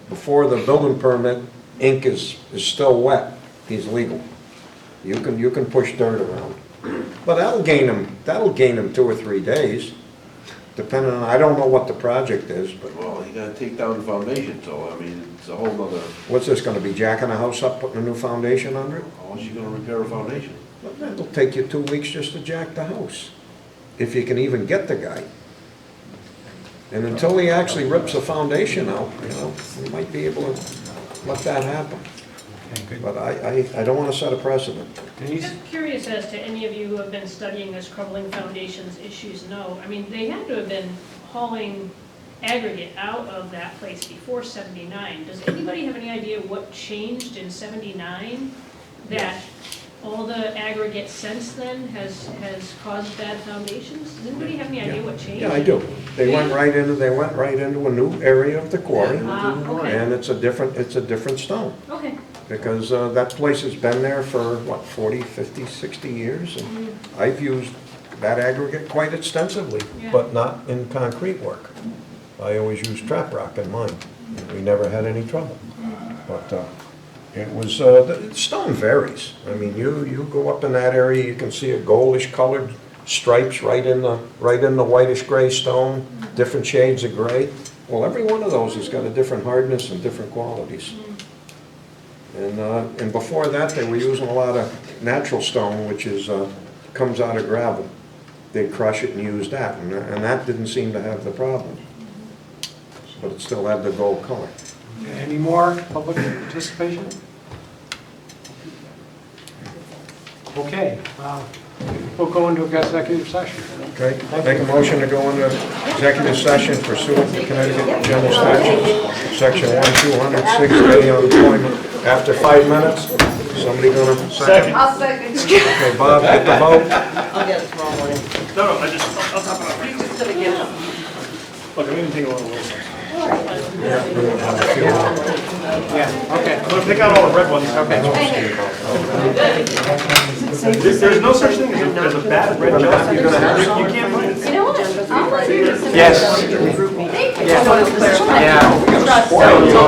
before the building permit ink is still wet, he's legal. You can push dirt around. But that'll gain him 2 or 3 days, depending on, I don't know what the project is, but. Well, you gotta take down the foundation, so, I mean, it's a whole nother, What's this gonna be, jacking the house up, putting a new foundation under it? how is you gonna repair a foundation? Well, that'll take you 2 weeks just to jack the house, if you can even get the guy. And until he actually rips the foundation out, we might be able to let that happen. But I don't want to set a precedent. Just curious as to any of you who have been studying this crumbling foundations issues know, I mean, they had to have been hauling aggregate out of that place before 79. Does anybody have any idea what changed in 79 that all the aggregate since then has caused bad foundations? Does anybody have any idea what changed? Yeah, I do. They went right into a new area of the quarry, Okay. and it's a different stone. Okay. Because that place has been there for, 40, 50, 60 years, and I've used that aggregate quite extensively, but not in concrete work. I always used trap rock in mine. We never had any trouble. But it was, the stone varies. I mean, you go up in that area, you can see a goldish colored stripes right in the whitish gray stone, different shades of gray. Well, every one of those has got a different hardness and different qualities. And before that, they were using a lot of natural stone, which is comes out of gravel. They'd crush it and use that, and that didn't seem to have the problem. But it still had the gold color. Any more public participation? Okay, we'll go into executive session. Okay, make a motion to go into executive session pursuant to Connecticut General Statute, Section 1206A on employment. After 5 minutes, somebody gonna second? I'll second. Okay, Bob, get the vote. I'll get it tomorrow morning. No, I'll top it up. He's just gonna get it. Look, I'm even taking a little something. Yeah, okay. I'm gonna pick out all the red ones. There's no such thing as a bad red job. You're gonna have, you can't find it. You know what? I'll let you just- Yes. Tell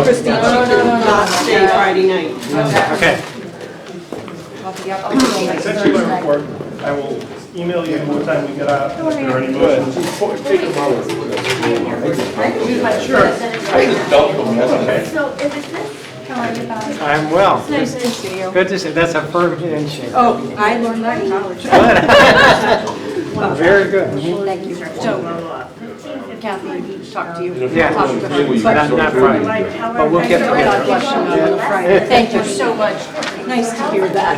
Christine she can not stay Friday night. Okay. Send you my report. I will email you what time we get out. If there are any motions. So is it this? How are you, Bob? I'm well. It's nice to see you. Good to see, that's a firm handshake. Oh, I learned that in college. Very good. Thank you. So, Kathy talked to you. Yeah, Talked to her. not Friday, but we'll get Right on to question on Friday. Thank you so much. Nice to hear that.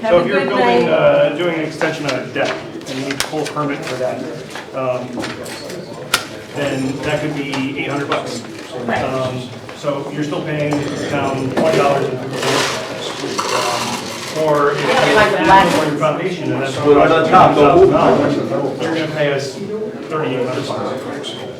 Have So a if you're good building, night. doing an extension on a deck, and you need a full permit for that. then that could be $800. So you're still paying the town $20.50. Or if it's for your foundation, and that's Put it on top, $1,000, they're gonna pay us $3,800.